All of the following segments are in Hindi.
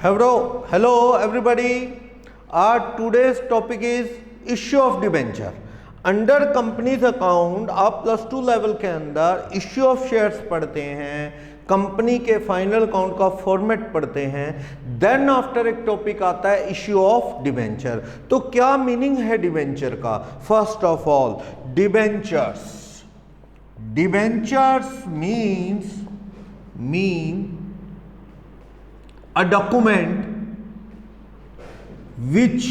Hello everybody. Our today's topic is issue of debenture. Under companies account आप +2 लेवल के अंदर इश्यू ऑफ शेयर्स पढ़ते हैं, कंपनी के फाइनल अकाउंट का फॉर्मेट पढ़ते हैं, देन आफ्टर एक टॉपिक आता है इश्यू ऑफ डिबेंचर। तो क्या मीनिंग है डिबेंचर का? First of all debentures mean a document which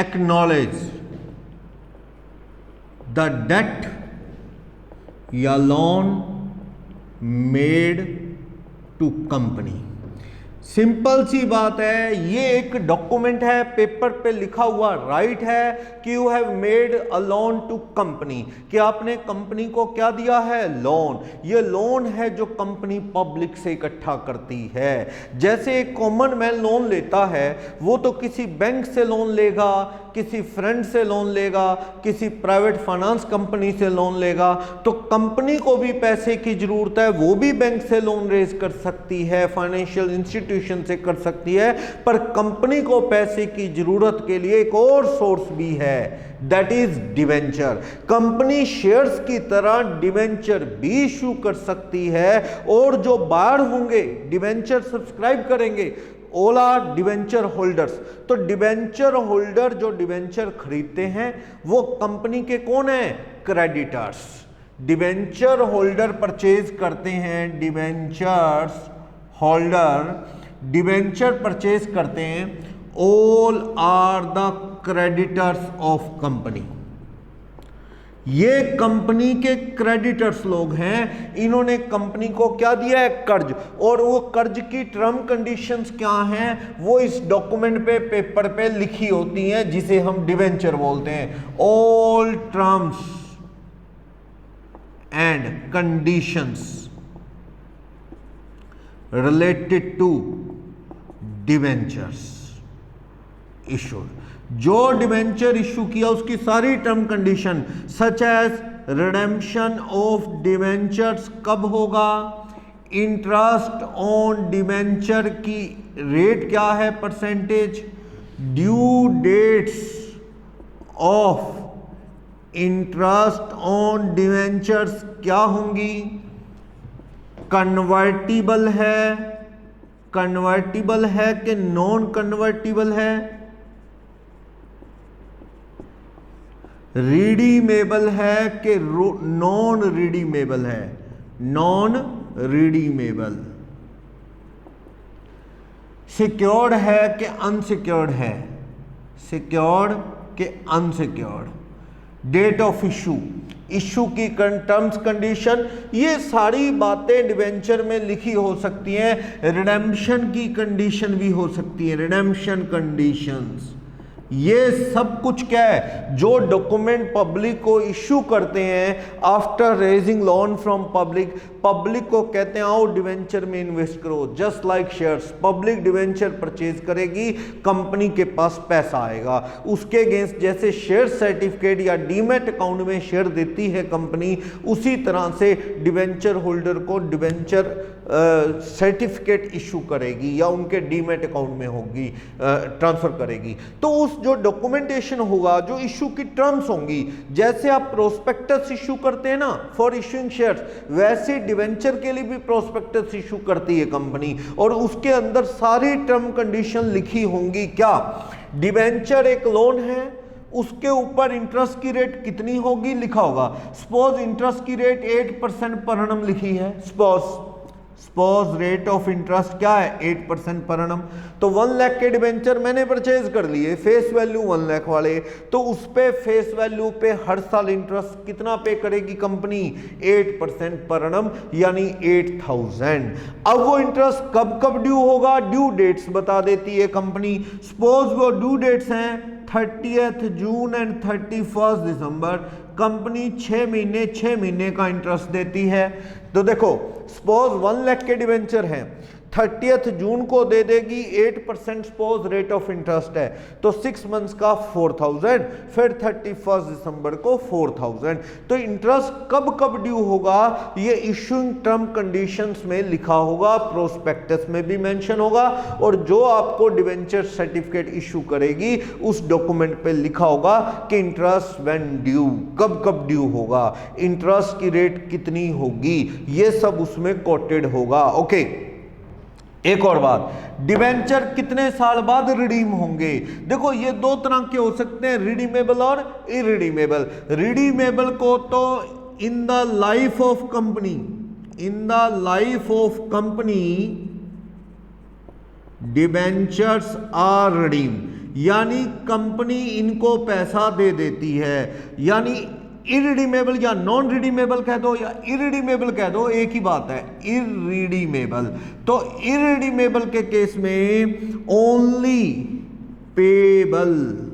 acknowledges the debt या loan made to company। Simple सी बात है, ये एक डॉक्यूमेंट है, पेपर पे लिखा हुआ राइट है कि you have made a loan to company, कि आपने कंपनी को क्या दिया है? लोन। ये लोन है जो कंपनी पब्लिक से इकट्ठा करती है। जैसे एक कॉमन मैन लोन लेता है, वो तो किसी बैंक से लोन लेगा, किसी फ्रेंड से लोन लेगा, किसी प्राइवेट फाइनेंस कंपनी से लोन लेगा। तो कंपनी को भी पैसे की जरूरत है, वो भी बैंक से लोन रेज कर सकती है, फाइनेंशियल इंस्टीट्यूशन से कर सकती है, पर कंपनी को पैसे की जरूरत के लिए एक और सोर्स भी है, that is debenture. Company shares की तरह डिवेंचर भी इशू कर सकती है, और जो बायर होंगे डिवेंचर सब्सक्राइब करेंगे, ऑल आर डिवेंचर होल्डर्स। तो डिवेंचर होल्डर जो डिवेंचर खरीदते हैं वो कंपनी के कौन है? क्रेडिटर्स। डिवेंचर होल्डर परचेज करते हैं, डिवेंचर्स होल्डर डिवेंचर परचेज करते हैं, all are the creditors of company. ये कंपनी के क्रेडिटर्स लोग हैं, इन्होंने कंपनी को क्या दिया है? कर्ज। और वो कर्ज की टर्म कंडीशंस क्या हैं वो इस डॉक्यूमेंट पे पेपर पे लिखी होती हैं, जिसे हम डिवेंचर बोलते हैं। All terms and conditions related to debentures issued. जो डिवेंचर इशू किया उसकी सारी term condition such as redemption of debentures कब होगा, इंटरेस्ट ऑन डिवेंचर की रेट क्या है, percentage, due dates of interest on debentures क्या होंगी, कन्वर्टिबल है कि नॉन कन्वर्टिबल है, रिडीमेबल है कि नॉन रिडीमेबल है, नॉन रिडीमेबल, सिक्योर्ड है कि अनसिक्योर्ड है, सिक्योर्ड कि अनसिक्योर्ड, डेट ऑफ इशू की टर्म्स कंडीशन, ये सारी बातें डिवेंचर में लिखी हो सकती हैं। रिडेम्पशन की कंडीशन भी हो सकती है, रिडेम्पशन कंडीशंस। ये सब कुछ क्या है? जो डॉक्यूमेंट पब्लिक को इशू करते हैं after raising loan from public, public को कहते हैं आओ डिवेंचर में इन्वेस्ट करो। Just like shares, public debenture purchase करेगी, कंपनी के पास पैसा आएगा, उसके अगेंस्ट जैसे शेयर सर्टिफिकेट या डीमैट अकाउंट में शेयर देती है कंपनी, उसी तरह से डिवेंचर होल्डर को डिवेंचर सर्टिफिकेट इशू करेगी या उनके डीमैट अकाउंट में होगी, ट्रांसफर करेगी। तो उस जो डॉक्यूमेंटेशन होगा, जो इशू की टर्म्स होंगी, जैसे आप प्रोस्पेक्टस इशू करते हैं ना फॉर इशूइंग शेयर्स, वैसे डिवेंचर के लिए भी प्रोस्पेक्टस इशू करती है कंपनी, और उसके अंदर सारी टर्म कंडीशन लिखी होंगी। क्या? डिवेंचर एक लोन है, उसके ऊपर इंटरेस्ट की रेट कितनी होगी लिखा होगा। सपोज इंटरेस्ट की रेट 8% पर एनम लिखी है, सपोज रेट ऑफ इंटरेस्ट क्या है? 8% पर एनम। तो 1 लाख के डिवेंचर मैंने परचेज कर लिए, फेस वैल्यू 1 लाख वाले, तो उस पे फेस वैल्यू पे हर साल इंटरेस्ट कितना पे करेगी कंपनी? 8% पर एनम, यानी 8000। अब वो इंटरेस्ट कब कब ड्यू होगा? ड्यू डेट्स बता देती है कंपनी। सपोज वो ड्यू डेट्स हैं 30 जून एंड 31 दिसंबर। कंपनी 6 महीने का इंटरेस्ट देती है। तो देखो, सपोज 1 लाख के डिवेंचर हैं, 30 जून को दे देगी, 8% सपोज रेट ऑफ इंटरेस्ट है, तो 6 मंथ्स का 4000, फिर 31 दिसंबर को 4000। तो इंटरेस्ट कब कब ड्यू होगा ये इशूइंग टर्म कंडीशंस में लिखा होगा, प्रोस्पेक्टस में भी मेंशन होगा, और जो आपको डिवेंचर सर्टिफिकेट इशू करेगी उस डॉक्यूमेंट पे लिखा होगा कि इंटरेस्ट व्हेन ड्यू, कब कब ड्यू होगा, इंटरेस्ट की रेट कितनी होगी, ये सब उसमें कोटेड होगा। ओके, एक और बात, डिवेंचर कितने साल बाद रिडीम होंगे? देखो ये दो तरह के हो सकते हैं, रिडीमेबल और इरिडीमेबल। रिडीमेबल को तो in the life of company, in the life of company debentures are redeem, यानी कंपनी इनको पैसा दे देती है, यानी इरिडीमेबल या नॉन रिडीमेबल कह दो या इरिडीमेबल कह दो, एक ही बात है, इरिडीमेबल। तो इरिडीमेबल के केस में only payable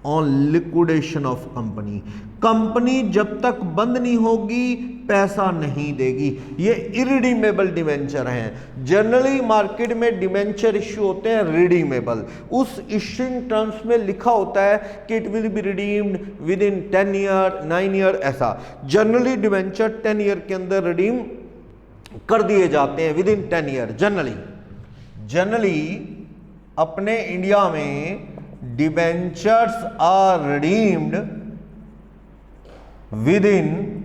on liquidation of company, company जब तक बंद नहीं होगी पैसा नहीं देगी, ये इरिडीमेबल डिवेंचर हैं। जनरली मार्केट में डिवेंचर इश्यू होते हैं रिडीमेबल, उस इश्यूइंग टर्म्स में लिखा होता है कि it will be redeemed within 10 year 9 year, ऐसा। जनरली डिवेंचर 10 ईयर के अंदर रिडीम कर दिए जाते हैं, विद इन 10 ईयर। जनरली अपने इंडिया में debentures are redeemed within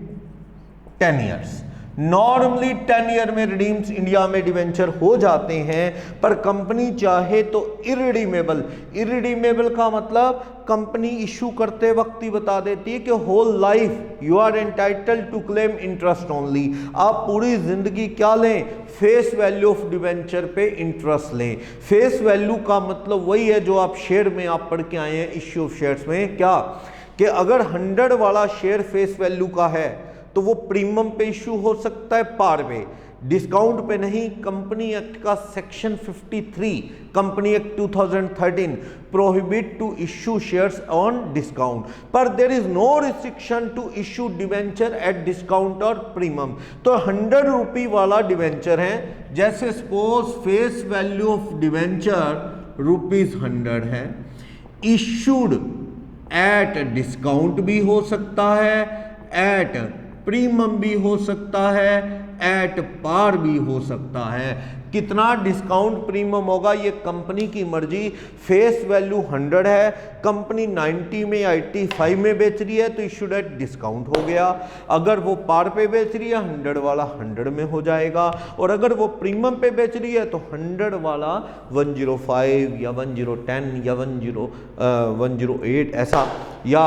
10 years. Normally 10 year में रिडीम्स इंडिया में डिवेंचर हो जाते हैं, पर कंपनी चाहे तो इरिडीमेबल, इरिडीमेबल का मतलब कंपनी इशू करते वक्त ही बता देती है कि whole life you are entitled to claim interest only. आप पूरी जिंदगी क्या लें? फेस वैल्यू ऑफ डिवेंचर पे इंटरेस्ट लें। फेस वैल्यू का मतलब वही है जो आप शेयर में आप पढ़ के आए हैं इश्यू ऑफ शेयर्स में, क्या कि अगर 100 वाला शेयर फेस वैल्यू का है तो वो प्रीमियम पे इशू हो सकता है, पार पे, डिस्काउंट पे नहीं। कंपनी एक्ट का section 53, company act 2013 prohibit to issue shares on discount, पर there is no restriction to issue debenture at discount or premium. तो 100 रुपी वाला डिवेंचर है, जैसे suppose face value of debenture ₹100 है, इशूड एट डिस्काउंट भी हो सकता है, एट प्रीमियम भी हो सकता है, एट पार भी हो सकता है। कितना डिस्काउंट प्रीमियम होगा ये कंपनी की मर्जी। फेस वैल्यू 100 है, कंपनी 90 में 85 में बेच रही है तो इशूड एट डिस्काउंट हो गया। अगर वो पार पे बेच रही है 100 वाला 100 में हो जाएगा, और अगर वो प्रीमियम पे बेच रही है तो 100 वाला 105 या 1010 या 108 ऐसा, या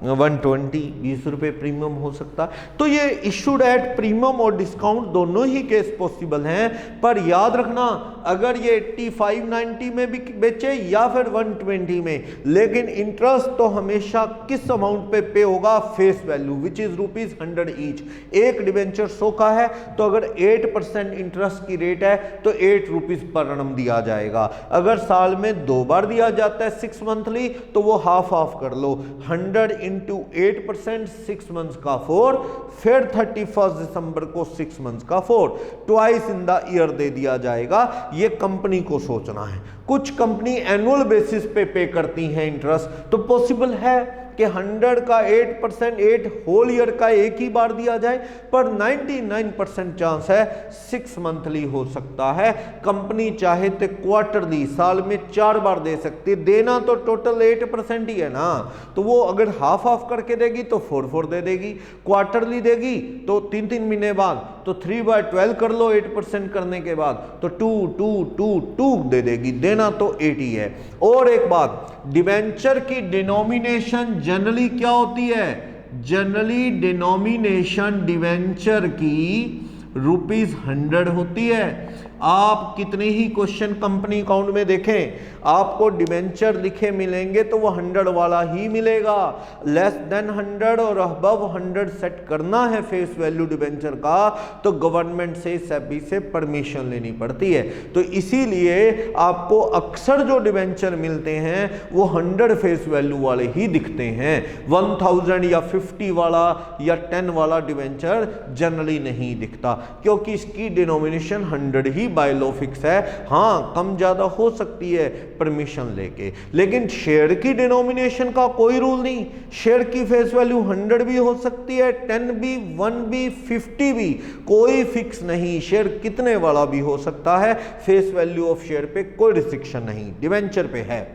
120 20 रुपये प्रीमियम हो सकता है। तो ये इशूड एट प्रीमियम और डिस्काउंट दोनों ही केस पॉसिबल हैं, पर याद रखना अगर ये 85-90 में भी बेचे या फिर 120 में, लेकिन इंटरेस्ट तो हमेशा किस अमाउंट पे पे होगा? Face value which is ₹100 each. एक डिवेंचर 100 का है तो अगर 8% इंटरेस्ट की रेट है तो ₹8 पर annum दिया जाएगा। अगर साल में 2 बार दिया जाता है 6 मंथली तो वो हाफ हाफ कर लो, 100 इंटू 8%, 6 मंथ्स का 4, फिर 31 दिसंबर को 6 मंथ्स का 4, ट्वाइस इन द ईयर दे दिया जाएगा। ये कंपनी को सोचना है। कुछ कंपनी एनुअल बेसिस पे करती हैं इंटरेस्ट, तो पॉसिबल है कि 100 का 8%, 8 होल ईयर का एक ही बार दिया जाए, पर 99% चांस है 6 मंथली हो सकता है। कंपनी चाहे तो क्वार्टरली साल में 4 बार दे सकती है, देना तो टोटल 8% ही है ना, तो वो अगर हाफ हाफ करके देगी तो 4 दे देगी, क्वार्टरली देगी तो 3 महीने बाद तो 3/12 कर लो 8% करने के बाद, तो 2 दे देगी, देना तो 80 है। और एक बात, डिवेंचर की डिनोमिनेशन जनरली क्या होती है? जनरली डिनोमिनेशन डिवेंचर की ₹100 होती है। आप कितने ही क्वेश्चन कंपनी अकाउंट में देखें, आपको डिवेंचर लिखे मिलेंगे तो वो 100 वाला ही मिलेगा। लेस देन 100 और अबव 100 सेट करना है फेस वैल्यू डिवेंचर का तो गवर्नमेंट से सेबी से परमिशन लेनी पड़ती है। तो इसीलिए आपको अक्सर जो डिवेंचर मिलते हैं वो 100 फेस वैल्यू वाले ही दिखते हैं। 1000 या 50 वाला या 10 वाला डिवेंचर जनरली नहीं दिखता, क्योंकि इसकी डिनोमिनेशन 100 ही भी बाय लॉ फिक्स है। हाँ, कम ज़्यादा हो सकती है परमिशन लेके, लेकिन शेयर की डिनोमिनेशन का कोई रूल नहीं। शेयर की फेस वैल्यू 100 भी हो सकती है, 10 भी, 1 भी, 50 भी, कोई फिक्स नहीं। शेयर कितने वाला भी हो सकता है, फेस वैल्यू ऑफ शेयर पे कोई रिस्ट्रिक्शन नहीं, डिवेंचर पे है।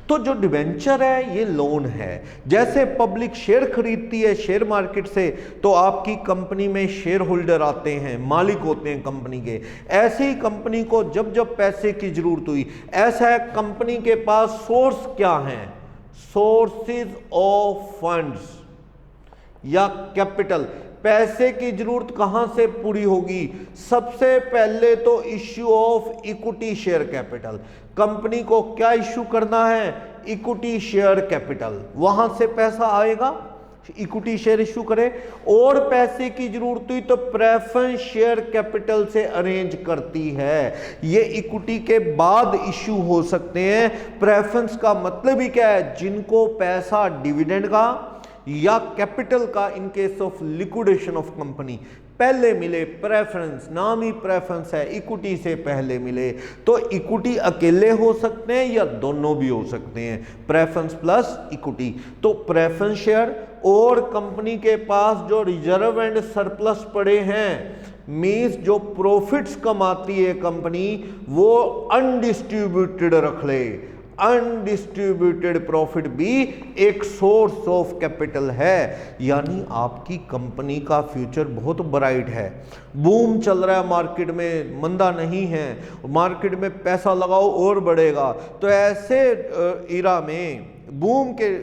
तो जो डिवेंचर है ये लोन है। जैसे पब्लिक शेयर खरीदती है शेयर मार्केट से, तो आपकी कंपनी में शेयर होल्डर आते हैं, मालिक होते हैं कंपनी के। ऐसे ही कंपनी को जब जब पैसे की जरूरत हुई, ऐसा है कंपनी के पास सोर्स क्या है, सोर्सेज ऑफ फंड्स या कैपिटल, पैसे की जरूरत कहां से पूरी होगी? सबसे पहले तो issue of equity share capital. Company को क्या इश्यू करना है? इक्विटी शेयर कैपिटल, वहां से पैसा आएगा, इक्विटी शेयर इश्यू करे। और पैसे की जरूरत हुई तो प्रेफरेंस शेयर कैपिटल से अरेंज करती है। ये इक्विटी के बाद इश्यू हो सकते हैं। प्रेफरेंस का मतलब ही क्या है? जिनको पैसा डिविडेंड का या कैपिटल का इन case of liquidation of company पहले मिले, प्रेफरेंस, नाम ही प्रेफरेंस है, इक्विटी से पहले मिले। तो इक्विटी अकेले हो सकते हैं या दोनों भी हो सकते हैं, प्रेफरेंस प्लस इक्विटी। तो प्रेफरेंस शेयर और कंपनी के पास जो रिजर्व एंड सरप्लस पड़े हैं, मींस जो प्रॉफिट्स कमाती है कंपनी, वो अनडिस्ट्रीब्यूटेड रख ले। अनडिस्ट्रीब्यूटेड प्रॉफिट भी एक सोर्स ऑफ कैपिटल है। यानी आपकी कंपनी का फ्यूचर बहुत ब्राइट है। बूम चल रहा है मार्केट में, मंदा नहीं है, मार्केट में पैसा लगाओ और बढ़ेगा। तो ऐसे इरा में, बूम के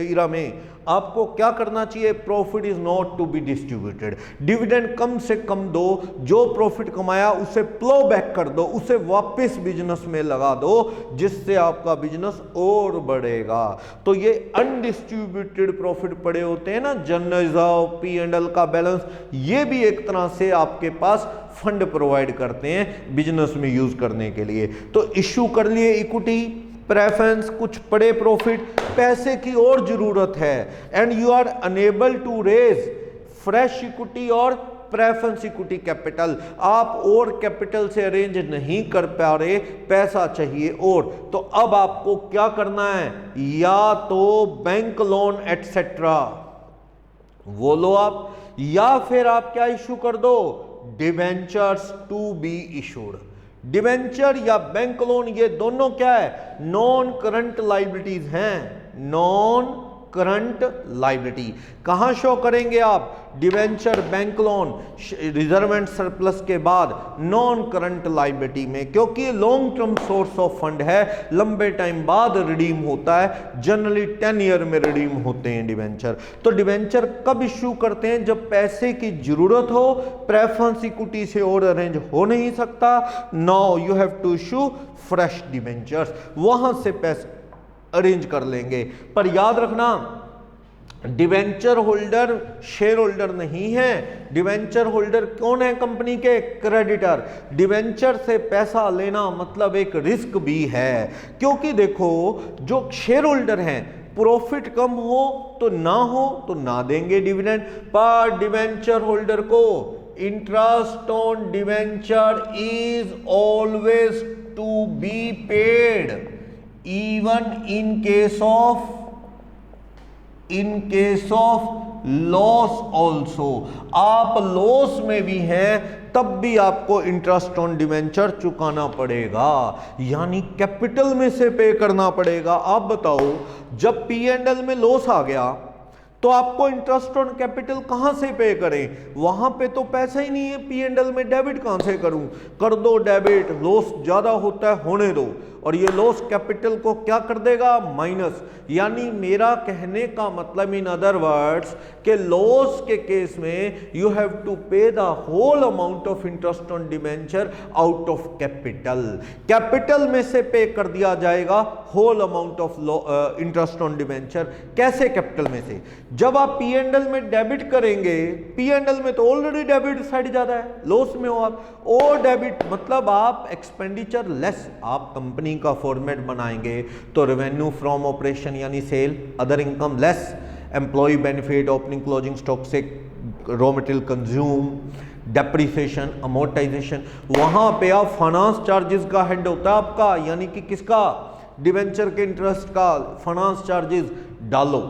इरा में आपको क्या करना चाहिए? Profit is not to be distributed. Dividend कम से कम दो, जो प्रॉफिट कमाया उसे प्लो बैक कर दो, उसे वापस बिजनेस में लगा दो, जिससे आपका बिजनेस और बढ़ेगा। तो ये अनडिस्ट्रीब्यूटेड प्रॉफिट पड़े होते हैं ना, जनरल रिजर्व, P&L का बैलेंस, ये भी एक तरह से आपके पास फंड प्रोवाइड करते हैं बिजनेस में यूज करने के लिए। तो इश्यू कर लिए इक्विटी, प्रेफरेंस, कुछ पड़े प्रॉफिट, पैसे की और जरूरत है, and you are unable to raise fresh equity और प्रेफरेंस इक्विटी कैपिटल। आप और कैपिटल से अरेंज नहीं कर पा रहे, पैसा चाहिए और, तो अब आपको क्या करना है? या तो बैंक लोन एटसेट्रा वो लो आप, या फिर आप क्या इश्यू कर दो? Debentures to be issued. Debenture या बैंक लोन, ये दोनों क्या है? नॉन करंट लाइबिलिटीज हैं। नॉन करंट लाइबिलिटी कहां शो करेंगे आप? Debenture, bank loan, reserve and surplus के बाद नॉन करंट लाइबिलिटी में, क्योंकि long term source of fund है, लंबे टाइम बाद रिडीम होता है, जनरली 10 ईयर में रिडीम होते हैं डिवेंचर। तो डिवेंचर कब इश्यू करते हैं? जब पैसे की जरूरत हो, प्रेफरेंस इक्विटी से और अरेंज हो नहीं सकता, now you have to issue fresh debentures, वहां से पैसे अरेंज कर लेंगे। पर याद रखना, डिवेंचर होल्डर शेयर होल्डर नहीं है। डिवेंचर होल्डर कौन है? कंपनी के क्रेडिटर। डिवेंचर से पैसा लेना मतलब एक रिस्क भी है, क्योंकि देखो जो शेयर होल्डर हैं, प्रॉफिट कम हो तो ना देंगे डिविडेंड, पर डिवेंचर होल्डर को interest on debenture is always to be paid, even in case of loss also. आप लॉस में भी हैं तब भी आपको इंटरेस्ट ऑन डिवेंचर चुकाना पड़ेगा, यानी कैपिटल में से पे करना पड़ेगा। आप बताओ, जब P&L में लॉस आ गया तो आपको इंटरेस्ट ऑन कैपिटल कहां से पे करें? वहां पे तो पैसा ही नहीं है, P&L में डेबिट कहां से करूं? कर दो डेबिट, लॉस ज्यादा होता है होने दो, और ये लॉस कैपिटल को क्या कर देगा? माइनस। यानी मेरा कहने का मतलब इन अदर वर्ड्स कि लॉस के केस में you have to pay the whole amount of interest on debenture out of capital. Capital में से पे कर दिया जाएगा whole amount of interest on debenture. कैसे? कैपिटल में से। जब आप P&L में डेबिट करेंगे, P&L में तो ऑलरेडी डेबिट साइड ज्यादा है, लॉस में हो आप, और डेबिट मतलब आप एक्सपेंडिचर लेस। आप कंपनी का फॉर्मेट बनाएंगे तो रेवेन्यू फ्रॉम ऑपरेशन यानी sale, other income less, employ benefit, opening closing stock से raw material consume, depreciation, amortisation, वहां पे आप फाइनेंस चार्जेस का हेड होता है आपका, यानी कि किसका, डिवेंचर के इंटरेस्ट का फाइनेंस चार्जेस डालो,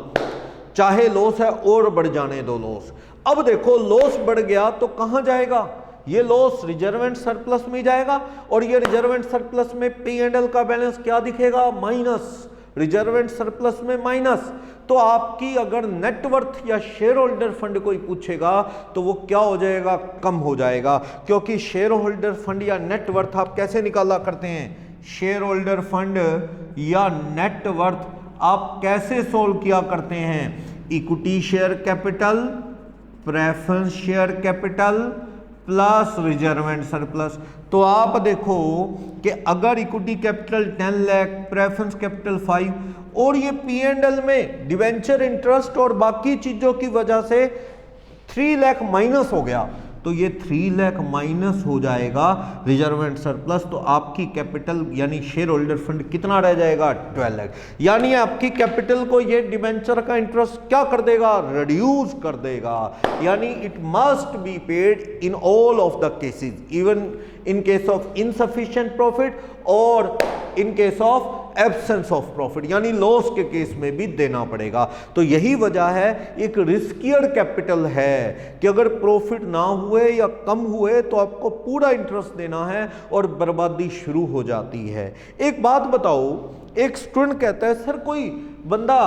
चाहे लॉस है और बढ़ जाने दो लॉस। अब देखो लॉस बढ़ गया तो कहां जाएगा, ये लॉस रिजर्व एंड सरप्लस में जाएगा, और ये रिजर्व एंड सरप्लस में P&L का बैलेंस क्या दिखेगा, माइनस, रिजर्व एंड सरप्लस में माइनस। तो आपकी अगर नेटवर्थ या शेयर होल्डर फंड कोई पूछेगा तो वो क्या हो जाएगा, कम हो जाएगा, क्योंकि शेयर होल्डर फंड या नेटवर्थ आप कैसे निकाला करते हैं, शेयर होल्डर फंड या नेटवर्थ आप कैसे सोल्व किया करते हैं, equity share capital, preference share capital plus reserve and surplus. तो आप देखो कि अगर equity capital 10 lakh, preference capital 5 और ये P&L में डिवेंचर इंटरेस्ट और बाकी चीजों की वजह से 3 लाख माइनस हो गया, तो ये 3 लाख माइनस हो जाएगा रिजर्व एंड सरप्लस, तो आपकी कैपिटल यानी शेयर होल्डर फंड कितना रह जाएगा, 12 लाख। यानी आपकी कैपिटल को ये डिवेंचर का इंटरेस्ट क्या कर देगा, रिड्यूस कर देगा। यानी it must be paid in all of the cases, even in case of insufficient profit or in case of absence of profit, यानी लॉस के केस में भी देना पड़ेगा। तो यही वजह है, एक रिस्कियर कैपिटल है कि अगर प्रॉफिट ना हुए या कम हुए तो आपको पूरा इंटरेस्ट देना है और बर्बादी शुरू हो जाती है। एक बात बताओ, एक स्टूडेंट कहता है सर कोई बंदा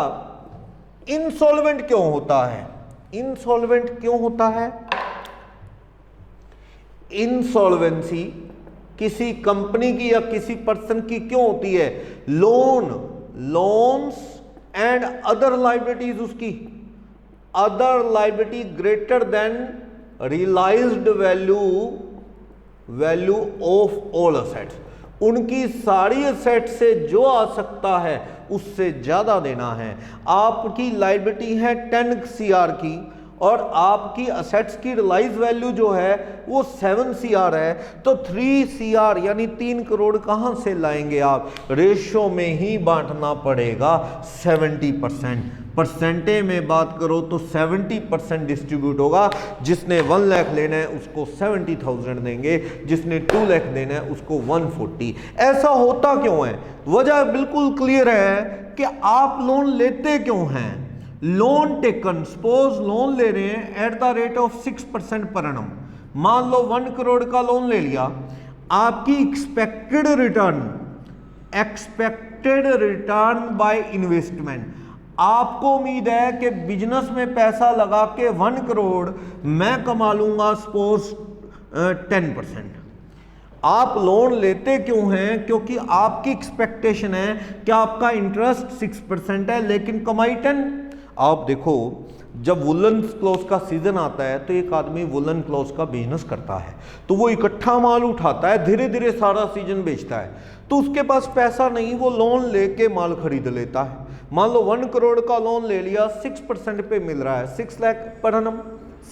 इंसॉल्वेंट क्यों होता है, इंसॉल्वेंट क्यों होता है, इंसॉल्वेंसी किसी कंपनी की या किसी पर्सन की क्यों होती है, लोन्स एंड अदर लायबिलिटीज, उसकी other liability greater than realised value of all assets, उनकी सारी असेट से जो आ सकता है उससे ज्यादा देना है। आपकी लायबिलिटी है 10 CR की और आपकी असेट्स की रियलाइज वैल्यू जो है वो 7 CR है, तो 3 CR यानी 3 करोड़ कहां से लाएंगे आप, रेशो में ही बांटना पड़ेगा 70%। परसेंटेज में बात करो तो 70% डिस्ट्रीब्यूट होगा, जिसने 1 लाख लेना है उसको 70,000 देंगे, जिसने 2 लाख देना है उसको 140। ऐसा होता क्यों है, वजह बिल्कुल क्लियर है कि आप लोन लेते क्यों हैं। लोन टेकन, सपोज लोन ले रहे हैं eight the rate of 6% per annum, मान लो 1 करोड़ का लोन ले लिया, आपकी एक्सपेक्टेड रिटर्न बाय इन्वेस्टमेंट, आपको उम्मीद है कि बिजनेस में पैसा लगा के 1 करोड़ मैं कमा लूंगा सपोज 10%। आप लोन लेते क्यों हैं, क्योंकि आपकी एक्सपेक्टेशन है कि आपका इंटरेस्ट 6% है लेकिन कमाई 10। आप देखो जब वुलन क्लॉथ का सीजन आता है तो एक आदमी वुलन क्लॉथ का बिजनेस करता है, तो वो इकट्ठा माल उठाता है, धीरे धीरे सारा सीजन बेचता है, तो उसके पास पैसा नहीं, वो लोन लेके माल खरीद लेता है। मान लो 1 करोड़ का लोन ले लिया, 6% पे मिल रहा है, 6 लाख पर एनम,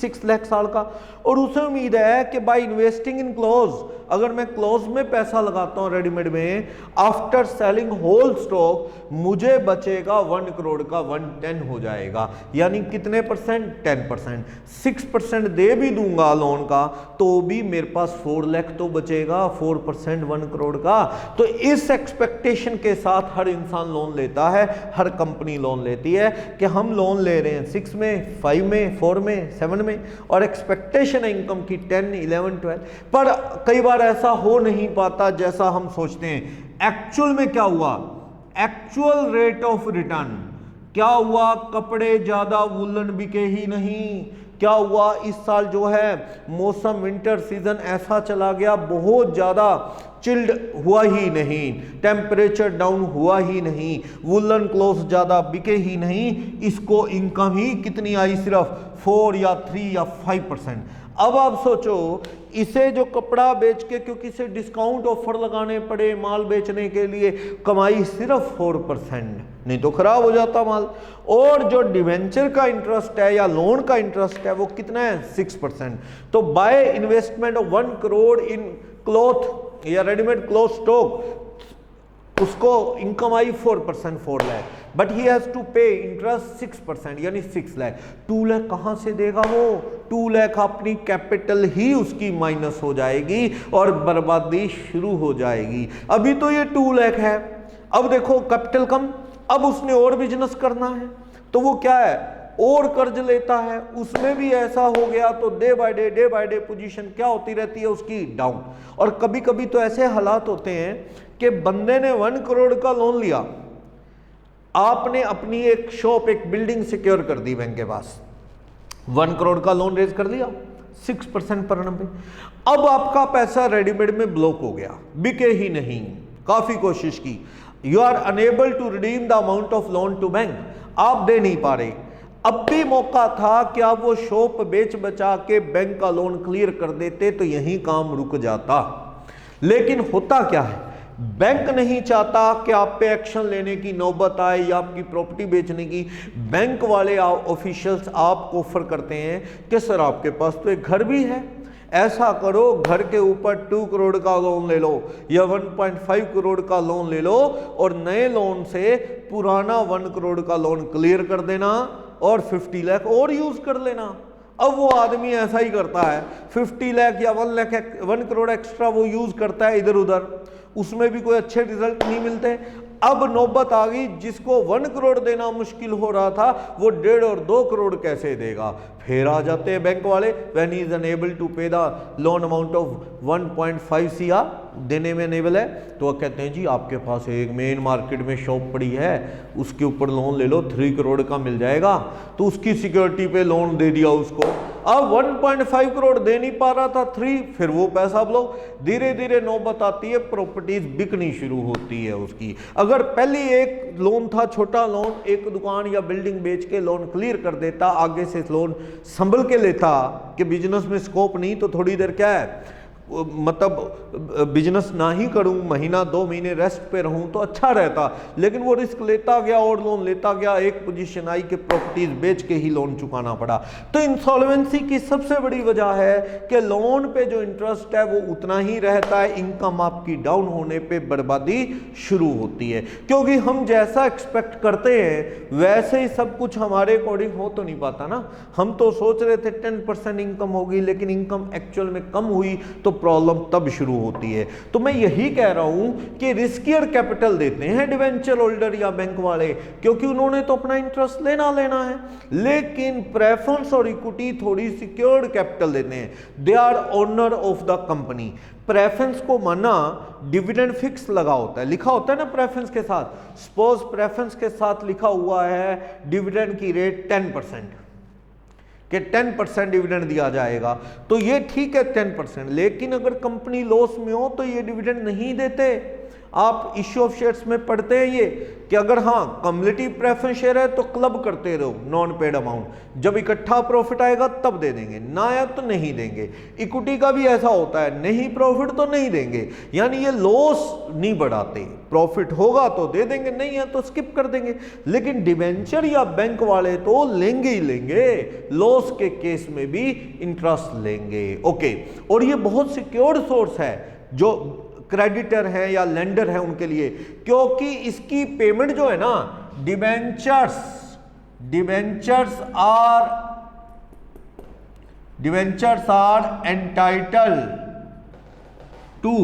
6 लाख साल का, और उसे उम्मीद है कि बाय इन्वेस्टिंग इन क्लोज, अगर मैं क्लोज में पैसा लगाता हूं रेडीमेड में, आफ्टर सेलिंग होल स्टॉक मुझे बचेगा 1 करोड़ का 110 हो जाएगा, यानी कितने परसेंट, 10%। 6% दे भी दूंगा लोन का तो भी मेरे पास 4 लाख तो बचेगा, 4% 1 करोड़ का। तो इस एक्सपेक्टेशन के साथ हर इंसान लोन लेता है, हर कंपनी लोन लेती है कि हम लोन ले रहे हैं 6 में, 5 में, 4 में, 7 में, और एक्सपेक्टेशन है इनकम की 10, 11, 12। पर कई बार ऐसा हो नहीं पाता जैसा हम सोचते हैं। एक्चुअल में क्या हुआ, एक्चुअल रेट ऑफ रिटर्न क्या हुआ, कपड़े ज्यादा वुलन बिके ही नहीं। क्या हुआ, इस साल जो है मौसम विंटर सीजन ऐसा चला गया, बहुत ज्यादा चिल्ड हुआ ही नहीं, टेम्परेचर डाउन हुआ ही नहीं, वुलन क्लॉथ ज्यादा बिके ही नहीं, इसको इनकम ही कितनी आई, सिर्फ 4 या 3 या 5%। अब आप सोचो, इसे जो कपड़ा बेच के, क्योंकि इसे डिस्काउंट ऑफर लगाने पड़े माल बेचने के लिए, कमाई सिर्फ 4%, नहीं तो खराब हो जाता माल। और जो डिवेंचर का इंटरेस्ट है या लोन का इंटरेस्ट है वो कितना है, 6%। तो by investment of 1 crore in cloth या रेडीमेड क्लॉथ स्टॉक, उसको इनकम आई 4%, 4 lakh, but he has to pay interest 6% यानी 6 लाख। 2 लाख कहां से देगा वो? 2 लाख अपनी कैपिटल ही उसकी माइनस हो जाएगी और बर्बादी शुरू हो जाएगी। अभी तो ये 2 लाख है, अब देखो कैपिटल कम, अब उसने और बिजनेस करना है तो वो क्या है, और कर्ज लेता है, उसमें भी ऐसा हो गया तो डे बाय डे पोजीशन क्या होती रहती है उसकी, डाउन। और कभी कभी तो ऐसे हालात होते हैं कि बंदे ने 1 करोड़ का लोन लिया, आपने अपनी एक शॉप, एक बिल्डिंग सिक्योर कर दी बैंक के पास, 1 करोड़ का लोन रेज कर लिया 6% पर annum पे, अब आपका पैसा रेडीमेड में ब्लॉक हो गया, बिके ही नहीं, काफी कोशिश की, you are unable to redeem the amount of loan to bank, आप दे नहीं पा रहे। अब भी मौका था कि आप वो शॉप बेच बचा के बैंक का लोन क्लियर कर देते तो यही काम रुक जाता। लेकिन होता क्या है, बैंक नहीं चाहता कि आप पे एक्शन लेने की नौबत आए या आपकी प्रॉपर्टी बेचने की। बैंक वाले ऑफिशियल्स आपको ऑफर करते हैं कि सर आपके पास तो एक घर भी है, ऐसा करो घर के ऊपर 2 करोड़ का लोन ले लो या 1.5 करोड़ का लोन ले लो और नए लोन से पुराना 1 करोड़ का लोन क्लियर कर देना और 50 लाख और यूज कर लेना। अब वो आदमी ऐसा ही करता है, 50 लाख या 1 करोड़ एक्स्ट्रा वो यूज करता है इधर उधर, उसमें भी कोई अच्छे रिजल्ट नहीं मिलते। अब नौबत आ गई, जिसको 1 करोड़ देना मुश्किल हो रहा था वो 1.5 और 2 करोड़ कैसे देगा। फिर आ जाते हैं बैंक वाले, when he is unable to pay the loan amount of 1.5 CR देने में अनेबल है, तो वो कहते हैं जी आपके पास एक मेन मार्केट में शॉप पड़ी है, उसके ऊपर लोन ले लो 3 करोड़ का मिल जाएगा, तो उसकी सिक्योरिटी पे लोन दे दिया उसको। अब 1.5 करोड़ दे नहीं पा रहा था 3, फिर वो पैसा ब्लॉक। धीरे धीरे नौबत आती है, प्रॉपर्टीज बिकनी शुरू होती है उसकी। अगर पहले एक लोन था छोटा लोन, एक दुकान या बिल्डिंग बेच के लोन क्लियर कर देता, आगे से लोन संभल के लेता कि बिजनेस में स्कोप नहीं तो थोड़ी देर क्या है मतलब बिजनेस ना ही करूं, महीना 2 महीने रेस्ट पे रहूं तो अच्छा रहता, लेकिन वो रिस्क लेता गया और लोन लेता गया, एक पोजीशन आई कि प्रॉपर्टीज बेच के ही लोन चुकाना पड़ा। तो इंसॉल्वेंसी की सबसे बड़ी वजह है कि लोन पे जो इंटरेस्ट है वो उतना ही रहता है, इनकम आपकी डाउन होने पे बर्बादी शुरू होती है, क्योंकि हम जैसा एक्सपेक्ट करते हैं वैसे ही सब कुछ हमारे अकॉर्डिंग हो तो नहीं पाता ना। हम तो सोच रहे थे 10% इनकम होगी, लेकिन इनकम एक्चुअल में कम हुई तो प्रॉब्लम तब शुरू होती है। तो मैं यही कह रहा हूं कि रिस्कियर कैपिटल देते हैं डिवेंचर होल्डर या बैंक वाले, क्योंकि उन्होंने तो अपना इंटरेस्ट लेना है, लेकिन प्रेफरेंस और इक्विटी थोड़ी सिक्योर्ड कैपिटल देते हैं। They are owner of the company. Preference को माना डिविडेंड फिक्स लगा होता है, लिखा होता है ना प्रेफरेंस के साथ। सपोज प्रेफरेंस के साथ लिखा हुआ है डिविडेंड की रेट 10%, कि 10% डिविडेंड दिया जाएगा, तो ये ठीक है 10%, लेकिन अगर कंपनी लॉस में हो तो ये डिविडेंड नहीं देते। आप इश्यू ऑफ शेयर्स में पढ़ते हैं ये कि अगर हाँ कम्युनिटी प्रेफरेंस शेयर है तो क्लब करते रहो नॉन पेड अमाउंट, जब इकट्ठा प्रॉफिट आएगा तब दे देंगे, ना आया तो नहीं देंगे। इक्विटी का भी ऐसा होता है, नहीं प्रॉफिट तो नहीं देंगे, यानी ये लॉस नहीं बढ़ाते, प्रॉफिट होगा तो दे देंगे, नहीं है तो स्किप कर देंगे। लेकिन डिवेंचर या बैंक वाले तो लेंगे ही लेंगे, लॉस के केस में भी इंटरेस्ट लेंगे। ओके, और ये बहुत सिक्योर्ड सोर्स है जो क्रेडिटर है या लेंडर है उनके लिए, क्योंकि इसकी पेमेंट जो है ना, debentures are entitle to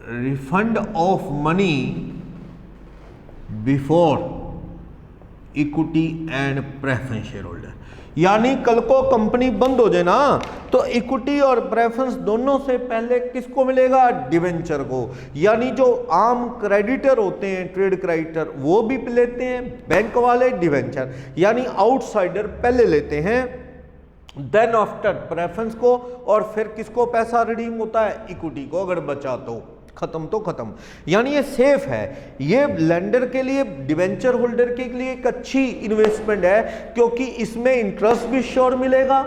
refund of money before equity and preference share holder. यानी कल को कंपनी बंद हो जाए ना तो इक्विटी और प्रेफरेंस दोनों से पहले किसको मिलेगा? डिवेंचर को। यानी जो आम क्रेडिटर होते हैं, ट्रेड क्रेडिटर, वो भी लेते हैं, बैंक वाले डिवेंचर, यानी आउटसाइडर पहले लेते हैं, देन आफ्टर प्रेफरेंस को, और फिर किसको पैसा रिडीम होता है? इक्विटी को, अगर बचा तो खत्म तो खत्म। यानी ये सेफ है, ये लेंडर के लिए, डिवेंचर होल्डर के लिए एक अच्छी इन्वेस्टमेंट है, क्योंकि इसमें इंटरेस्ट भी श्योर मिलेगा,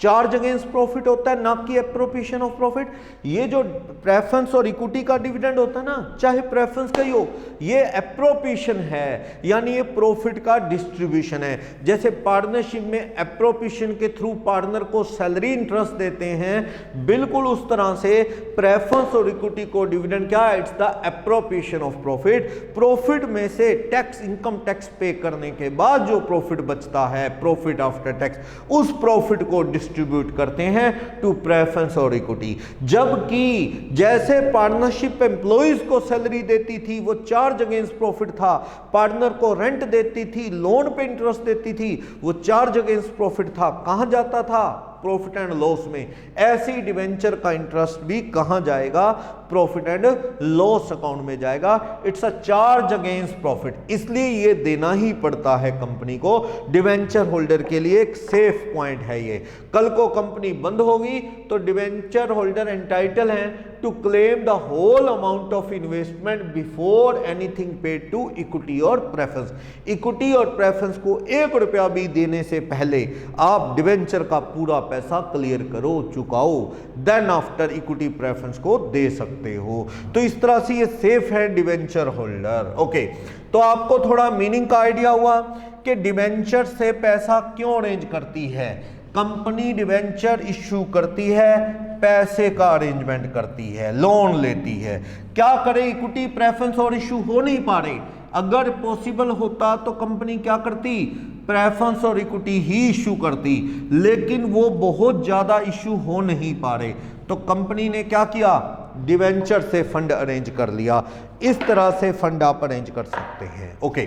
चार्ज अगेंस्ट प्रॉफिट होता है, ना कि एप्रोप्रिएशन ऑफ प्रॉफिट। ये जो प्रेफरेंस और इक्विटी का डिविडेंड होता है ना, चाहे प्रेफरेंस का ही हो, ये एप्रोप्रिएशन है, यानी ये प्रॉफिट का डिस्ट्रीब्यूशन है। जैसे पार्टनरशिप में एप्रोप्रिएशन के थ्रू पार्टनर को सैलरी इंटरेस्ट देते हैं, बिल्कुल उस तरह से प्रेफरेंस और इक्विटी को डिविडेंड क्या है, it's the appropriation of profit. Profit में से टैक्स, इनकम टैक्स पे करने के बाद जो प्रॉफिट बचता है, प्रॉफिट आफ्टर टैक्स, उस प्रॉफिट को डिस्ट्रीब्यूट करते हैं टू प्रेफरेंस और इक्विटी। जबकि जैसे पार्टनरशिप एम्प्लॉइज को सैलरी देती थी वो चार्ज अगेंस्ट प्रॉफिट था, पार्टनर को रेंट देती थी, लोन पे इंटरेस्ट देती थी, वो चार्ज अगेंस्ट प्रॉफिट था। कहां जाता था, प्रॉफिट एंड लॉस में। ऐसी डिवेंचर का इंटरेस्ट भी कहां जाएगा, प्रॉफिट एंड लॉस अकाउंट में जाएगा। It's a charge against profit, इसलिए ये देना ही पड़ता है कंपनी को। डिवेंचर होल्डर के लिए एक सेफ पॉइंट है ये। कल को कंपनी बंद होगी तो डिवेंचर होल्डर एंटाइटल हैं to claim the whole amount of investment before anything paid to equity और प्रेफरेंस। इक्विटी और प्रेफरेंस को 1 रुपया भी देने से पहले आप डिवेंचर का पूरा पैसा क्लियर करो, चुकाओ, देन आफ्टर इक्विटी प्रेफरेंस को दे सकते हो। तो इस तरह से ये सेफ है डिवेंचर होल्डर। ओके, तो आपको थोड़ा मीनिंग का आइडिया हुआ कि डिवेंचर से पैसा क्यों अरेंज करती है। कंपनी डिवेंचर इश्यू करती है, पैसे का अरेंजमेंट करती है, लोन लेती है। क्या करे, इक्विटी प्रेफरेंस और इश्यू हो नहीं पा रहे। अगर पॉसिबल होता तो कंपनी क्या करती, प्रेफरेंस और इक्विटी ही इश्यू करती, लेकिन वो बहुत ज्यादा इश्यू हो नहीं पा रहे, तो कंपनी ने क्या किया, डिवेंचर से फंड अरेंज कर लिया। इस तरह से फंड आप अरेंज कर सकते हैं। ओके,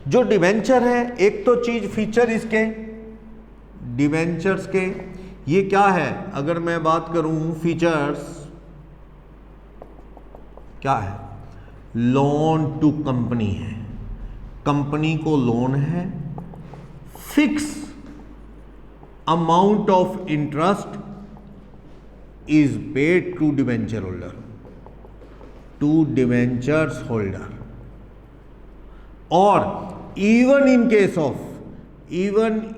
जो डिवेंचर है, एक तो चीज फीचर इसके डिवेंचर्स के ये क्या है, अगर मैं बात करूं फीचर्स क्या है, लोन टू कंपनी है, कंपनी को लोन है, fix amount of interest is paid to debenture holder, to debentures holder, और even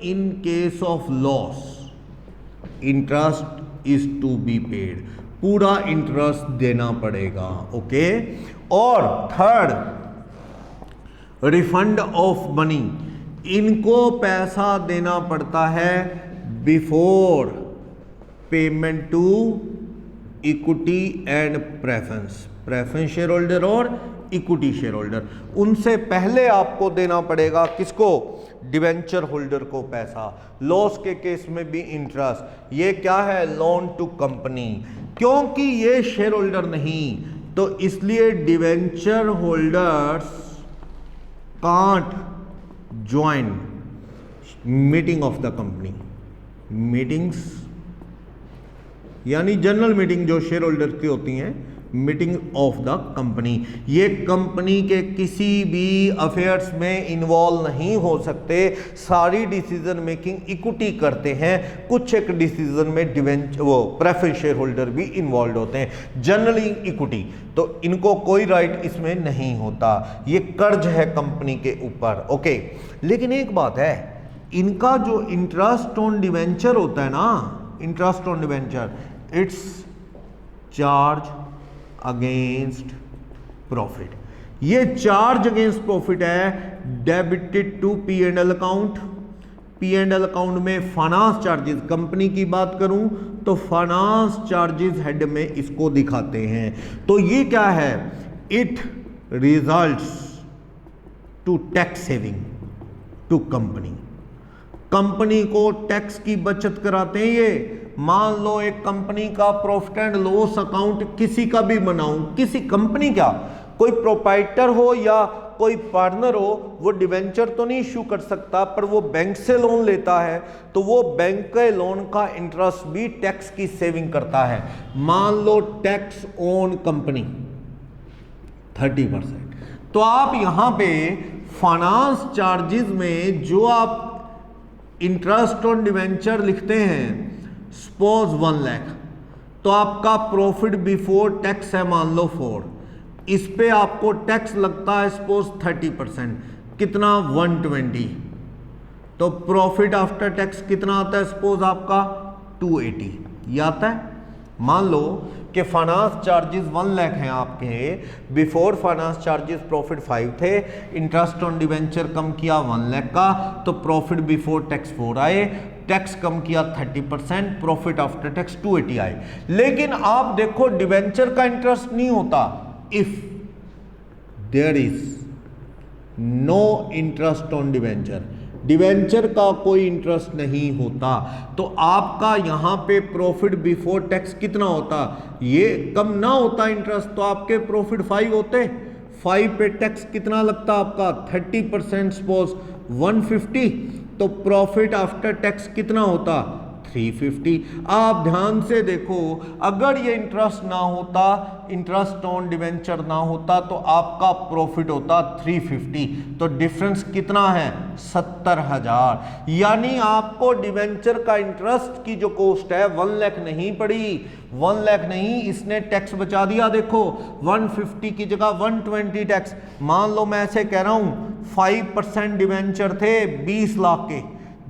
in case of loss interest is to be paid, पूरा इंटरेस्ट देना पड़ेगा। ओके, और थर्ड, रिफंड ऑफ मनी, इनको पैसा देना पड़ता है before payment to equity and preference share holder और इक्विटी शेयर होल्डर, उनसे पहले आपको देना पड़ेगा किसको, डिवेंचर होल्डर को पैसा। लॉस के केस में भी इंटरेस्ट। ये क्या है, लोन टू कंपनी। क्योंकि ये शेयर होल्डर नहीं, तो इसलिए debenture holders can't join meeting of the company. Meetings यानी जनरल मीटिंग जो शेयर होल्डर की होती हैं, मीटिंग ऑफ द कंपनी। ये कंपनी के किसी भी अफेयर्स में इन्वॉल्व नहीं हो सकते। सारी डिसीजन मेकिंग इक्विटी करते हैं, कुछ एक डिसीजन में प्रेफरेंस शेयर होल्डर भी इन्वॉल्व होते हैं, जनरली इक्विटी, तो इनको कोई राइट इसमें नहीं होता। ये कर्ज है कंपनी के ऊपर। ओके, लेकिन एक बात है, इनका जो इंटरेस्ट ऑन डिवेंचर होता है ना, interest on debenture, it's charge against profit. ये चार्ज अगेंस्ट प्रॉफिट है, debited to P and L account. P and L account में फाइनेंस चार्जेस, कंपनी की बात करूं तो फाइनेंस चार्जेस हेड में इसको दिखाते हैं। तो ये क्या है, it results to tax saving to company. Company को टैक्स की बचत कराते हैं ये। मान लो एक कंपनी का प्रॉफिट एंड लॉस अकाउंट किसी का भी बनाऊं, किसी कंपनी का, कोई प्रोप्राइटर हो या कोई पार्टनर हो, वो डिवेंचर तो नहीं इश्यू कर सकता, पर वो बैंक से लोन लेता है, तो वो बैंक के लोन का इंटरेस्ट भी टैक्स की सेविंग करता है। मान लो टैक्स ऑन कंपनी 30%, तो आप यहां पे फाइनेंस चार्जेस में जो आप इंटरेस्ट ऑन डिवेंचर लिखते हैं, सपोज 1 लाख, तो आपका प्रॉफिट बिफोर टैक्स है मान लो 4, इस पे आपको टैक्स लगता है सपोज 30%, कितना 120, तो प्रॉफिट आफ्टर टैक्स कितना आता है, सपोज आपका 280 ये आता है। मान लो कि फाइनेंस चार्जेस 1 लाख हैं आपके, बिफोर फाइनेंस चार्जेस प्रॉफिट 5 थे, इंटरेस्ट ऑन डिवेंचर कम किया 1 लाख का, तो प्रॉफिट बिफोर टैक्स 4 आए, टैक्स कम किया 30%, प्रॉफिट आफ्टर टैक्स 280 आए। लेकिन आप देखो डिवेंचर का इंटरेस्ट नहीं होता, if there is no interest on debenture, debenture का कोई इंटरेस्ट नहीं होता, तो आपका यहां पे प्रॉफिट बिफोर टैक्स कितना होता, ये कम ना होता इंटरेस्ट, तो आपके प्रॉफिट 5 होते, 5 पे टैक्स कितना लगता आपका 30%, सपोज 150, तो प्रॉफिट आफ्टर टैक्स कितना होता 350। आप ध्यान से देखो, अगर ये इंटरेस्ट ना होता, इंटरेस्ट ऑन डिवेंचर ना होता, तो आपका प्रॉफिट होता 350, तो डिफरेंस कितना है 70,000। यानी आपको डिवेंचर का इंटरेस्ट की जो कॉस्ट है 1 लाख नहीं पड़ी, 1 लाख नहीं, इसने टैक्स बचा दिया। देखो 150 की जगह 120 टैक्स। मान लो मैं ऐसे कह रहा हूं 5% डिवेंचर थे 20 लाख के,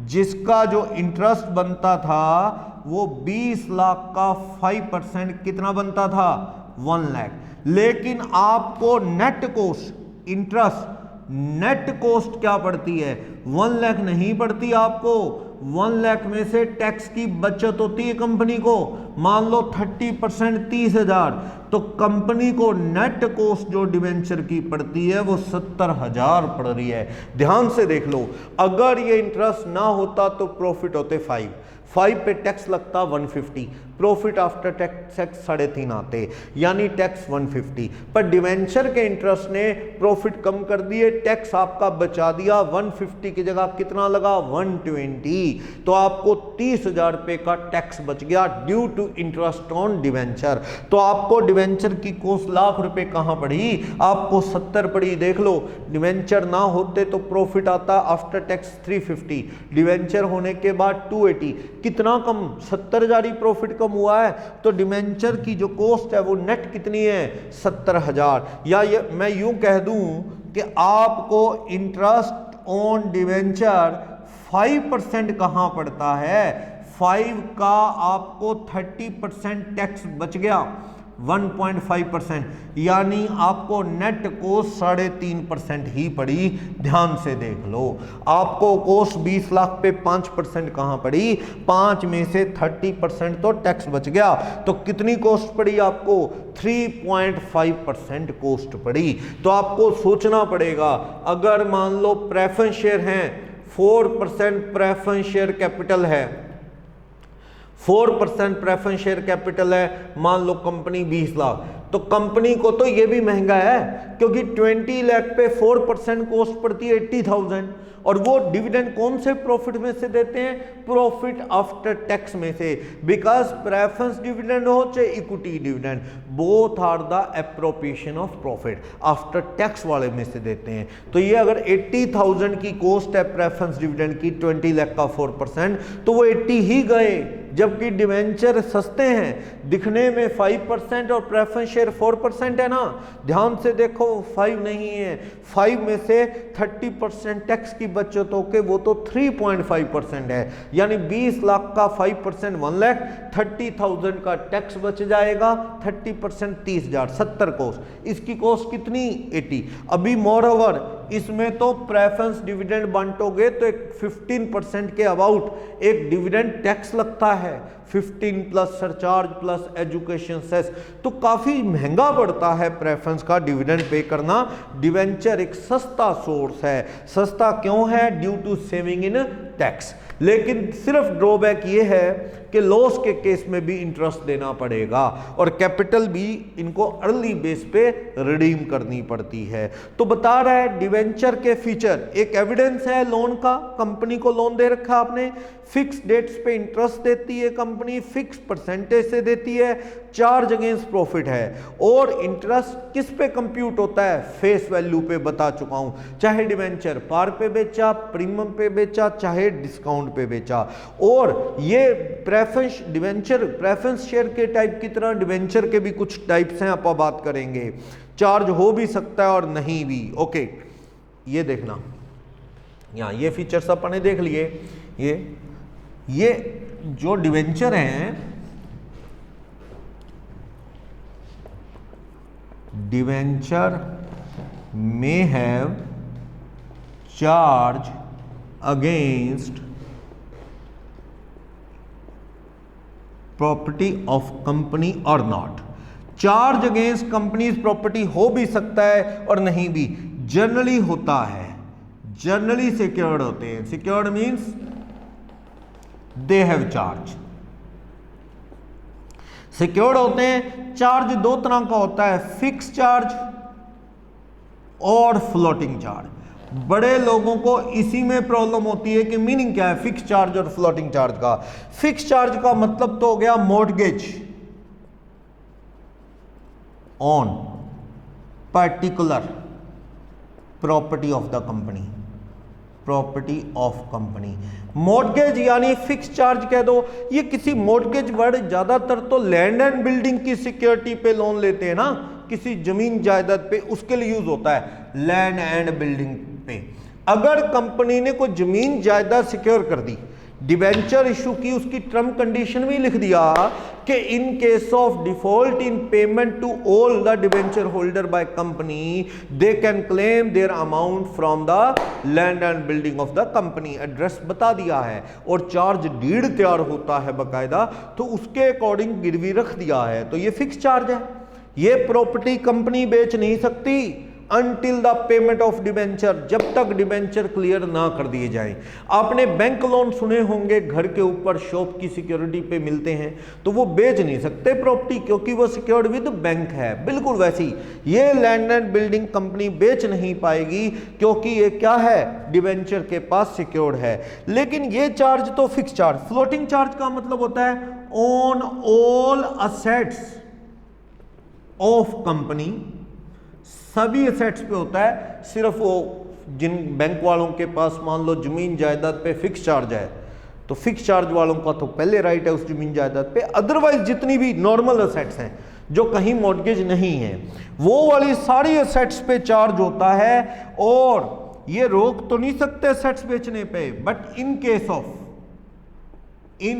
जिसका जो इंटरेस्ट बनता था वो 20 लाख का 5% कितना बनता था 1 लाख। लेकिन आपको net cost interest net cost क्या पड़ती है 1 लाख नहीं पड़ती आपको, 1 लाख में से टैक्स की बचत होती है कंपनी को, मान लो 30% 30,000, तो कंपनी को नेट कॉस्ट जो डिवेंचर की पड़ती है वो 70,000 पड़ रही है। ध्यान से देख लो, अगर ये इंटरेस्ट ना होता तो प्रॉफिट होते 5 पे टैक्स लगता 150, प्रॉफिट आफ्टर टैक्स 3.5 आते, यानी टैक्स 150, पर डिवेंचर के इंटरेस्ट ने प्रॉफिट कम कर दिए, टैक्स आपका बचा दिया, 150 की जगह कितना लगा 120, तो आपको 30,000 रुपए का टैक्स बच गया due to interest on debenture. तो आपको डिवेंचर की कॉस्ट लाख रुपए कहां पड़ी, आपको 70 पड़ी। देख लो, डिवेंचर ना होते तो प्रॉफिट आता आफ्टर टैक्स 350, डिवेंचर होने के बाद 280, कितना कम 70,000 ही प्रॉफिट कम हुआ है, तो डिवेंचर की जो कॉस्ट है वो नेट कितनी है 70,000। या ये मैं यूं कह दूं कि आपको इंटरेस्ट ऑन डिवेंचर 5% कहां पड़ता है, 5 का आपको 30% टैक्स बच गया 1.5%, यानी आपको नेट कॉस्ट 3.5% ही पड़ी। ध्यान से देख लो, आपको कॉस्ट 20 लाख पे 5% कहां पड़ी, 5 में से 30% तो टैक्स बच गया, तो कितनी कॉस्ट पड़ी आपको 3.5% कॉस्ट पड़ी। तो आपको सोचना पड़ेगा, अगर मान लो प्रेफरेंस शेयर हैं 4% प्रेफरेंस शेयर कैपिटल है, 4% प्रेफरेंस शेयर कैपिटल है, मान लो कंपनी 20 लाख, तो कंपनी को तो ये भी महंगा है, क्योंकि 20 लाख पे 4% कॉस्ट पड़ती है 80,000, और वो डिविडेंड कौन से प्रॉफिट में से देते हैं, प्रॉफिट आफ्टर टैक्स में से, बिकॉज प्रेफरेंस डिविडेंड हो चाहे equity dividend, both are the appropriation of profit, after tax वाले में से देते हैं। तो ये अगर 80,000 की कॉस्ट है प्रेफरेंस डिविडेंड की, 20 लाख का 4%, तो वो 80 ही गए, जबकि डिवेंचर सस्ते हैं, दिखने में 5% और प्रेफरेंस शेयर 4% है ना। ध्यान से देखो 5 नहीं है, 5 में से 30% टैक्स की बचत होके वो तो 3.5% है, यानी 20 लाख का 5% 1 लाख, 30,000 का टैक्स बच जाएगा, 30% 30,000, 70 कॉस्ट, इसकी कॉस्ट कितनी 80। अभी मोर ओवर इसमें तो प्रेफरेंस डिविडेंड बांटोगे तो एक 15% के अबाउट एक डिविडेंड टैक्स लगता है, 15 plus surcharge plus education cess, तो काफी महंगा पड़ता है प्रेफरेंस का डिविडेंड पे करना। डिवेंचर एक सस्ता सोर्स है, सस्ता क्यों है, due to saving in tax. लेकिन सिर्फ ड्रॉबैक ये है कि लॉस के केस में भी इंटरेस्ट देना पड़ेगा, और कैपिटल भी इनको अर्ली बेस पे रिडीम करनी पड़ती है। तो बता रहा है डिवेंचर के फीचर, एक एविडेंस है लोन का, कंपनी को लोन दे रखा आपने, फिक्स डेट्स पे इंटरेस्ट देती है कंपनी, फिक्स परसेंटेज से देती है, चार्ज अगेंस्ट प्रॉफिट है, और इंटरेस्ट किस पे कंप्यूट होता है, फेस वैल्यू पे बता चुका हूं, चाहे डिवेंचर पार पे बेचा, प्रीमियम पे बेचा, चाहे डिस्काउंट पे बेचा। और ये प्रेफरेंस डिवेंचर प्रेफरेंस शेयर के टाइप की तरह डिवेंचर के भी कुछ टाइप्स हैं, आप बात करेंगे, चार्ज हो भी सकता है और नहीं भी। ओके, ये देखना, यहाँ ये फीचर्स अपने देख लिए। ये जो डिवेंचर हैं, debenture may have charge against property of company or not। Charge against companies property हो भी सकता है और नहीं भी, जनरली होता है, जनरली सिक्योर्ड होते हैं। Secured means they have charge, secured होते हैं। चार्ज दो तरह का होता है, फिक्स चार्ज और फ्लोटिंग चार्ज। बड़े लोगों को इसी में प्रॉब्लम होती है कि मीनिंग क्या है फिक्स चार्ज और फ्लोटिंग चार्ज का। फिक्स चार्ज का मतलब तो हो गया mortgage on particular property of the company, property of company. Mortgage यानी फिक्स चार्ज कह दो। ये किसी मॉर्गेज वर्ड ज्यादातर तो लैंड एंड बिल्डिंग की सिक्योरिटी पे लोन लेते हैं ना, किसी जमीन जायदाद पे, उसके लिए यूज होता है लैंड एंड बिल्डिंग पे। अगर कंपनी ने कोई जमीन जायदाद सिक्योर कर दी, डिबेंचर इशू की, उसकी टर्म कंडीशन भी लिख दिया कि in case of default in payment to all the debenture holder by company they can claim their amount from the land and building of the company. Address बता दिया है और चार्ज डीड तैयार होता है बकायदा, तो उसके अकॉर्डिंग गिरवी रख दिया है, तो ये फिक्स चार्ज है। ये प्रॉपर्टी कंपनी बेच नहीं सकती until the payment of debenture, जब तक डिबेंचर क्लियर ना कर दिए जाएं। आपने बैंक लोन सुने होंगे, घर के ऊपर शॉप की सिक्योरिटी पे मिलते हैं, तो वो बेच नहीं सकते प्रॉपर्टी क्योंकि वो सिक्योर्ड विद बैंक है। बिल्कुल वैसी ये लैंड एंड बिल्डिंग कंपनी बेच नहीं पाएगी क्योंकि ये क्या है, डिबेंचर के पास सिक्योर्ड है। लेकिन ये चार्ज तो फिक्स चार्ज। फ्लोटिंग चार्ज का मतलब होता है on all assets of company, सभी एसेट्स पे होता है। सिर्फ वो जिन बैंक वालों के पास मान लो जमीन जायदाद पे फिक्स चार्ज है, तो फिक्स चार्ज वालों का तो पहले राइट है उस जमीन जायदाद पे। अदरवाइज जितनी भी नॉर्मल एसेट्स हैं जो कहीं मॉर्गेज नहीं है, वो वाली सारी एसेट्स पे चार्ज होता है। और ये रोक तो नहीं सकते एसेट्स बेचने पे, but in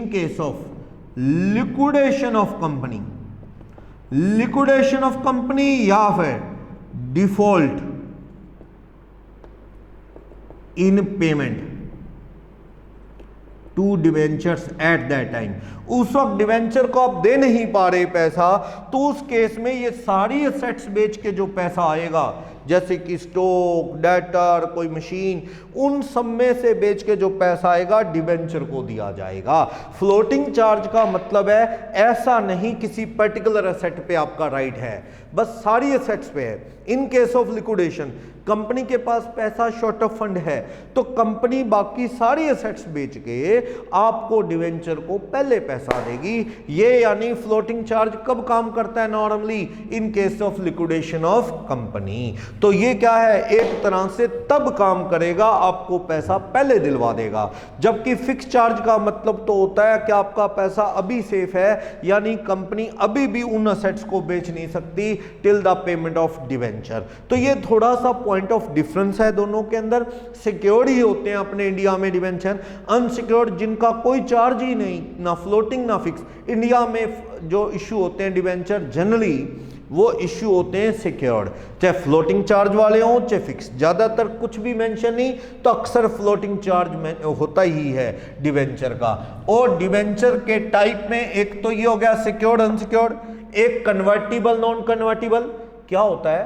case of liquidation of company, liquidation of company या फिर default in payment to debentures at that time, उस वक्त डिवेंचर को आप दे नहीं पा रहे पैसा, तो उस केस में ये सारी एसेट्स बेच के जो पैसा आएगा, जैसे कि स्टॉक, डेटर, कोई मशीन, उन सब में से बेच के जो पैसा आएगा डिबेंचर को दिया जाएगा। फ्लोटिंग चार्ज का मतलब है ऐसा नहीं किसी पर्टिकुलर एसेट पे आपका राइट है, बस सारी एसेट्स पे है। इन केस ऑफ लिक्विडेशन कंपनी के पास पैसा शॉर्ट ऑफ फंड है, तो कंपनी बाकी सारी एसेट्स बेच के आपको डिवेंचर को पहले पैसा देगी। ये यानी फ्लोटिंग चार्ज कब काम करता है normally, in case of liquidation of company. तो ये क्या है, एक तरह से तब काम करेगा, आपको पैसा पहले दिलवा देगा। जबकि फिक्स चार्ज का मतलब तो होता है कि आपका पैसा अभी सेफ है, यानी कंपनी अभी भी उन एसेट्स को बेच नहीं सकती till the payment of debenture. तो ये थोड़ा सा पॉइंट ऑफ डिफरेंस है दोनों के अंदर। सिक्योर्ड ही होते हैं अपने इंडिया में डिवेंचर, अनसिक्योर्ड जिनका कोई चार्ज ही नहीं, ना फ्लोटिंग ना फिक्स। इंडिया में जो इश्यू होते हैं डिवेंचर जनरली वो इश्यू होते हैं सिक्योर्ड, चाहे फ्लोटिंग चार्ज वाले हों चाहे फिक्स। ज्यादातर कुछ भी मेंशन नहीं तो अक्सर फ्लोटिंग चार्ज में होता ही है डिवेंचर का। और डिवेंचर के टाइप में एक तो ये हो गया सिक्योर्ड अनसिक्योर्ड, एक कन्वर्टिबल नॉन कन्वर्टिबल। क्या होता है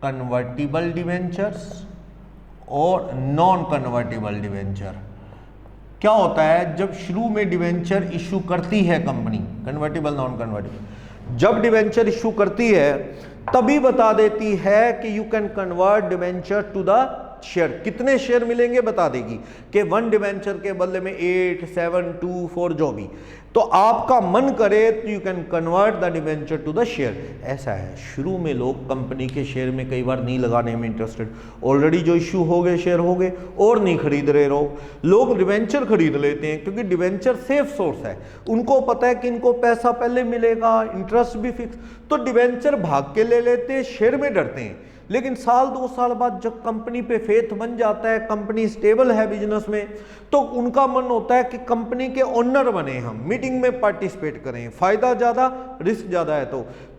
कन्वर्टिबल डिवेंचर्स और नॉन कन्वर्टिबल डिवेंचर? क्या होता है जब शुरू में डिवेंचर इशू करती है कंपनी, कन्वर्टिबल नॉन कन्वर्टिबल, जब डिवेंचर इशू करती है तभी बता देती है कि you can convert debenture to the share. कितने शेयर मिलेंगे बता देगी कि 1 डिवेंचर के बदले में 8, 7, 2, 4 जो भी, तो आपका मन करे तो you can convert the debenture to the share. ऐसा है, शुरू में लोग कंपनी के शेयर में कई बार नहीं लगाने में इंटरेस्टेड, ऑलरेडी जो इश्यू हो गए शेयर हो गए और नहीं खरीद रहे लोग डिवेंचर खरीद लेते हैं क्योंकि डिवेंचर सेफ सोर्स है। उनको पता है कि इनको पैसा पहले मिलेगा, इंटरेस्ट भी फिक्स, तो डिवेंचर भाग के ले लेते हैं, शेयर में डरते हैं। लेकिन साल 2 साल बाद जब कंपनी पे फेथ बन जाता है, कंपनी स्टेबल है बिजनेस में, तो उनका मन होता है कि कंपनी के ओनर बने, हम मीटिंग में पार्टिसिपेट करें, फायदा ज़्यादा रिस्क ज़्यादा है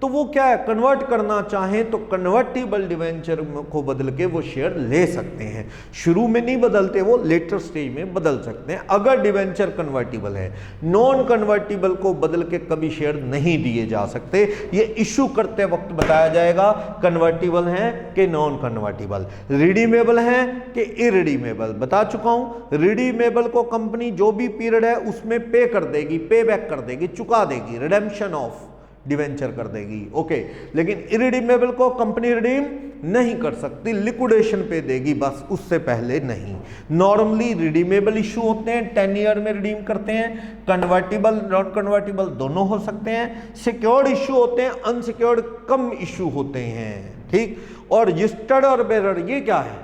तो वो क्या है, कन्वर्ट करना चाहें तो कन्वर्टिबल डिवेंचर को बदल के वो शेयर ले सकते हैं। शुरू में नहीं बदलते, वो लेटर स्टेज में बदल सकते हैं अगर डिवेंचर कन्वर्टिबल है। नॉन कन्वर्टिबल को बदल के कभी शेयर नहीं दिए जा सकते। ये इश्यू करते वक्त बताया जाएगा कन्वर्टिबल है कि नॉन कन्वर्टिबल, रिडीमेबल है कि इरिडीमेबल। बता चुका हूं, रिडीमेबल को कंपनी जो भी पीरियड है उसमें पे कर देगी, पे बैक कर देगी, चुका देगी, रिडेम्पशन ऑफ डिवेंचर कर देगी, ओके। लेकिन इरिडीमेबल को कंपनी रिडीम नहीं कर सकती, लिक्विडेशन पे देगी बस, उससे पहले नहीं। नॉर्मली रिडीमेबल इशू होते हैं, 10 ईयर में रिडीम करते हैं, कन्वर्टिबल नॉन कन्वर्टिबल दोनों हो सकते हैं। सिक्योर्ड इशू होते हैं, अनसिक्योर्ड कम इशू होते हैं, ठीक। और रजिस्टर्ड और बेरर, ये क्या है,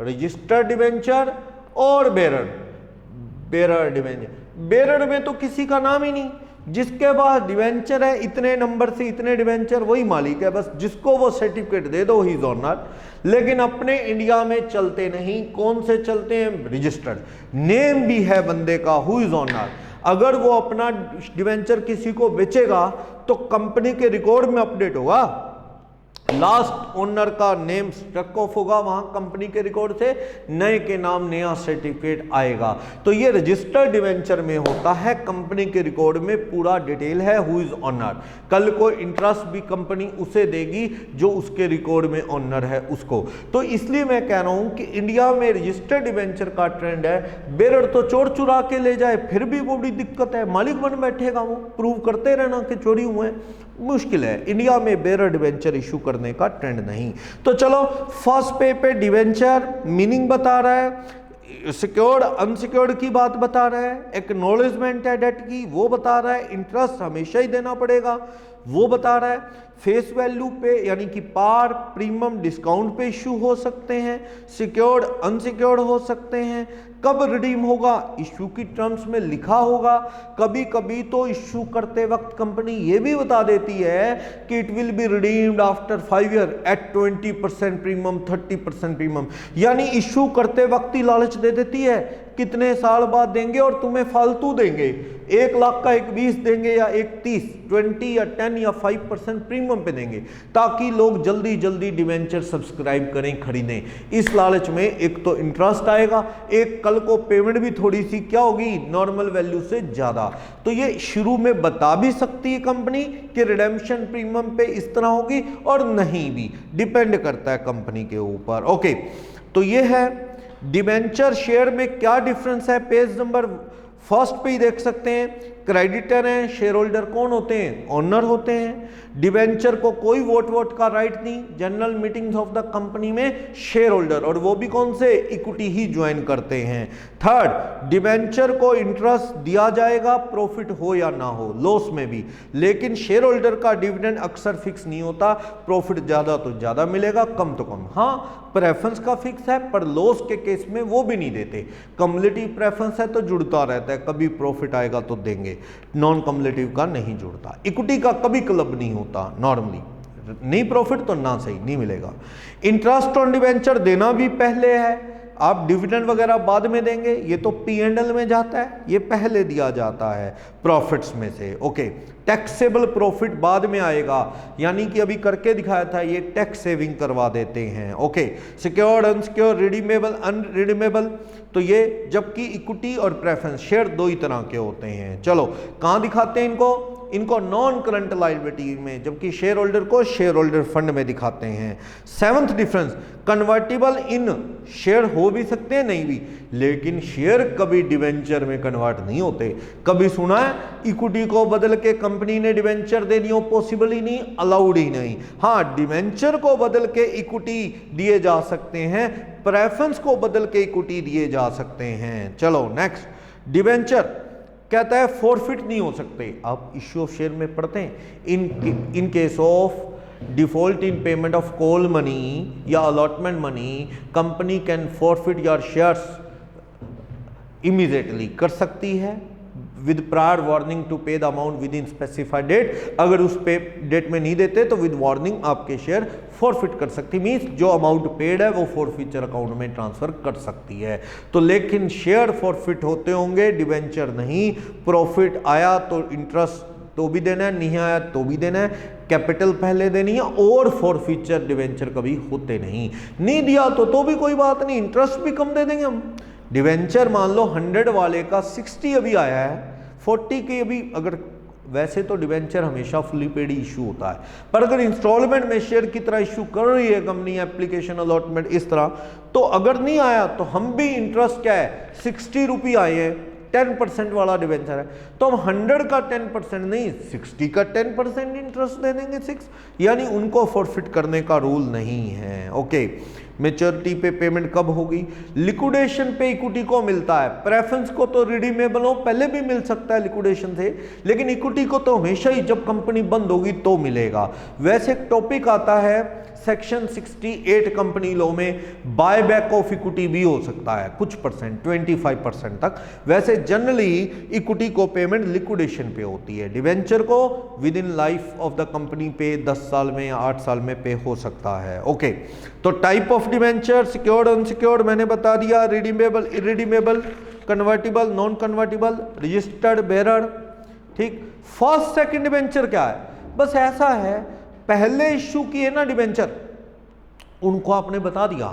रजिस्टर्ड डिवेंचर और बेरर डिवेंचर। बेरर में तो किसी का नाम ही नहीं, जिसके पास डिवेंचर है इतने नंबर से इतने डिवेंचर वही मालिक है, बस जिसको वो सर्टिफिकेट दे दो ही इज ऑनर। लेकिन अपने इंडिया में चलते नहीं, कौन से चलते हैं, रजिस्टर्ड, नेम भी है बंदे का, हु इज ऑनर। अगर वो अपना डिवेंचर किसी को बेचेगा तो कंपनी के रिकॉर्ड में अपडेट होगा, लास्ट ओनर का नेम स्ट्रक ऑफ होगा वहां कंपनी के रिकॉर्ड से, नए के नाम नया सर्टिफिकेट आएगा। तो ये रजिस्टर्ड डिवेंचर में होता है, कंपनी के रिकॉर्ड में पूरा डिटेल है हु इज ऑनर। कल को इंटरेस्ट भी कंपनी उसे देगी जो उसके रिकॉर्ड में ऑनर है उसको। तो इसलिए मैं कह रहा हूं कि इंडिया में रजिस्टर्ड डिवेंचर का ट्रेंड है। बेरर तो चोर चुरा के ले जाए फिर भी वो बड़ी दिक्कत है, मालिक बन बैठेगा, वो प्रूव करते रहना कि चोरी हुए हैं, मुश्किल है। इंडिया में बेरर डिवेंचर इशू करने का ट्रेंड नहीं। तो चलो फर्स्ट पे डिवेंचर मीनिंग बता रहा है, सिक्योर्ड अनसिक्योर्ड की बात बता रहा है, एक्नॉलेजमेंट है डेट की वो बता रहा है, इंटरेस्ट हमेशा ही देना पड़ेगा वो बता रहा है, फेस वैल्यू पे यानी कि पार प्रीमियम डिस्काउंट पे इश्यू हो सकते हैं, सिक्योर्ड अनसिक्योर्ड हो सकते हैं, कब रिडीम होगा इश्यू की टर्म्स में लिखा होगा। कभी कभी तो इश्यू करते वक्त कंपनी ये भी बता देती है कि it will be redeemed after 5 year at 20% premium 30% premium, यानी इश्यू करते वक्त ही लालच दे देती है कितने साल बाद देंगे और तुम्हें फालतू देंगे, 1 लाख का एक 20 देंगे या एक 30, 20 या 10 या 5% प्रीमियम पे देंगे ताकि लोग जल्दी जल्दी डिवेंचर सब्सक्राइब करें, खरीदें। इस लालच में एक तो इंटरेस्ट आएगा, एक कल को पेमेंट भी थोड़ी सी क्या होगी, नॉर्मल वैल्यू से ज्यादा। तो ये शुरू में बता भी सकती है कंपनी कि रिडेम्पशन प्रीमियम पे इस तरह होगी और नहीं भी, डिपेंड करता है कंपनी के ऊपर, ओके। तो ये है डिवेंचर शेयर में क्या डिफरेंस है, पेज नंबर फर्स्ट पे ही देख सकते हैं। क्रेडिटर हैं, शेयर होल्डर कौन होते हैं, ओनर होते हैं। डिवेंचर को कोई वोट का राइट नहीं, general meetings of the company में शेयर होल्डर, और वो भी कौन से, इक्विटी ही ज्वाइन करते हैं। थर्ड, डिवेंचर को इंटरेस्ट दिया जाएगा प्रॉफिट हो या ना हो, लॉस में भी, लेकिन शेयर होल्डर का डिविडेंड अक्सर फिक्स नहीं होता, प्रॉफिट ज्यादा तो ज्यादा मिलेगा, कम तो कम, हाँ प्रेफरेंस का फिक्स है, पर लॉस के केस में वो भी नहीं देते। कम्युलेटिव प्रेफरेंस है तो जुड़ता रहता है, कभी प्रॉफिट आएगा तो देंगे, नॉन कम्युलेटिव का नहीं जुड़ता। इक्विटी का कभी क्लब नहीं होता, नॉर्मली नहीं प्रॉफिट तो ना सही नहीं मिलेगा। इंटरेस्ट ऑन डिवेंचर देना भी पहले है, आप डिविडेंड वगैरह बाद में देंगे, ये तो P&L में जाता है, ये पहले दिया जाता है प्रॉफिट्स में से, ओके। टैक्सेबल प्रॉफिट बाद में आएगा, यानी कि अभी करके दिखाया था, ये टैक्स सेविंग करवा देते हैं, ओके। सिक्योर्ड अनसिक्योर्ड, रिडीमेबल अनरिडीमेबल, तो ये जबकि इक्विटी और प्रेफरेंस शेयर दो ही तरह के होते हैं। चलो कहाँ दिखाते हैं इनको नॉन करंट लायबिलिटी में, जबकि शेयर होल्डर को शेयर होल्डर फंड में दिखाते हैं। सेवंथ डिफरेंस, कन्वर्टिबल इन शेयर हो भी सकते हैं नहीं भी, लेकिन शेयर कभी डिवेंचर में कन्वर्ट नहीं होते। कभी सुना है इक्विटी को बदल के कंपनी ने डिवेंचर दे दिया, पॉसिबल ही नहीं, अलाउड ही नहीं। हाँ, डिवेंचर को बदल के इक्विटी दिए जा सकते हैं, प्रेफरेंस को बदल के इक्विटी दिए जा सकते हैं। चलो नेक्स्ट, डिवेंचर कहता है फॉरफिट नहीं हो सकते। आप इश्यू ऑफ शेयर में पढ़ते हैं, in case of default in payment of call money या allotment money, company can forfeit your shares immediately, कर सकती है with prior warning to pay the amount within specified date. अगर उस पे डेट में नहीं देते तो विद वार्निंग आपके शेयर फॉरफिट कर सकती, मीन्स जो अमाउंट पेड है वो फॉरफिचर अकाउंट में ट्रांसफर कर सकती है। तो लेकिन शेयर फॉरफिट होते होंगे, डिवेंचर नहीं। प्रॉफिट आया तो इंटरेस्ट तो भी देना है, नहीं आया तो भी देना है, कैपिटल पहले देनी है, और फॉरफिचर डिवेंचर कभी होते नहीं दिया तो भी कोई बात नहीं, इंटरेस्ट भी कम दे देंगे हम। डिवेंचर मान लो 100 वाले का 60 अभी आया है, 40 के अभी, अगर वैसे तो डिवेंचर हमेशा फुली पेड इशू होता है, पर अगर इंस्टॉलमेंट में शेयर की तरह इशू कर रही है कंपनी, एप्लीकेशन अलॉटमेंट इस तरह, तो अगर नहीं आया तो हम भी इंटरेस्ट क्या है 60 रुपये आए हैं, 10% वाला डिवेंचर है, तो हम 100 का 10% नहीं 60 का 10% इंटरेस्ट दे देंगे 6, यानी उनको फॉरफिट करने का रूल नहीं है। ओके, मैच्योरिटी पे पेमेंट कब होगी? लिक्विडेशन पे इक्विटी को मिलता है, प्रेफरेंस को तो रिडीमेबल हो पहले भी मिल सकता है लिक्विडेशन से, लेकिन इक्विटी को तो हमेशा ही जब कंपनी बंद होगी तो मिलेगा। वैसे एक टॉपिक आता है सेक्शन 68 कंपनी लॉ में, बाय बैक ऑफ इक्विटी भी हो सकता है कुछ परसेंट, 25% तक। वैसे जनरली इक्विटी को पेमेंट लिक्विडेशन पे होती है, डिवेंचर को with in life of the company पे 10 साल में या 8 साल में पे हो सकता है। ओके, तो type of debenture, secured unsecured मैंने बता दिया, redeemable irredeemable, convertible non convertible, registered bearer. ठीक, फर्स्ट सेकंड डिवेंचर क्या है? बस ऐसा है, पहले इश्यू किए ना डिवेंचर, उनको आपने बता दिया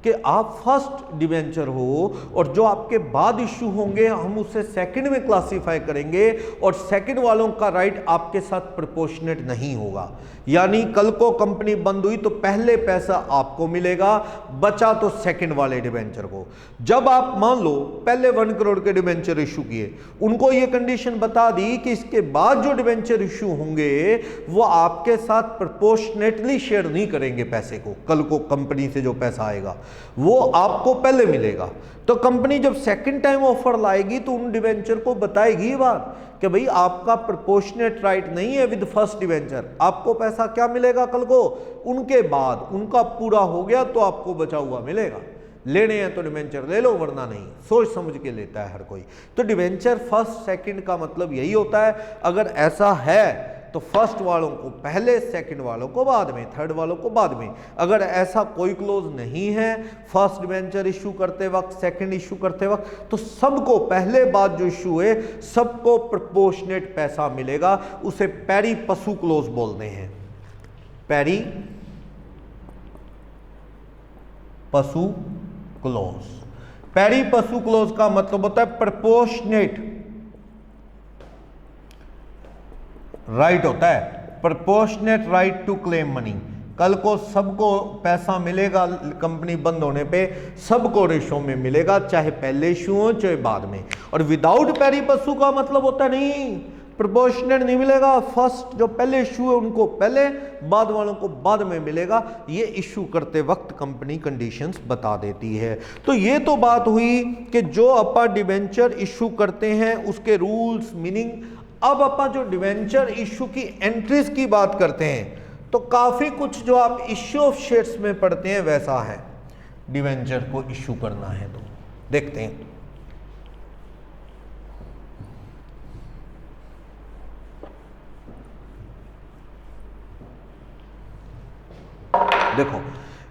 कि आप फर्स्ट डिवेंचर हो, और जो आपके बाद इश्यू होंगे हम उसे सेकंड में क्लासिफाई करेंगे, और सेकंड वालों का राइट आपके साथ प्रोपोर्शनेट नहीं होगा। यानी कल को कंपनी बंद हुई तो पहले पैसा आपको मिलेगा, बचा तो सेकंड वाले डिवेंचर को। जब आप मान लो पहले 1 करोड़ के डिवेंचर इशू किए, उनको ये कंडीशन बता दी कि इसके बाद जो डिवेंचर इशू होंगे वो आपके साथ प्रोपोर्शनेटली शेयर नहीं करेंगे पैसे को, कल को कंपनी से जो पैसा आएगा वो आपको पहले मिलेगा। तो कंपनी जब सेकंड टाइम ऑफर लाएगी तो उन डिवेंचर को बताएगी ये बात कि भाई आपका प्रोपोर्शनेट राइट नहीं है विद फर्स्ट डिवेंचर, आपको पैसा क्या मिलेगा कल को, उनके बाद उनका पूरा हो गया तो आपको बचा हुआ मिलेगा। लेने हैं तो डिवेंचर ले लो, वरना नहीं। सोच समझ के लेता है हर कोई। तो डिवेंचर फर्स्ट सेकंड का मतलब यही होता है। अगर ऐसा है तो फर्स्ट वालों को पहले, सेकंड वालों को बाद में, थर्ड वालों को बाद में। अगर ऐसा कोई क्लोज नहीं है, फर्स्ट डिवेंचर इशू करते वक्त, सेकंड इशू करते वक्त, तो सबको पहले बाद जो इशू है सबको प्रोपोर्शनेट पैसा मिलेगा। उसे पैरी पसु क्लोज बोलते हैं, पैरी पसु क्लोज। पैरी पसु क्लोज का मतलब होता है प्रोपोर्शनेट राइट होता है, proportionate right to claim money. कल को सबको पैसा मिलेगा, कंपनी बंद होने पे सबको रेशो में मिलेगा, चाहे पहले इशू हो चाहे बाद में। और विदाउट पैरी पसु का मतलब होता नहीं, प्रोपोर्शनेट नहीं मिलेगा। फर्स्ट जो पहले इशू है उनको पहले, बाद वालों को बाद में मिलेगा। ये इशू करते वक्त कंपनी कंडीशंस बता देती है। तो ये तो बात हुई कि जो अपन डिवेंचर इशू करते हैं उसके रूल्स, मीनिंग। अब अपन जो डिवेंचर इशू की एंट्रीज की बात करते हैं तो काफी कुछ जो आप इश्यू ऑफ शेयर्स में पढ़ते हैं वैसा है। डिवेंचर को इशू करना है तो देखते हैं। देखो,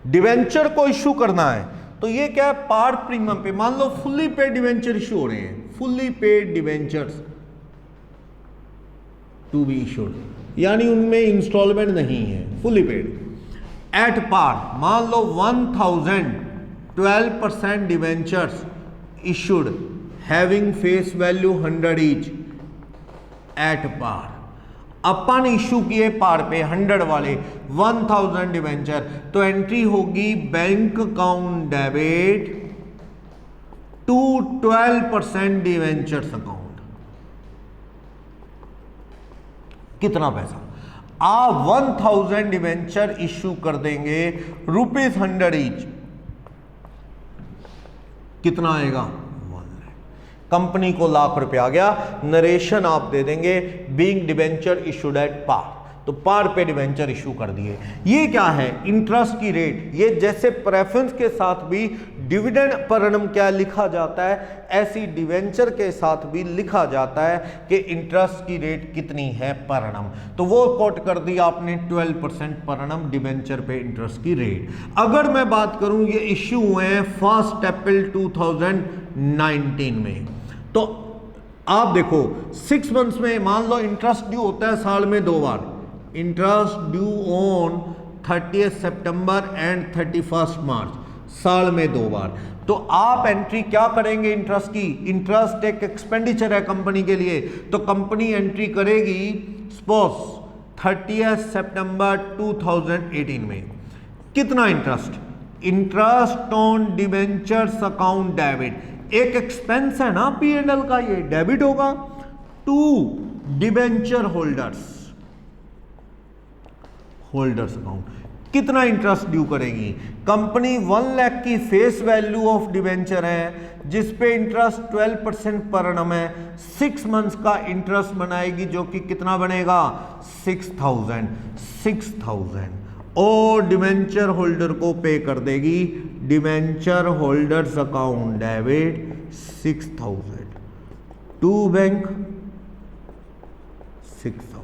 डिवेंचर को इशू करना है तो ये क्या है, पार प्रीमियम पे। मान लो फुल्ली पेड डिवेंचर इशू हो रहे हैं, fully paid debentures to be issued, यानी उनमें इंस्टॉलमेंट नहीं है, फुली पेड एट पार। मान लो 1000 12% debentures issued having face value 100 each at par. अपन इशू किए पार पे 100 वाले 1000 डिवेंचर, तो एंट्री होगी bank account debit to 12% debentures account. कितना पैसा? आप 1000 डिवेंचर इश्यू कर देंगे, ₹100 ईच, कितना आएगा? 1 लाख। कंपनी को ₹1,00,000 आ गया। नरेशन आप दे देंगे, being debenture issued at par, तो पार पे डिवेंचर इशू कर दिए। ये क्या है? इंटरेस्ट की रेट। ये जैसे प्रेफरेंस के साथ भी डिविडेंड पर annum क्या लिखा जाता है, ऐसी डिवेंचर के साथ भी लिखा जाता है कि इंटरेस्ट की रेट कितनी है पर annum। तो वो कोट कर दिया आपने 12% पर annum डिवेंचर पे इंटरेस्ट की रेट। अगर मैं बात करूं ये इश्यू हुए हैं 1 अप्रैल 2019 में, तो आप देखो 6 मंथ्स में मान लो इंटरेस्ट ड्यू होता है साल में 2 बार, interest due on 30 September and 31 March, साल में 2 बार। तो आप एंट्री क्या करेंगे इंटरेस्ट की, इंटरेस्ट एक एक्सपेंडिचर है कंपनी के लिए, तो कंपनी एंट्री करेगी सपोज 30 सितंबर 2018 में कितना interest, interest on debentures account debit, एक एक्सपेंस है ना P&L का, ये डेबिट होगा टू डिबेंचर होल्डर्स अकाउंट। कितना इंटरेस्ट ड्यू करेगी कंपनी, 1 लाख की फेस वैल्यू ऑफ डिबेंचर है जिस पे इंटरेस्ट 12% पर annum है, 6 मंथ्स का इंटरेस्ट बनाएगी जो कि कितना बनेगा 6,000 और डिबेंचर होल्डर को पे कर देगी, debenture holders account debit 6,000 to bank 6,000।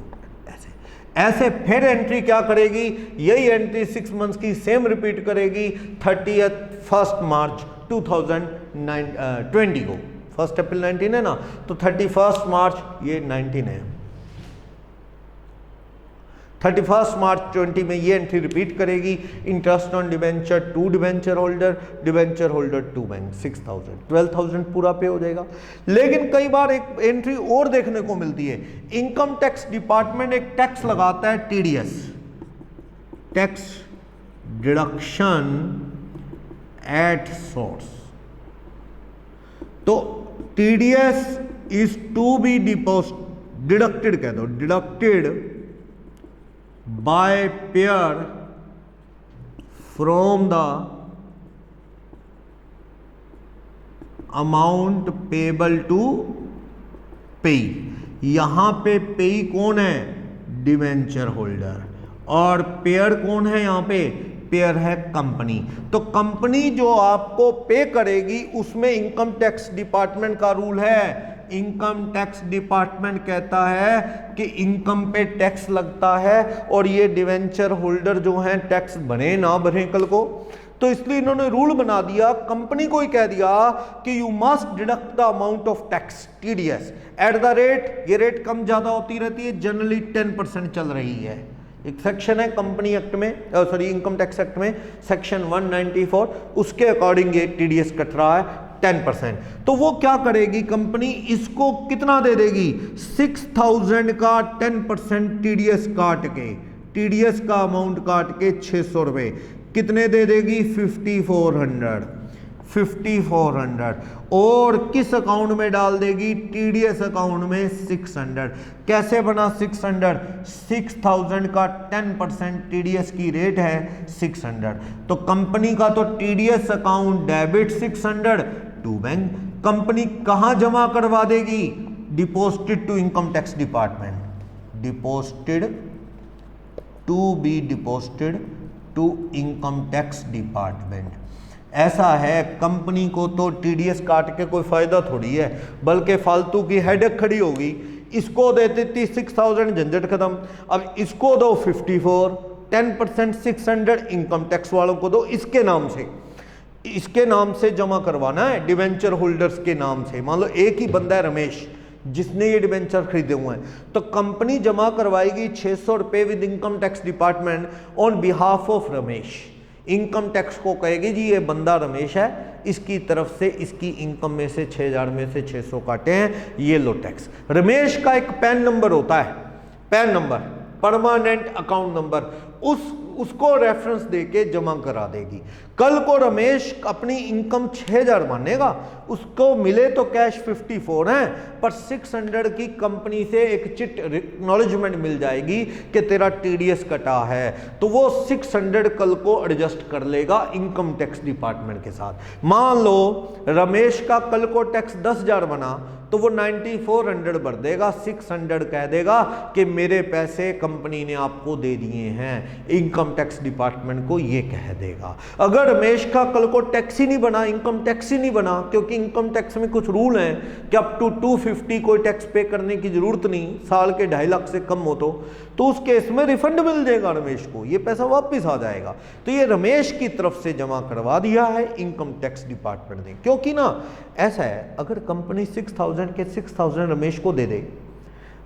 ऐसे फिर एंट्री क्या करेगी, यही एंट्री 6 मंथ्स की सेम रिपीट करेगी 31 मार्च 2020 को, 1 अप्रैल 19 है ना, तो 31 मार्च ये 19 है, 31 मार्च 20 में ये एंट्री रिपीट करेगी, interest on debenture to debenture holder to bank 6,000, 12,000 पूरा पे हो जाएगा। लेकिन कई बार एक एंट्री और देखने को मिलती है, इनकम टैक्स डिपार्टमेंट एक टैक्स लगाता है TDS, tax deduction at source. तो TDS is to be deducted, कह दो deducted by payer from the amount payable to pay। यहां पे पेई कौन है, डिवेंचर होल्डर, और पेयर कौन है, यहां पे पेयर है कंपनी। तो कंपनी जो आपको पे करेगी उसमें इनकम टैक्स डिपार्टमेंट का रूल है, इनकम टैक्स डिपार्टमेंट कहता है कि इनकम पे टैक्स लगता है और ये डिवेंचर होल्डर जो हैं टैक्स भरे ना भरे कल को। तो इसलिए इन्होंने रूल बना दिया, कंपनी को ही कह दिया कि you must deduct the amount of tax TDS eight the rate, ये रेट कम ज्यादा होती रहती है, जनरली 10% चल रही है। एक सेक्शन है कंपनी एक्ट में, सॉरी इनकम टैक्स एक्ट में सेक्शन 194, उसके अकॉर्डिंग ये TDS कट रहा है 10%। तो वो क्या करेगी कंपनी, इसको कितना दे देगी, 6,000 का 10% TDS काट के, TDS का अमाउंट काट के 600 रुपए कितने दे देगी, 5,400 और किस अकाउंट में डाल देगी, TDS अकाउंट में 600। कैसे बना 600, 6,000 का 10% TDS की रेट है 600, तो कंपनी का तो TDS account debit 600 to bank, company कहां जमा करवा देगी, deposited to income tax department, deposited to be deposited to income tax department. ऐसा है, कंपनी को तो TDS काट के कोई फायदा थोड़ी है, बल्कि फालतू की हेडेक खड़ी होगी। इसको देती थी 6,000 झंझट खत्म, अब इसको दो 54, 10% 600 इनकम टैक्स वालों को दो, इसके नाम से, इसके नाम से जमा करवाना है डिवेंचर होल्डर्स के नाम से। मान लो एक ही बंदा है रमेश जिसने ये डिवेंचर खरीदे हुए हैं, तो कंपनी जमा करवाएगी 600 रुपए with income tax department on behalf of Ramesh. Income tax को कहेगी जी ये बंदा रमेश है, इसकी तरफ से इसकी इनकम में से 6,000 में से 600 काटे हैं, ये लो टैक्स। रमेश का एक पैन नंबर होता है, pan number permanent account number, उसको रेफरेंस देके जमा करा देगी। कल को रमेश अपनी इनकम 6,000 मानेगा, उसको मिले तो कैश 54 है, पर 600 की कंपनी से एक चिट एक्नॉलेजमेंट मिल जाएगी कि तेरा TDS कटा है, तो वो 600 कल को एडजस्ट कर लेगा इनकम टैक्स डिपार्टमेंट के साथ। मान लो रमेश का कल को टैक्स 10,000 बना, तो वो 9400 भर देगा, 600 कह देगा कि मेरे पैसे कंपनी ने आपको दे दिए हैं, इनकम टैक्स डिपार्टमेंट को ये कह देगा। अगर अगर रमेश का कल को टैक्स ही नहीं बना, इनकम टैक्स ही नहीं बना, क्योंकि इनकम टैक्स में कुछ रूल हैं कि अप टू 250 कोई टैक्स पे करने की जरूरत नहीं, साल के 2.5 लाख से कम हो तो उस केस में रिफंड मिल जाएगा रमेश को, ये पैसा वापस आ जाएगा। तो ये रमेश की तरफ से जमा करवा दिया है इनकम टैक्स डिपार्टमेंट ने। क्योंकि ना ऐसा है, अगर कंपनी 6000 के 6000 रमेश को दे दे,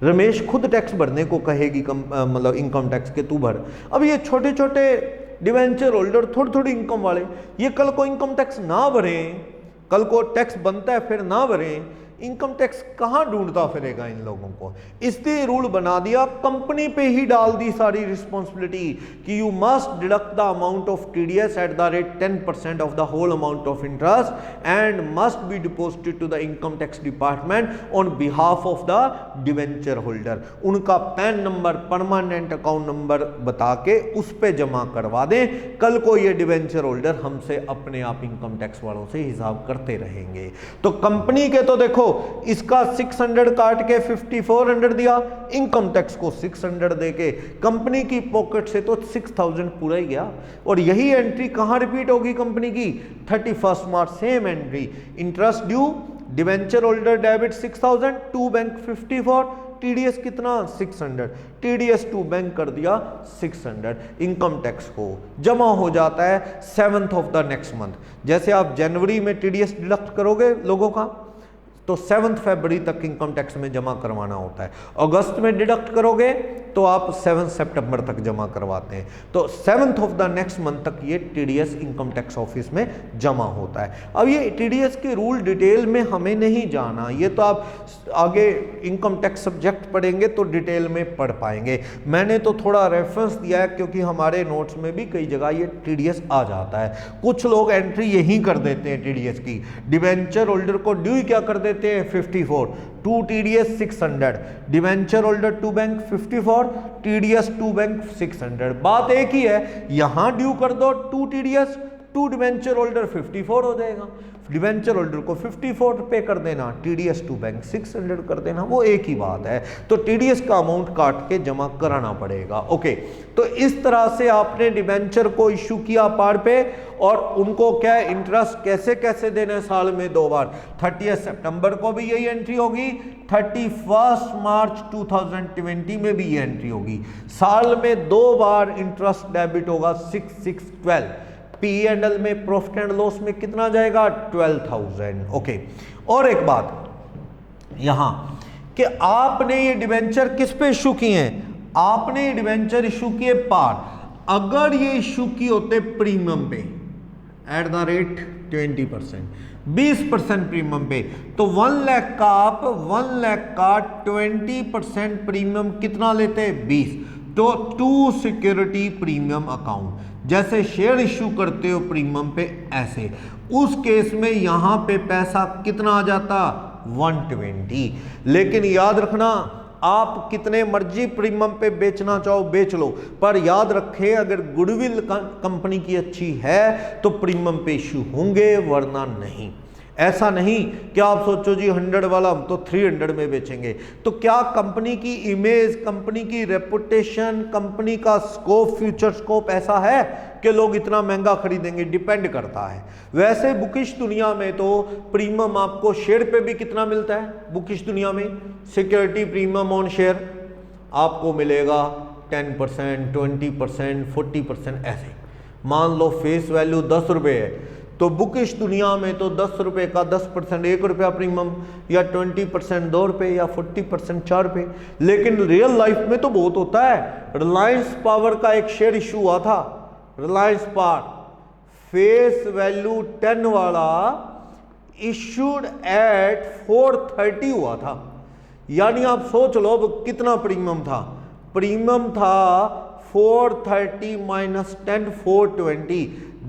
रमेश खुद टैक्स भरने को कहेगी मतलब इनकम टैक्स के तू भर। अब ये छोटे छोटे डिवेंचर होल्डर थोड़ी थोड़ी इनकम वाले, ये कल को इनकम टैक्स ना भरें, कल को टैक्स बनता है फिर ना भरें, इनकम टैक्स कहाँ ढूंढता फिरेगा इन लोगों को। इसलिए रूल बना दिया, कंपनी पे ही डाल दी सारी रिस्पॉन्सिबिलिटी कि you must deduct the amount of TDS at the rate 10% of the whole amount of interest and must be deposited to the income tax department on behalf of the debenture holder. उनका PAN number, permanent account number बता के उस पर जमा करवा दें। कल को ये डिवेंचर होल्डर हमसे अपने आप इनकम टैक्स वालों से हिसाब करते रहेंगे। तो कंपनी के तो देखो, इसका 600 काट के 5400 दिया, इनकम टैक्स को 600 देके कंपनी की पॉकेट से तो 6000 पूरा ही गया। और यही एंट्री कहां रिपीट होगी कंपनी की? 31 March same entry, interest due, debenture holder debit 6000, to bank 54, TDS कितना 600, टीडीएस टू बैंक कर दिया 600, इनकम टैक्स को जमा हो जाता है 7th of the next month. जैसे आप जनवरी में टीडीएस डिडक्ट करोगे लोगों का तो 7 फरवरी तक इनकम टैक्स में जमा करवाना होता है। अगस्त में डिडक्ट करोगे तो आप 7 सितंबर तक जमा करवाते हैं। तो 7th of the next month तक ये टीडीएस इनकम टैक्स ऑफिस में जमा होता है। अब ये टीडीएस के रूल डिटेल में हमें नहीं जाना, ये तो आप आगे इनकम टैक्स सब्जेक्ट पढ़ेंगे तो डिटेल में पढ़ पाएंगे। मैंने तो थोड़ा रेफरेंस दिया है क्योंकि हमारे नोट्स में भी कई जगह ये टीडीएस आ जाता है। कुछ लोग एंट्री यही कर देते हैं टीडीएस की, डिवेंचर होल्डर को ड्यू क्या कर देते हैं 54, to TDS 600, debenture holder to bank 54, TDS to bank 600। बात एक ही है, यहां ड्यू कर दो to TDS, to debenture holder 54 हो जाएगा, डिवेंचर होल्डर को 54 पे कर देना, टीडीएस टू बैंक 600 कर देना, वो एक ही बात है। तो टीडीएस का अमाउंट काट के जमा कराना पड़ेगा। ओके, तो इस तरह से आपने डिवेंचर को इश्यू किया पार पे, और उनको क्या इंटरेस्ट कैसे कैसे देना, साल में 2 बार, 30 सितंबर को भी यही एंट्री होगी, 31 मार्च 2020 में भी ये एंट्री होगी। साल में 2 बार इंटरेस्ट डेबिट होगा 6612। P&L में प्रॉफिट एंड लॉस में कितना जाएगा 12,000। ओके, और एक बात यहां कि आपने ये डिवेंचर किस पे इशू किए हैं? आपने ये डिवेंचर इशू किए पार। अगर ये इशू किए होते प्रीमियम पे एट द रेट 20%, 20% प्रीमियम पे, तो 1 लाख का आप 1 लाख का 20% प्रीमियम कितना लेते? 20। तो 2 सिक्योरिटी प्रीमियम अकाउंट, जैसे शेयर इश्यू करते हो प्रीमियम पे, ऐसे उस केस में यहां पे पैसा कितना आ जाता? 120। लेकिन याद रखना, आप कितने मर्जी प्रीमियम पे बेचना चाहो बेच लो, पर याद रखें अगर गुडविल कंपनी की अच्छी है तो प्रीमियम पे इश्यू होंगे, वरना नहीं। ऐसा नहीं कि आप सोचो जी 100 वाला हम तो 300 में बेचेंगे। तो क्या कंपनी की इमेज, कंपनी की रेपुटेशन, कंपनी का स्कोप, फ्यूचर स्कोप ऐसा है कि लोग इतना महंगा खरीदेंगे? डिपेंड करता है। वैसे बुकिश दुनिया में तो प्रीमियम आपको शेयर पे भी कितना मिलता है? बुकिश दुनिया में सिक्योरिटी प्रीमियम ऑन शेयर आपको मिलेगा 10%, 20%, 40% ऐसे। मान लो फेस वैल्यू 10 रुपये है तो बुकिश दुनिया में तो 10 रुपये का 10% 1 रुपया प्रीमियम, या 20% 2 रुपये, या 40% 4 रुपये। लेकिन रियल लाइफ में तो बहुत होता है। रिलायंस पावर का एक शेयर इशू हुआ था, रिलायंस पावर फेस वैल्यू 10 वाला इशूड एट 430 हुआ था। यानी आप सोच लो अब कितना प्रीमियम था? प्रीमियम था 430 माइनस 10 420,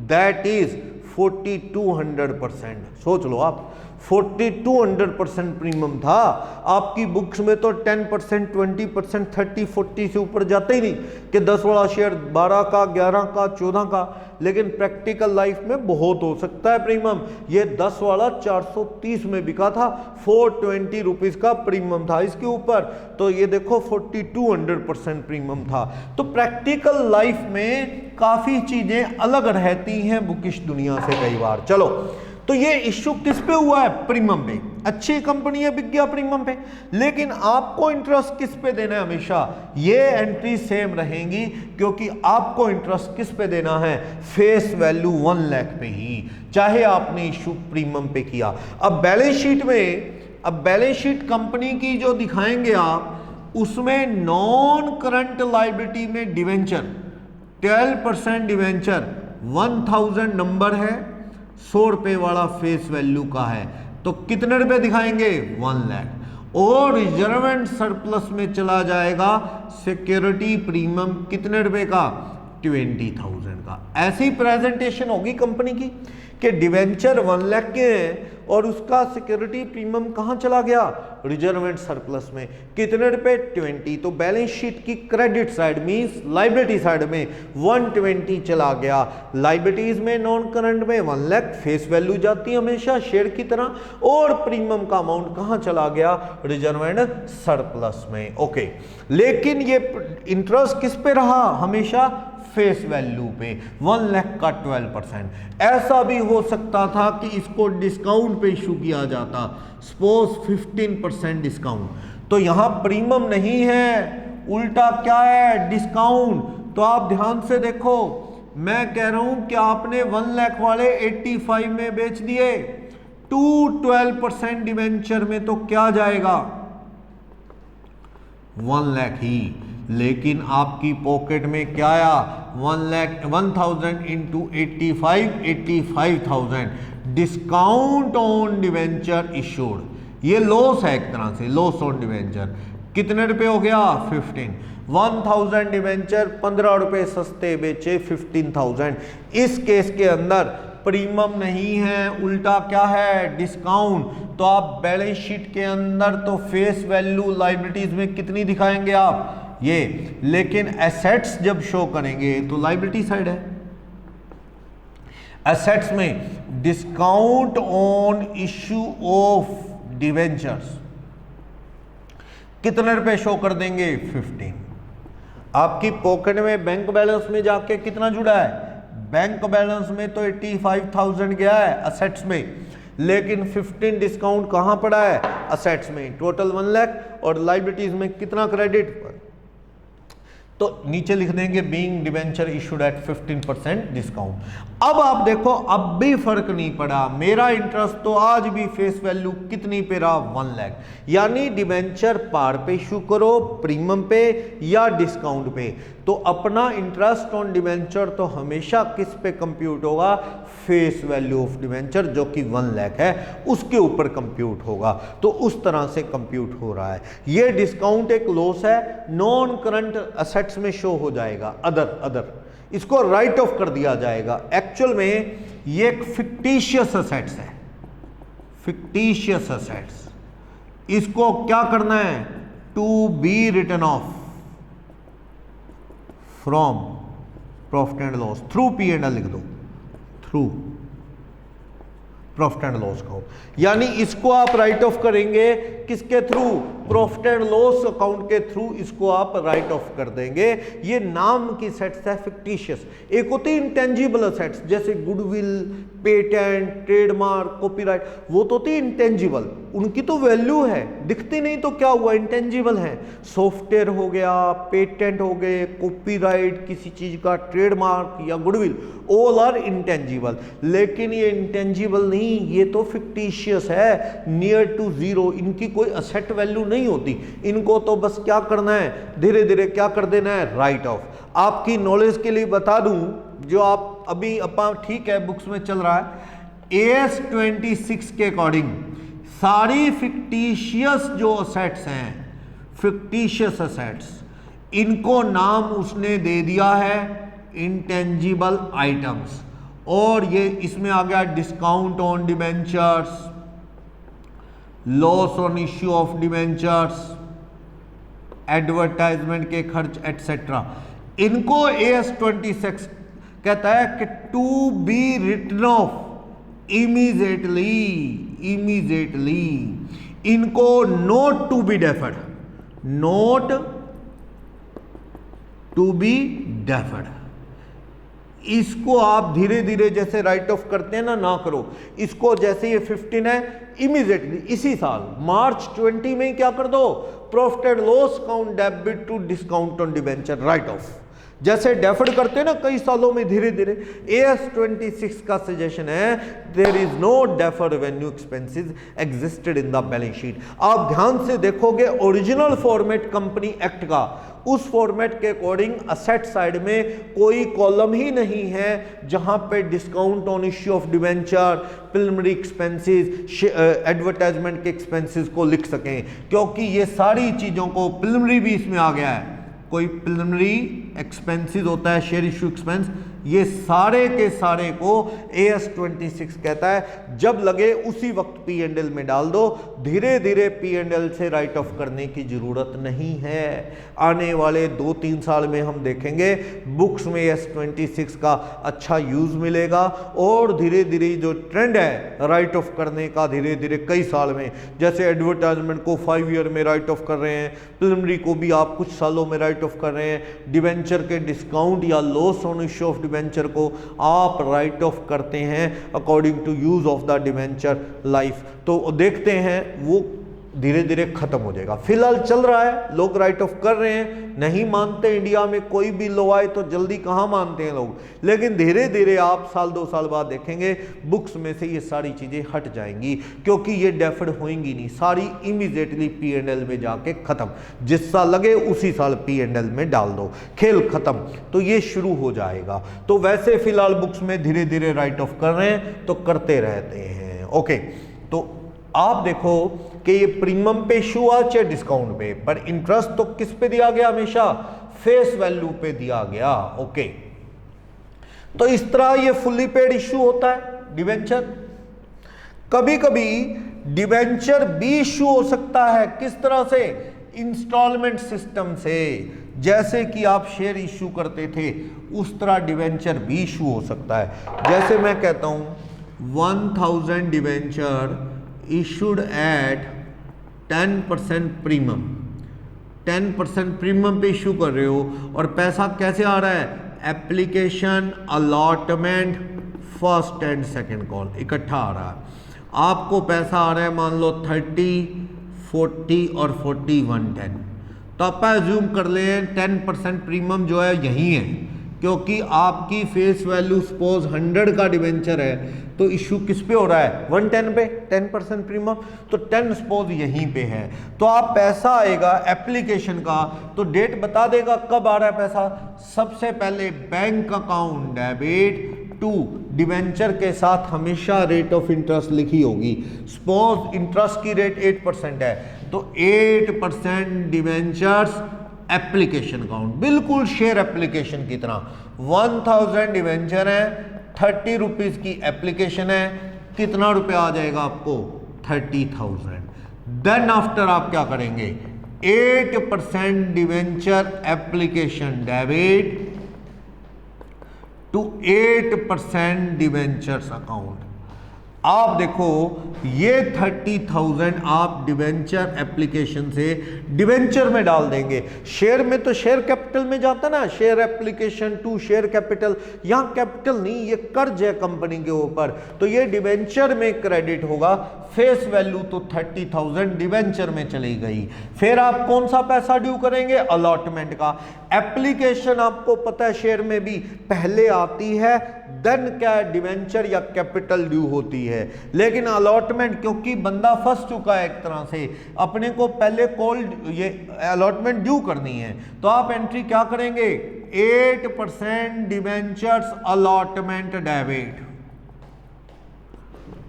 दैट इज 4200%। सोच लो आप 4200% प्रीमियम था। आपकी बुक्स में तो 10%, 20%, 30, 40 से ऊपर जाते ही नहीं कि 10 वाला शेयर 12 का, 11 का, 14 का, लेकिन प्रैक्टिकल लाइफ में बहुत हो सकता है प्रीमियम। ये 10 वाला 430 में बिका था, 420 रुपीज का प्रीमियम था इसके ऊपर, तो ये देखो 4200% प्रीमियम था। तो प्रैक्टिकल लाइफ में काफी चीजें अलग रहती हैं बुकिश दुनिया से कई बार। चलो, तो ये इश्यू किस पे हुआ है? प्रीमियम पे। अच्छी कंपनी है, बिक गया प्रीमियम पे, लेकिन आपको इंटरेस्ट किस पे देना है? हमेशा ये एंट्री सेम रहेंगी, क्योंकि आपको इंटरेस्ट किस पे देना है? फेस वैल्यू 1 लाख पे ही, चाहे आपने इश्यू प्रीमियम पे किया। अब बैलेंस शीट कंपनी की जो दिखाएंगे आप, उसमें नॉन करंट लायबिलिटी में डिवेंचर 12% डिवेंचर 1000 नंबर है, 100 रुपए वाला फेस वैल्यू का है, तो कितने रुपए दिखाएंगे? 1 लाख। और रिजर्व एंड सरप्लस में चला जाएगा सिक्योरिटी प्रीमियम कितने रुपए का? 20,000 का। ऐसी प्रेजेंटेशन होगी कंपनी की कि डिवेंचर 1 लाख के हैं और उसका सिक्योरिटी प्रीमियम कहां चला गया? रिजर्व एंड सरप्लस में। कितने रुपए? 20। तो बैलेंस शीट की credit side means liability side में 120 चला गया, लाइबिलिटीज में नॉन करंट में 1 लाख फेस वैल्यू जाती है हमेशा शेयर की तरह, और प्रीमियम का अमाउंट कहां चला गया? रिजर्व एंड सरप्लस में। ओके, लेकिन ये इंटरेस्ट किस पे रहा? हमेशा फेस वैल्यू पे, 1 लाख का 12%। ऐसा भी हो सकता था कि इसको डिस्काउंट पे इशू किया जाता, सपोज 15% डिस्काउंट, तो यहां प्रीमियम नहीं है, उल्टा क्या है? डिस्काउंट। तो आप ध्यान से देखो, मैं कह रहा हूं कि आपने 1 लाख वाले 85 में बेच दिए, 12% डिवेंचर में तो क्या जाएगा? 1 लाख ही, लेकिन आपकी पॉकेट में क्या आया? 1,000 into 85, 85,000 discount on debenture issued. ये लॉस है एक तरह से, लॉस ऑन डिवेंचर। कितने रुपए हो गया? 15। 1000 डिवेंचर 15 रुपए सस्ते बेचे, 15,000। इस केस के अंदर प्रीमियम नहीं है, उल्टा क्या है? डिस्काउंट। तो आप बैलेंस शीट के अंदर तो फेस वैल्यू लायबिलिटीज में कितनी दिखाएंगे आप? ये, लेकिन एसेट्स जब शो करेंगे तो लायबिलिटी साइड है। एसेट्स में discount on issue of debentures कितने रुपए शो कर देंगे? 15। आपकी पॉकेट में बैंक बैलेंस में जाके कितना जुड़ा है? बैंक बैलेंस में तो 85,000 गया है असेट्स में, लेकिन 15 डिस्काउंट कहां पड़ा है? असेट्स में। टोटल 1 लाख, और लायबिलिटीज में कितना क्रेडिट? तो नीचे लिख देंगे being debenture issued eight 15% discount. अब आप देखो, अब भी फर्क नहीं पड़ा, मेरा इंटरेस्ट तो आज भी फेस वैल्यू कितनी पे रहा? 1 लाख। यानी डिवेंचर पार पे इशू करो, प्रीमियम पे या डिस्काउंट पे, तो अपना इंटरेस्ट ऑन डिवेंचर तो हमेशा किस पे कंप्यूट होगा? फेस वैल्यू ऑफ डिवेंचर जो कि 1 लाख है उसके ऊपर कंप्यूट होगा। तो उस तरह से कंप्यूट हो रहा है। ये डिस्काउंट एक लॉस है, नॉन करंट असेट्स में शो हो जाएगा, अदर इसको राइट ऑफ कर दिया जाएगा। एक्चुअल में ये एक फिक्टिशियस असेट्स है, फिक्टिशियस असेट्स। इसको क्या करना है? To be written off from profit and loss through P and L लिख दो, through profit and loss account. यानी इसको आप राइट ऑफ करेंगे किसके थ्रू? प्रॉफिट एंड लॉस अकाउंट के थ्रू इसको आप राइट ऑफ कर देंगे। ये नाम की सेट्स है फिक्टिशियस। एक होती है इंटेंजिबल असेट्स, जैसे गुडविल, पेटेंट, ट्रेडमार्क, कॉपीराइट, वो तो होती है इंटेंजिबल, उनकी तो वैल्यू है, दिखती नहीं तो क्या हुआ? इंटेंजिबल है। सॉफ्टवेयर हो गया, पेटेंट हो गए, कॉपीराइट, किसी चीज का ट्रेडमार्क या गुडविल, ऑल आर इंटेंजिबल। लेकिन ये इंटेंजिबल नहीं, ये तो फिक्टिशियस है, नियर टू जीरो, इनकी कोई असेट वैल्यू नहीं होती। इनको तो बस क्या करना है? धीरे धीरे क्या कर देना है? Right of. आपकी नॉलेज के लिए बता दूं, जो आप अभी अपा ठीक है बुक्स में चल रहा है, AS 26 के अकॉर्डिंग सारी फिक्टिशियस जो असेट्स हैं, फिक्टिशियस असेट्स, इनको नाम उसने दे दिया है इंटेंजिबल आइटम्स। और ये इसमें आ गया discount on debentures, loss on issue of debentures, advertisement के खर्च एटसेट्रा, इनको AS26 कहता है कि to be written off immediately, इनको not to be deferred, not to be deferred. इसको आप धीरे धीरे जैसे राइट ऑफ करते हैं ना करो। इसको जैसे ये 15 है, इमीडिएटली इसी साल मार्च 20 में क्या कर दो, profit and loss account debit to discount on debenture write off. जैसे डेफर्ड करते हैं ना कई सालों में धीरे धीरे, AS26 का सजेशन है there is no deferred revenue expenses existed in the balance sheet. आप ध्यान से देखोगे ओरिजिनल फॉर्मेट कंपनी एक्ट का, उस फॉर्मेट के अकॉर्डिंग असेट साइड में कोई कॉलम ही नहीं है जहां पे discount on issue of debenture, preliminary expenses, advertisement के एक्सपेंसेस को लिख सकें, क्योंकि ये सारी चीजों को प्रिलिमिनरी भी इसमें आ गया है। कोई प्रिलिमिनरी एक्सपेंसेस होता है, शेयर इश्यू एक्सपेंस, ये सारे के सारे को AS26 कहता है जब लगे उसी वक्त P&L में डाल दो, धीरे धीरे P&L से राइट ऑफ करने की जरूरत नहीं है। आने वाले 2-3 साल में हम देखेंगे बुक्स में AS26 का अच्छा यूज मिलेगा और धीरे धीरे जो ट्रेंड है राइट ऑफ करने का धीरे धीरे कई साल में, जैसे एडवर्टाइजमेंट को 5 ईयर में राइट ऑफ कर रहे हैं, प्रिलिमिनरी को भी आप कुछ सालों में राइट ऑफ कर रहे हैं, डिवेंचर के डिस्काउंट या loss on issue of debenture को आप राइट ऑफ करते हैं according to use of the debenture life. तो देखते हैं वो धीरे धीरे खत्म हो जाएगा। फिलहाल चल रहा है, लोग राइट ऑफ कर रहे हैं, नहीं मानते। इंडिया में कोई भी लॉ आए तो जल्दी कहाँ मानते हैं लोग, लेकिन धीरे धीरे आप 1-2 साल बाद देखेंगे बुक्स में से ये सारी चीजें हट जाएंगी, क्योंकि ये डेफर्ड होंगी नहीं, सारी इमीडिएटली P&L में जाके खत्म। जिस साल लगे उसी साल P&L में डाल दो, खेल खत्म। तो ये शुरू हो जाएगा। तो वैसे फिलहाल बुक्स में धीरे धीरे राइट ऑफ कर रहे हैं तो करते रहते हैं। ओके, तो आप देखो कि ये प्रीमियम पे इशू हुआ चाहे डिस्काउंट पे, पर इंटरेस्ट तो किस पे दिया गया, हमेशा फेस वैल्यू पे दिया गया। ओके, तो इस तरह ये फुल्ली पेड इशू होता है डिवेंचर। कभी कभी डिवेंचर भी इशू हो सकता है, किस तरह से, इंस्टॉलमेंट सिस्टम से। जैसे कि आप शेयर इशू करते थे उस तरह डिवेंचर भी इशू हो सकता है। जैसे मैं कहता हूं 1000 debenture issued at 10% premium, 10% premium पे इशू कर रहे हो और पैसा कैसे आ रहा है, application, allotment, first and second call इकट्ठा आ रहा है। आपको पैसा आ रहा है मान लो 30, 40 और 40 110, तो आप एज्यूम कर लें 10% प्रीमियम जो है यही है, क्योंकि आपकी फेस वैल्यू सपोज 100 का डिवेंचर है तो इशू किस पे हो रहा है, 110 पे, 10% प्रीमियम, तो 10 सपोज यहीं पे है। तो आप पैसा आएगा एप्लीकेशन का तो डेट बता देगा कब आ रहा है पैसा। सबसे पहले bank account debit to debenture के साथ हमेशा रेट ऑफ इंटरेस्ट लिखी होगी। सपोज इंटरेस्ट की रेट 8% है तो 8% डिवेंचर्स एप्लीकेशन अकाउंट, बिल्कुल शेयर एप्लीकेशन की तरह। 1000 डिवेंचर है, 30 रुपीज की एप्लीकेशन है, कितना रुपया आ जाएगा आपको, 30,000। देन आफ्टर आप क्या करेंगे, 8% debenture application debit to 8% debentures account. आप देखो ये 30,000 आप डिवेंचर एप्लीकेशन से डिवेंचर में डाल देंगे। शेयर में तो शेयर कैपिटल में जाता ना, share application to share capital, यहाँ कैपिटल नहीं, ये कर्ज है कंपनी के ऊपर, तो ये डिवेंचर में क्रेडिट होगा। फेस वैल्यू तो 30,000 डिवेंचर में चली गई। फिर आप कौन सा पैसा ड्यू करेंगे, अलॉटमेंट का। एप्लीकेशन आपको पता है शेयर में भी पहले आती है, देन क्या डिवेंचर या कैपिटल ड्यू होती है। लेकिन अलॉटमेंट क्योंकि बंदा फंस चुका है एक तरह से, अपने को पहले कॉल ये अलॉटमेंट ड्यू करनी है, तो आप एंट्री क्या करेंगे, 8% debentures allotment debit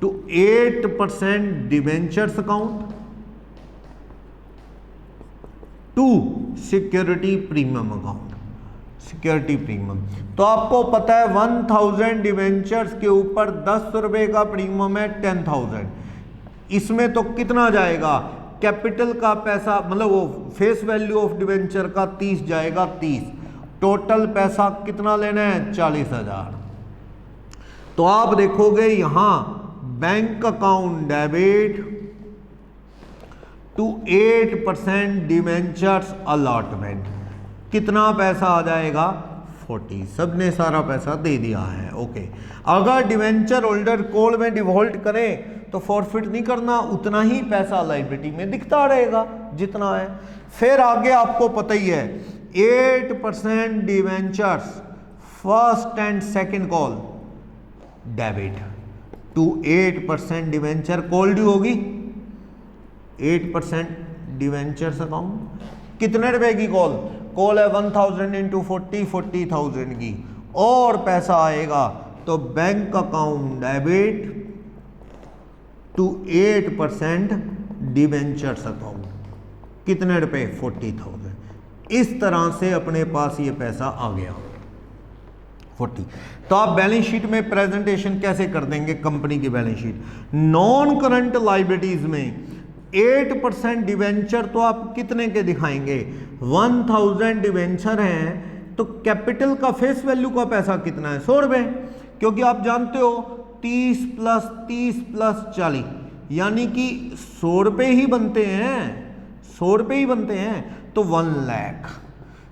to 8% debentures account to security premium account, security premium. तो आपको पता है 1000 डिवेंचर्स के ऊपर 10 रुपए का प्रीमियम है 10,000। इसमें तो कितना जाएगा, कैपिटल का पैसा मतलब वो फेस वैल्यू ऑफ डिवेंचर का 30 जाएगा, 30। टोटल पैसा कितना लेना है, 40,000। तो आप देखोगे यहां bank account debit to 8% debentures allotment, कितना पैसा आ जाएगा, 40। सबने सारा पैसा दे दिया है। ओके, अगर डिवेंचर होल्डर कॉल में डिफॉल्ट करें तो फॉरफिट नहीं करना, उतना ही पैसा लायबिलिटी में दिखता रहेगा जितना है। फिर आगे आपको पता ही है 8% debentures first and second call debit to 8% debenture call due होगी, 8% डिवेंचर्स अकाउंट कितने रुपए की कॉल है 1000 इंटू 40, 40,000 की, और पैसा आएगा तो bank account debit to 8% debentures account, कितने रुपए, 40,000। इस तरह से अपने पास ये पैसा आ गया 40। तो आप बैलेंस शीट में प्रेजेंटेशन कैसे कर देंगे, कंपनी की balance sheet, non current liabilities में 8% डिवेंचर तो आप कितने के दिखाएंगे, 1000 डिवेंचर हैं तो कैपिटल का फेस वैल्यू का पैसा कितना है, 100 रुपए, क्योंकि आप जानते हो 30 + 30 + 40 यानी कि 100 रुपए ही बनते हैं, 100 रुपए ही बनते हैं, तो 1 लाख।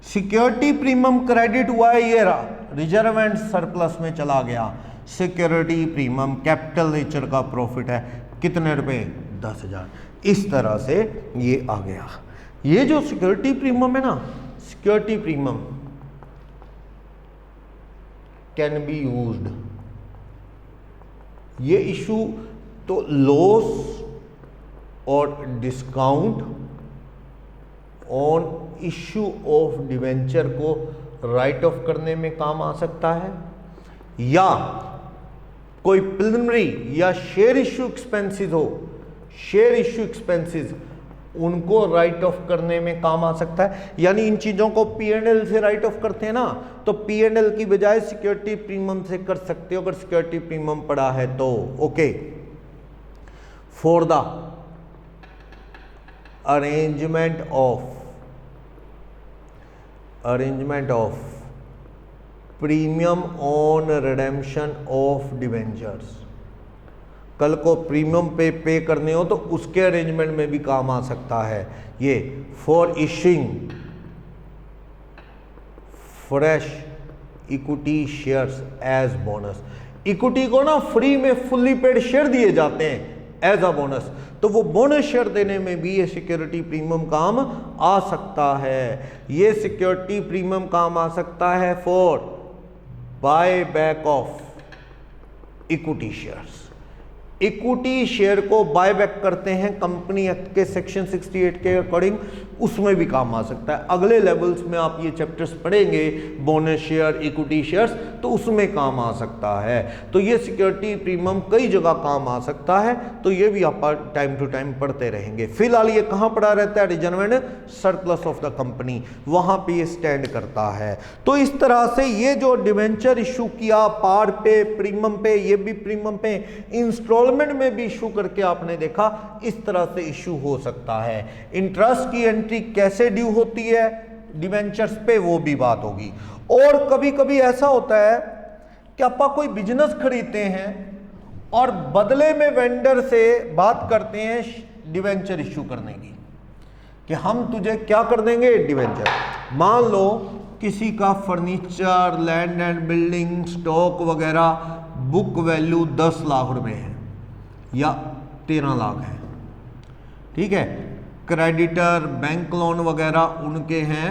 सिक्योरिटी प्रीमियम क्रेडिट हुआ है, ये रिजर्व एंड सरप्लस में चला गया, सिक्योरिटी प्रीमियम कैपिटल नेचर का प्रॉफिट है, कितने रुपए, 10,000। इस तरह से ये आ गया। ये जो सिक्योरिटी प्रीमियम है ना, security premium can be used, ये इशू तो लॉस और discount on issue of debenture को राइट ऑफ करने में काम आ सकता है, या कोई प्रिलिमिनरी या शेयर इशू एक्सपेंसेस हो, शेयर इशू एक्सपेंसेस उनको राइट ऑफ करने में काम आ सकता है। यानी इन चीजों को P&L से राइट ऑफ करते हैं ना, तो P&L की बजाय सिक्योरिटी प्रीमियम से कर सकते हो अगर सिक्योरिटी प्रीमियम पड़ा है तो। Okay, for the arrangement of premium on redemption of debentures, कल को प्रीमियम पे करने हो तो उसके अरेंजमेंट में भी काम आ सकता है ये। For issuing fresh equity shares as bonus, equity को ना फ्री में फुल्ली पेड शेयर दिए जाते हैं एज अ बोनस, तो वो बोनस शेयर देने में भी ये सिक्योरिटी प्रीमियम काम आ सकता है। ये सिक्योरिटी प्रीमियम काम आ सकता है for buy back of equity shares, equity share को बाय बैक करते हैं कंपनी एक्ट के सेक्शन 68 के अकॉर्डिंग, उसमें भी काम आ सकता है। अगले लेवल्स में आप ये चैप्टर्स पढ़ेंगे, बोनस शेयर, इक्विटी शेयर्स, तो उसमें काम आ सकता है। तो ये सिक्योरिटी प्रीमियम कई जगह काम आ सकता है, तो ये भी आप टाइम टू टाइम पढ़ते रहेंगे। फिलहाल ये कहाँ पड़ा रहता है, reserve and surplus of the company, वहां पे ये स्टैंड करता है। तो इस तरह से ये जो डिवेंचर इशू किया पार पे, प्रीमियम पे, ये भी प्रीमियम पे, इंस्टॉलमेंट में भी इशू करके आपने देखा, इस तरह से इशू हो सकता है। इंटरेस्ट की एंट्री कैसे ड्यू होती है डिवेंचर्स पे, वो भी बात होगी। और कभी कभी ऐसा होता है कि आप कोई बिजनेस खरीदते हैं और बदले में वेंडर से बात करते हैं डिवेंचर इशू करने की, कि हम तुझे क्या कर देंगे, डिवेंचर। मान लो किसी का furniture, land and building, stock वगैरह बुक वैल्यू 10 लाख रुपए है या 13 लाख है, ठीक है। क्रेडिटर, बैंक लोन वगैरह उनके हैं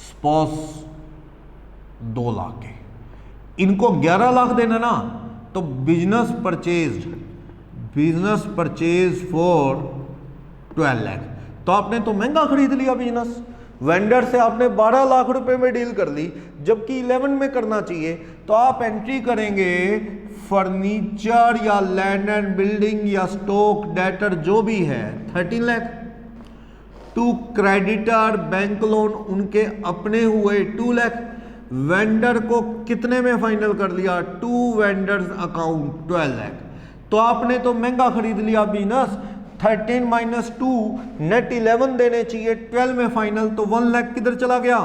स्पॉस 2 लाख के, इनको 11 लाख देना ना, तो बिजनेस परचेज फॉर 12 लाख, तो आपने तो महंगा खरीद लिया बिजनेस। वेंडर से आपने 12 लाख रुपए में डील कर ली, जबकि 11 में करना चाहिए, तो आप एंट्री करेंगे फर्नीचर या लैंड एंड बिल्डिंग या स्टॉक डेटर जो भी है 13 lakh, to creditor bank loan उनके अपने हुए 2 लाख, वेंडर को कितने में फाइनल कर लिया, टू वेंडर्स अकाउंट 12 लाख। तो आपने तो महंगा खरीद लिया बिजनेस, 13 माइनस 2 नेट 11 देने चाहिए, 12 में फाइनल, तो 1 लाख किधर चला गया,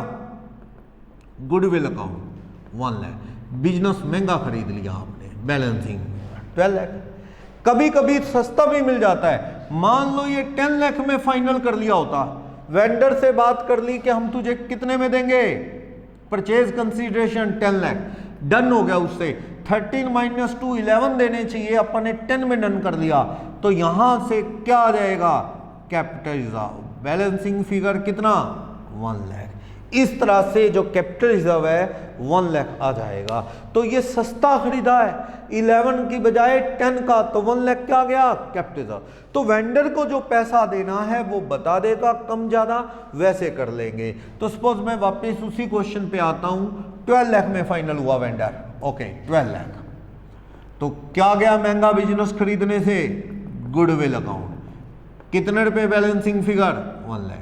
गुडविल अकाउंट 1 लाख, बिजनेस महंगा खरीद लिया आपने, बैलेंसिंग 12 लाख। कभी कभी सस्ता भी मिल जाता है, मान लो ये 10 लाख में फाइनल कर लिया होता, वेंडर से बात कर ली कि हम तुझे कितने में देंगे, परचेज कंसीडरेशन 10 लाख, डन हो गया उससे, 13 माइनस 2 11 देने चाहिए, अपन ने 10 में डन कर लिया, तो यहां से क्या आ जाएगा, कैपिटल रिजर्व, बैलेंसिंग फिगर कितना 1 लाख। इस तरह से जो कैपिटल रिजर्व है 1 लाख आ जाएगा। तो ये सस्ता खरीदा है 11 की बजाय 10 का, तो 1 लाख क्या आ गया, कैपिटल रिजर्व। तो वेंडर को जो पैसा देना है वो बता देगा, कम ज्यादा वैसे कर लेंगे। तो सपोज मैं वापस उसी क्वेश्चन पे आता हूं, 12 लाख में फाइनल हुआ वेंडर, ओके 12 लाख, तो क्या गया महंगा बिजनेस खरीदने से, गुडविल अकाउंट, कितने रुपए बैलेंसिंग फिगर 1 लाख।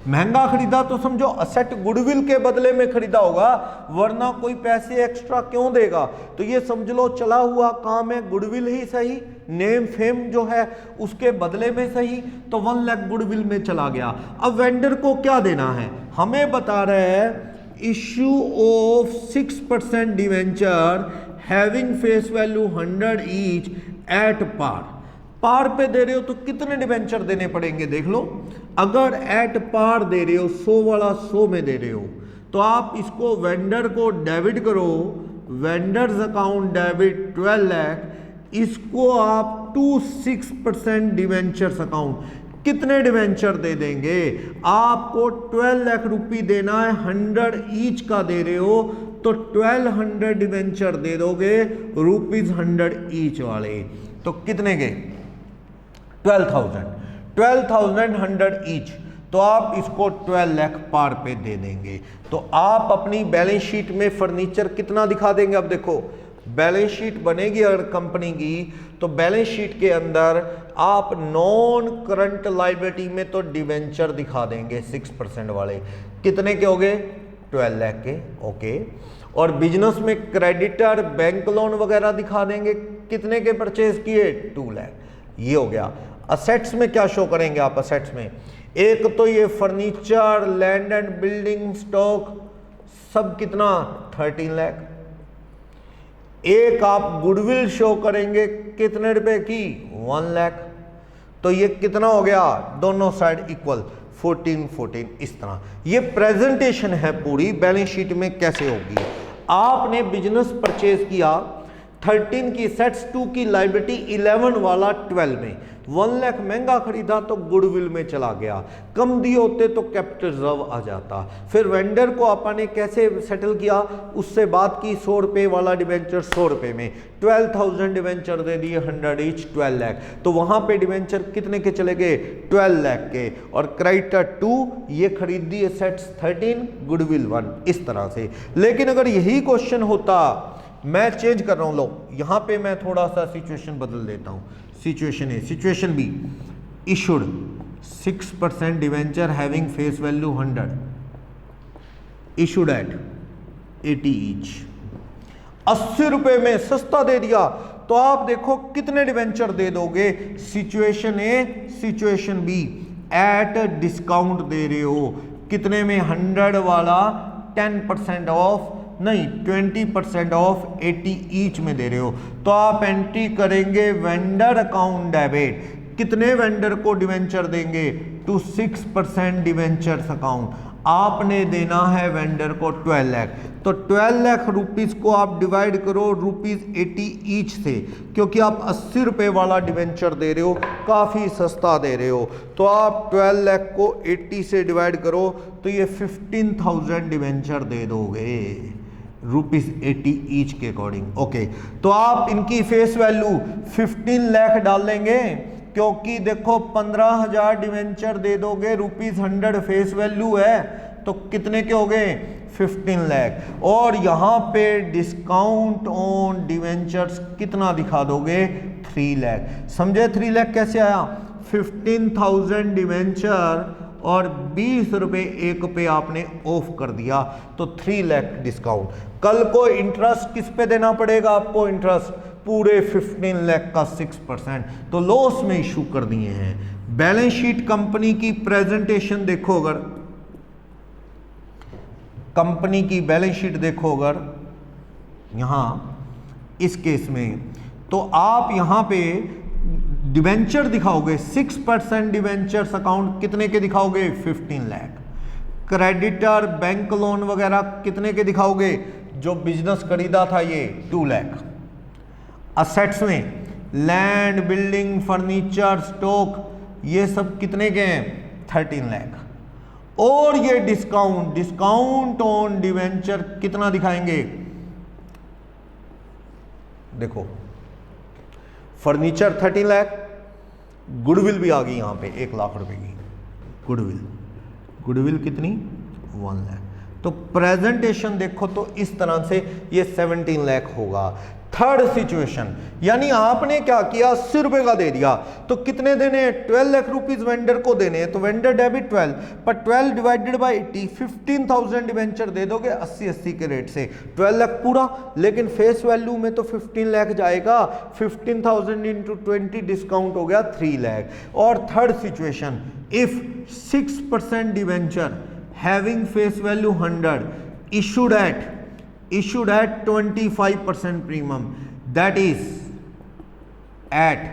महंगा खरीदा तो समझो असेट गुडविल के बदले में खरीदा होगा, वरना कोई पैसे एक्स्ट्रा क्यों देगा। तो ये समझ लो चला हुआ काम है, गुडविल ही सही, नेम फेम जो है उसके बदले में सही, तो 1 लाख गुडविल में चला गया। अब वेंडर को क्या देना है, हमें बता रहे हैं issue of 6% debenture having face value 100 each at par. Par पे दे रहे हो तो कितने डिवेंचर देने पड़ेंगे, देख लो। अगर एट पार दे रहे हो, 100 वाला 100 में दे रहे हो, तो आप इसको वेंडर को डेबिट करो, वेंडर्स अकाउंट डेबिट 12 लाख, इसको आप 26% डिवेंचर्स अकाउंट, कितने डिवेंचर दे देंगे, आपको 12 लाख रुपए देना है, 100 ईच का दे रहे हो, तो 1200 डिवेंचर दे दोगे, ₹100 ईच वाले, तो कितने के 12,100 ईच, तो आप इसको 12 लाख पार पे दे देंगे। तो आप अपनी बैलेंस शीट में फर्नीचर कितना दिखा देंगे। अब देखो बैलेंस शीट बनेगी अगर कंपनी की, तो बैलेंस शीट के अंदर आप नॉन करंट लायबिलिटी में तो डिवेंचर दिखा देंगे 6% वाले, कितने के हो गए 12 लाख के, ओके। और बिजनेस में क्रेडिटर बैंक लोन वगैरह दिखा देंगे, कितने के परचेज किए 2 लाख, ये हो गया। असेट्स में क्या शो करेंगे आप, असेट्स में एक तो ये furniture, land and building stock सब कितना 13 लाख, एक आप गुडविल शो करेंगे कितने रुपए की 1 लाख, तो ये कितना हो गया, दोनों साइड इक्वल 14 इस तरह। ये प्रेजेंटेशन है पूरी बैलेंस शीट में कैसे होगी। आपने बिजनेस परचेज किया 13 की सेट्स, 2 की लायबिलिटी, 11 वाला 12 में, 1 लाख महंगा खरीदा तो गुडविल में चला गया, कम दिए होते तो कैपिटल रिजर्व आ जाता। फिर वेंडर को आपने कैसे सेटल किया, उससे बात की 100 रुपये वाला डिवेंचर 100 रुपये में, 12,000 डिवेंचर दे दिए 100 ईच 12 लाख, तो वहां पे डिवेंचर कितने के चले गए 12 लाख के। और क्रेडिटर 2 ये खरीद दिए सेट्स 13, गुडविल 1, इस तरह से। लेकिन अगर यही क्वेश्चन होता, मैं चेंज कर रहा हूं, लो यहां पे मैं थोड़ा सा सिचुएशन बदल देता हूं, situation A, situation B, issued 6% debenture having face value 100, issued at 80 each, 80 रुपए में सस्ता दे दिया, तो आप देखो कितने डिवेंचर दे दोगे, situation A, situation B, at discount दे रहे हो, कितने में 100 वाला 10% ऑफ नहीं 20% ऑफ 80 ईच में दे रहे हो, तो आप एंट्री करेंगे वेंडर अकाउंट डेबिट, कितने वेंडर को डिवेंचर देंगे 6% डिवेंचर्स अकाउंट, आपने देना है वेंडर को 12 लाख, तो 12 लाख रुपीस को आप डिवाइड करो ₹80 ईच से, क्योंकि आप 80 रुपये वाला डिवेंचर दे रहे हो, काफ़ी सस्ता दे रहे हो, तो आप 12 लाख को 80 से डिवाइड करो, तो ये 15,000 डिवेंचर दे दोगे ₹80 ईच के अकॉर्डिंग, ओके। तो आप इनकी फेस वैल्यू 15 लाख डाल लेंगे, क्योंकि देखो 15,000 डिवेंचर दे दोगे, ₹100 फेस वैल्यू है, तो कितने के हो गए 15 लाख। और यहाँ पे डिस्काउंट ऑन डिवेंचर्स कितना दिखा दोगे 3 लाख, समझे 3 लाख कैसे आया, 15,000 डिवेंचर और 20 रुपये एक पे आपने ऑफ कर दिया, तो 3 लाख डिस्काउंट। कल को इंटरेस्ट किस पे देना पड़ेगा आपको, इंटरेस्ट पूरे 15 लाख का 6%, तो लॉस में इशू कर दिए हैं। बैलेंस शीट कंपनी की प्रेजेंटेशन देखो, अगर कंपनी की बैलेंस शीट देखो अगर यहां इस केस में, तो आप यहां पे डिवेंचर दिखाओगे 6% डिवेंचर्स अकाउंट कितने के दिखाओगे 15 लाख। क्रेडिटर बैंक लोन वगैरह कितने के दिखाओगे, जो बिजनेस खरीदा था ये 2 लाख। असेट्स में लैंड बिल्डिंग फर्नीचर स्टॉक ये सब कितने के हैं 13 लाख। और ये डिस्काउंट ऑन डिवेंचर कितना दिखाएंगे, देखो फर्नीचर 13 लाख, गुडविल भी आ गई यहां पे 1 लाख रुपए की गुडविल कितनी 1 लाख। तो प्रेजेंटेशन देखो तो इस तरह से ये 17 लाख होगा। थर्ड सिचुएशन, यानी आपने क्या किया 80 रुपए का दे दिया, तो कितने देने हैं 12 लाख रुपीज वेंडर को देने हैं, तो वेंडर डेबिट 12, पर 12 डिवाइडेड बाई 80 15,000 डिवेंचर दे दोगे 80 के रेट से 12 लाख पूरा, लेकिन फेस वैल्यू में तो 15 लाख जाएगा, 15,000 इंटू 20 डिस्काउंट हो गया 3 लाख। और third situation, if 6% debenture having face value 100 issued at 25% premium, that is at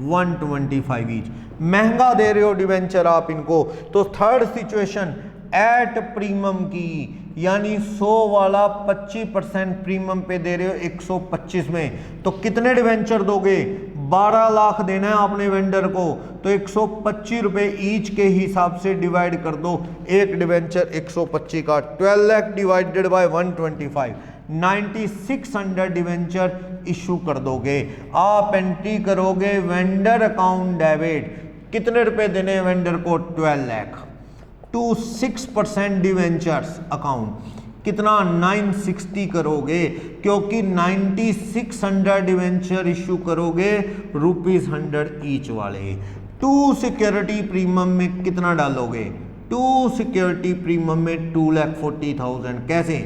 125 each, महंगा दे रहे हो डिवेंचर आप इनको, तो थर्ड सिचुएशन एट प्रीमियम की, यानी 100 वाला 25% प्रीमियम पे दे रहे हो 125 में, तो कितने डिवेंचर दोगे 12 लाख देना है आपने वेंडर को, तो 125 रुपए ईच के हिसाब से डिवाइड कर दो, एक डिवेंचर 125 का 12 lakh divided by 125, 9600 debenture issue कर दोगे। आप एंट्री करोगे वेंडर अकाउंट डेबिट, कितने रुपए देने हैं वेंडर को 12 लाख टू 6% डिवेंचर्स अकाउंट, कितना 960 करोगे, क्योंकि 9600 डिवेंचर इशू करोगे ₹100 ईच वाले। 2 सिक्योरिटी प्रीमियम में कितना डालोगे, 2 सिक्योरिटी प्रीमियम में 2,40,000। कैसे,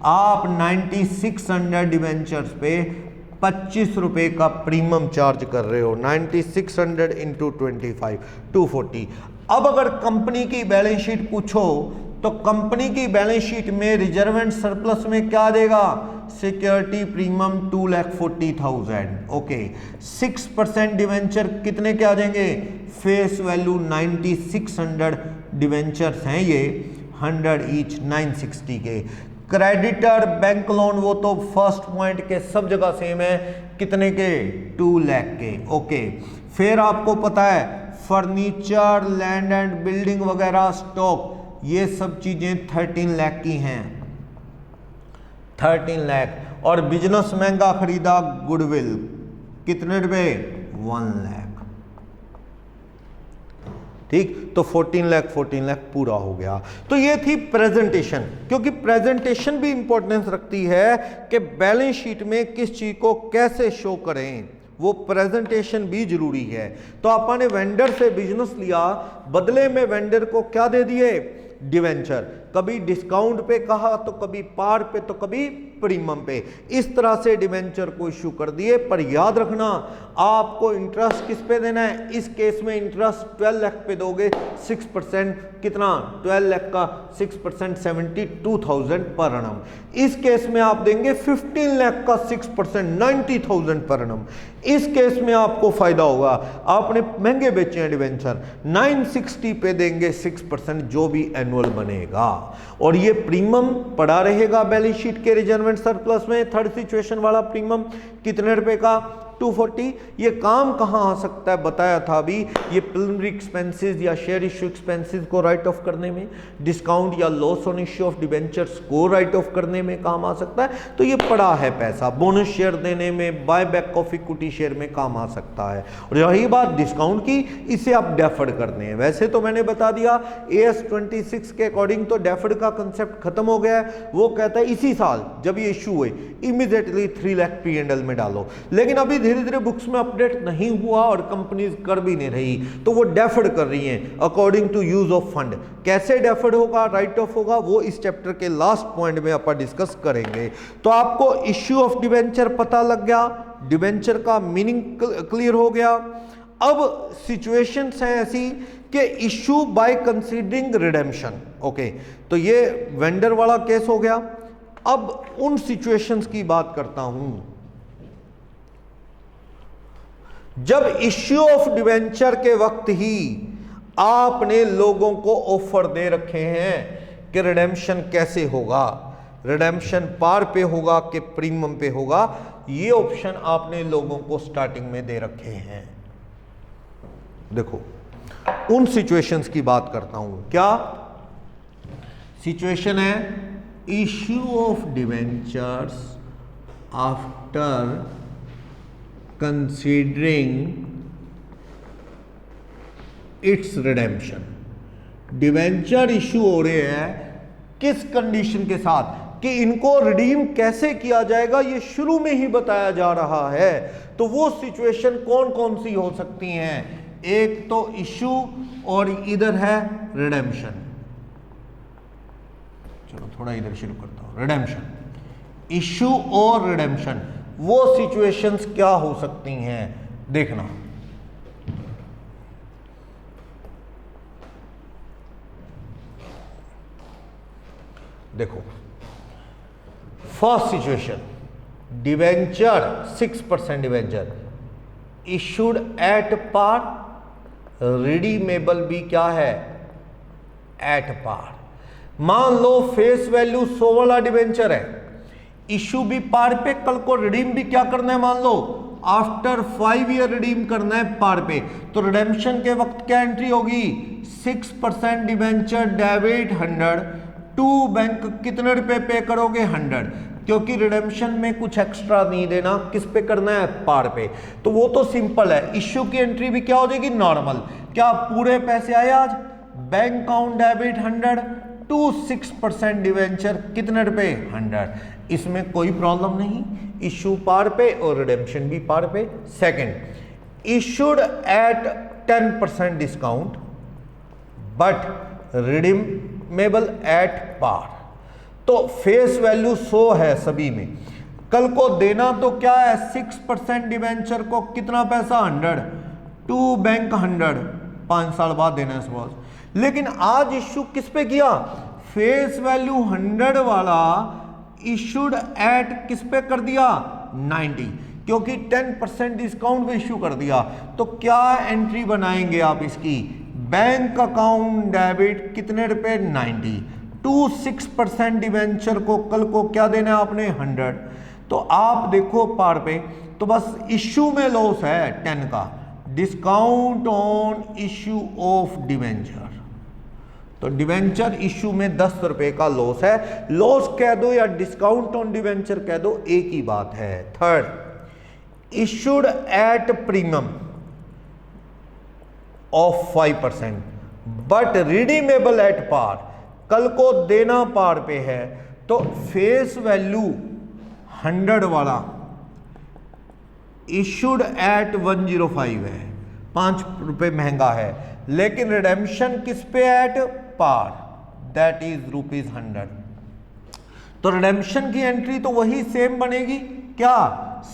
आप 9600 डिवेंचर्स पे 25 रुपए का प्रीमियम चार्ज कर रहे हो, 9600 इंटू 25 240। अब अगर कंपनी की बैलेंस शीट पूछो तो कंपनी की बैलेंस शीट में रिजर्व एंड सरप्लस में क्या देगा, सिक्योरिटी प्रीमियम 2,40,000, ओके। 6% डिवेंचर कितने के आ जाएंगे, फेस वैल्यू 9600 डिवेंचर्स हैं ये, 100 ईच 960 के। क्रेडिटर बैंक लोन वो तो फर्स्ट पॉइंट के सब जगह सेम है, कितने के 2 लाख के, ओके। फिर आपको पता है फर्नीचर लैंड एंड बिल्डिंग वगैरह स्टॉक ये सब चीजें 13 लाख की हैं, 13 लाख। और बिजनेस महंगा खरीदा गुडविल कितने रुपए 1 लाख, ठीक, तो 14 लाख पूरा हो गया। तो ये थी प्रेजेंटेशन, क्योंकि प्रेजेंटेशन भी इंपॉर्टेंस रखती है कि बैलेंस शीट में किस चीज को कैसे शो करें, वो प्रेजेंटेशन भी जरूरी है। तो आपने वेंडर से बिजनेस लिया, बदले में वेंडर को क्या दे दिए, डिवेंचर, कभी डिस्काउंट पे कहा तो कभी पार पे तो कभी प्रीमियम पे, इस तरह से डिवेंचर को इशू कर दिए। पर याद रखना आपको इंटरेस्ट किस पे देना है, इस केस में इंटरेस्ट 12 लाख पे दोगे, 6% कितना 12 लाख का 6% 72,000 पर annum। इस केस में आप देंगे 15 लाख का 6% 90,000 पर annum। इस केस में आपको फायदा होगा, आपने महंगे बेचे हैं डिवेंचर, 960 पे देंगे 6% जो भी एनुअल बनेगा, और ये प्रीमियम पड़ा रहेगा बैलेंस शीट के रिजर्व एंड सरप्लस में। थर्ड सिचुएशन वाला प्रीमियम कितने रुपए का 240। ये काम कहाँ आ सकता है बताया था अभी, ये प्रिलिमिनरी एक्सपेंसेस या शेयर इश्यू एक्सपेंसेस को राइट ऑफ करने में, डिस्काउंट या loss on issue of debentures को राइट ऑफ करने में काम आ सकता है। तो ये पड़ा है पैसा, बोनस शेयर देने में, buy back of equity share में काम आ सकता है। और यही बात डिस्काउंट की, इसे आप डेफर्ड करने हैं। वैसे तो मैंने बता दिया AS 26 के अकॉर्डिंग तो डेफर्ड का कंसेप्ट खत्म हो गया है। वो कहता है इसी साल जब ये इशू हुए इमीडिएटली 3 लाख P&L में डालो, लेकिन अभी धीरे धीरे बुक्स में अपडेट नहीं हुआ और कंपनीज कर भी नहीं रही, तो वो डेफर्ड कर रही हैं according to use of fund. कैसे डेफर्ड होगा, राइट ऑफ होगा, वो इस चैप्टर के लास्ट पॉइंट में अपन डिस्कस करेंगे। तो आपको इश्यू ऑफ डिबेंचर पता लग गया, डिबेंचर का मीनिंग क्लियर हो गया। अब सिचुएशंस हैं ऐसी कि issue bye considering redemption. Okay, तो ये वेंडर वाला केस हो गया। अब उन सिचुएशंस की बात करता हूं जब इश्यू ऑफ डिबेंचर के वक्त ही आपने लोगों को ऑफर दे रखे हैं कि रिडेम्पशन कैसे होगा, रिडेम्पशन पार पे होगा कि प्रीमियम पे होगा, ये ऑप्शन आपने लोगों को स्टार्टिंग में दे रखे हैं। देखो उन सिचुएशंस की बात करता हूं। क्या सिचुएशन है? Issue of debentures after considering it's redemption. Debenture issue हो रहे हैं किस कंडीशन के साथ कि इनको रिडीम कैसे किया जाएगा, ये शुरू में ही बताया जा रहा है। तो वो सिचुएशन कौन कौन सी हो सकती हैं? एक तो इश्यू और इधर है रिडेम्पशन। चलो थोड़ा इधर शुरू करता हूं। रिडेम्पशन, इश्यू और रिडेम्पशन, वो सिचुएशंस क्या हो सकती हैं देखना। देखो first situation, debenture 6% debenture issued at par, redeemable भी क्या है? At par. मान लो फेस वैल्यू 100 वाला डिवेंचर है, इशू भी पार पे, कल को रिडीम भी क्या करना है? मान लो आफ्टर 5 ईयर रिडीम करना है पार पे। तो रिडेम्पशन के वक्त क्या एंट्री होगी? 6% डिवेंचर डेबिट 100 टू बैंक कितने रुपए पे करोगे? 100, क्योंकि रिडेम्पशन में कुछ एक्स्ट्रा नहीं देना, किस पे करना है? पार पे। तो वो तो सिंपल है। इश्यू की एंट्री भी क्या हो जाएगी? नॉर्मल। क्या पूरे पैसे आए आज? Bank account debit 100 to 6% debenture कितने रुपए? 100। इसमें कोई प्रॉब्लम नहीं, इश्यू पार पे और रिडेम्पशन भी पार पे। Second, issued at 10% discount but redeemable at par. तो फेस वैल्यू 100 है सभी में, कल को देना तो क्या है? 6% डिवेंचर को कितना पैसा? 100 टू बैंक 100, 5 साल बाद देना है सपोज। लेकिन आज इश्यू किस पे किया? फेस वैल्यू 100 वाला इशूड एट किस पे कर दिया? 90, क्योंकि 10% डिस्काउंट पे इश्यू कर दिया। तो क्या एंट्री बनाएंगे आप इसकी? बैंक अकाउंट डेबिट कितने रुपए? 90 टू 6% डिवेंचर को कल को क्या देना है आपने? 100। तो आप देखो पार पे, तो बस इश्यू में लॉस है 10 का, discount on issue of debenture. तो डिवेंचर इश्यू में 10 रुपए का लॉस है। लॉस कह दो या डिस्काउंट ऑन डिवेंचर कह दो, एक ही बात है। Third, issued at premium of 5% but redeemable at par, कल को देना पार पे है। तो फेस वैल्यू 100 वाला इशूड एट 105 है, 5 रुपए महंगा है, लेकिन रिडेम्पशन किस पे? At par, that is ₹100। तो रिडेम्पशन की एंट्री तो वही सेम बनेगी, क्या?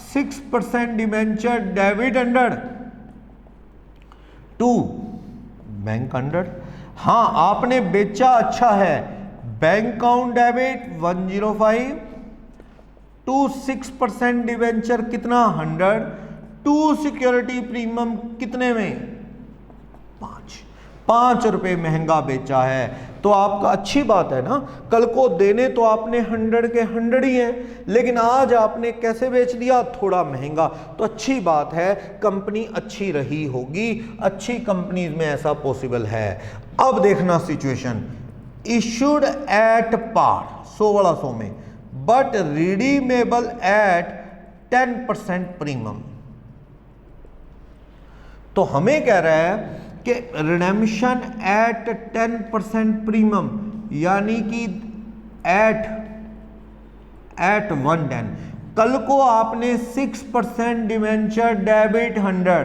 6% डिवेंचर डेबिट 100 टू बैंक 100। हाँ, आपने बेचा अच्छा है, bank account debit 105 to 6% debenture कितना? 100 टू सिक्योरिटी प्रीमियम कितने में? 5 रुपए महंगा बेचा है। तो आपका अच्छी बात है ना, कल को देने तो आपने 100 के 100 ही हैं, लेकिन आज आपने कैसे बेच दिया? थोड़ा महंगा। तो अच्छी बात है, कंपनी अच्छी रही होगी, अच्छी कंपनीज में ऐसा पॉसिबल है। अब देखना सिचुएशन, इशूड एट पार 100 वाला 100 में, बट रिडीमेबल एट 10% प्रीमियम। तो हमें कह रहा है कि रिडेम्पशन एट 10% प्रीमियम, यानी कि एट 110। कल को आपने 6% debenture debit 100,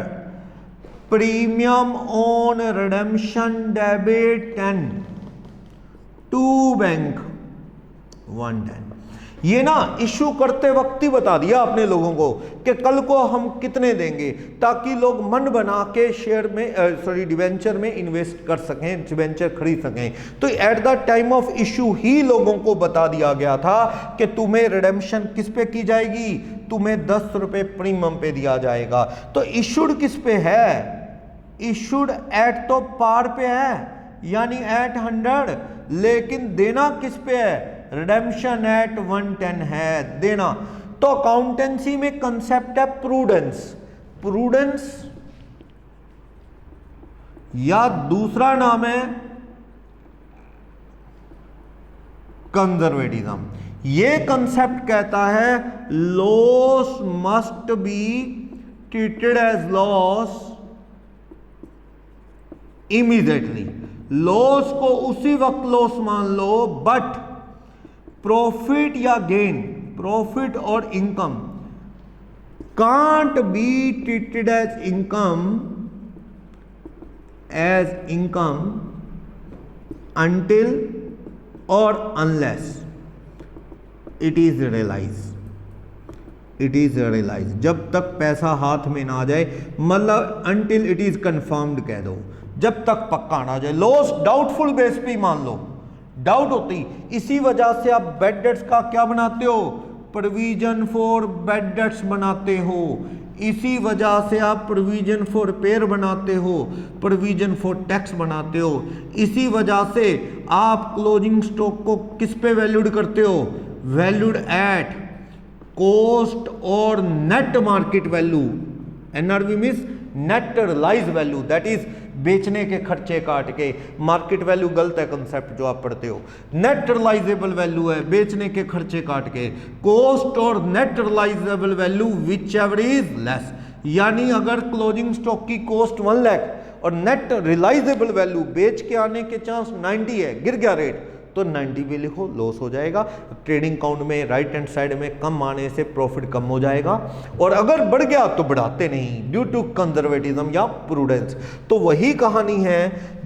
premium on redemption debit 10 to bank 110। ये ना इशू करते वक्त ही बता दिया अपने लोगों को कि कल को हम कितने देंगे, ताकि लोग मन बना के शेयर में डिवेंचर में इन्वेस्ट कर सकें, डिवेंचर खरीद सकें। तो at the time of issue ही लोगों को बता दिया गया था कि तुम्हें रिडेम्पशन किस पे की जाएगी, तुम्हें 10 रुपए प्रीमियम पे दिया जाएगा। तो इशूड किस पे है, इशूड एट तो पार पे है यानी एट 100, लेकिन देना किस पे है, रिडेम्पशन एट 110 है देना। तो अकाउंटेंसी में कंसेप्ट है प्रूडेंस, प्रूडेंस या दूसरा नाम है कंजर्वेटिज्म। ये कंसेप्ट कहता है loss must be treated as loss immediately, loss को उसी वक्त लॉस मान लो, बट प्रॉफिट या गेन, प्रॉफिट और income can't be treated as income until or unless it is realized, it is realized। जब तक पैसा हाथ में ना आ जाए, मतलब until it is confirmed कह दो, जब तक पक्का ना जाए। लॉस डाउटफुल बेस पे मान लो, डाउट होती, इसी वजह से आप बैड डेट्स का क्या बनाते हो, प्रोविजन फॉर बैड डेट्स बनाते हो, इसी वजह से आप प्रोविजन फॉर रिपेयर बनाते हो, प्रोविजन फॉर टैक्स बनाते हो, इसी वजह से आप क्लोजिंग स्टॉक को किस पे वैल्यूड करते हो, वैल्यूड एट कॉस्ट और net market value, NRV means net realise value, that is बेचने के खर्चे काट के, मार्केट वैल्यू गलत है कंसेप्ट जो आप पढ़ते हो, नेट रियलाइजेबल वैल्यू है बेचने के खर्चे काट के, कॉस्ट और net realisable value whichever is less, यानी अगर क्लोजिंग स्टॉक की कॉस्ट 1 लाख और नेट रियलाइजेबल वैल्यू बेच के आने के चांस 90 है, गिर गया रेट तो 90 भी लिखो, लॉस हो जाएगा। ट्रेडिंग अकाउंट में राइट हैंड साइड में कम आने से प्रॉफिट कम हो जाएगा, और अगर बढ़ गया तो बढ़ाते नहीं ड्यू टू कंजर्वेटिज्म या प्रूडेंस। तो वही कहानी है,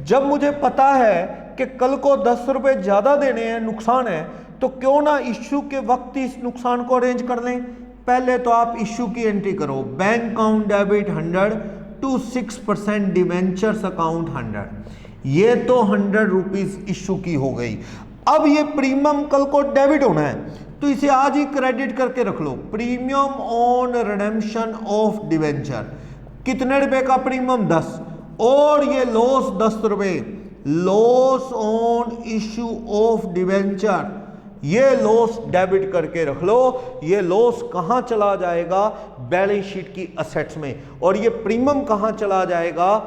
जब मुझे पता है कि कल को 10 रुपए ज्यादा देने हैं, नुकसान है, तो क्यों ना इश्यू के वक्त ही इस नुकसान को अरेंज कर लें। पहले तो आप इश्यू की एंट्री करो, bank account debit 100 to 6% debentures account 100, ये तो 100 रुपीज इश्यू की हो गई। अब ये प्रीमियम कल को डेबिट होना है, तो इसे आज ही क्रेडिट करके रख लो, premium on redemption of debenture, कितने रुपए का प्रीमियम 10, और ये लॉस 10 रुपए, loss on issue of debenture, ये लॉस डेबिट करके रख लो। ये लॉस कहां चला जाएगा, बैलेंस शीट की असेट्स में, और ये प्रीमियम कहां चला जाएगा,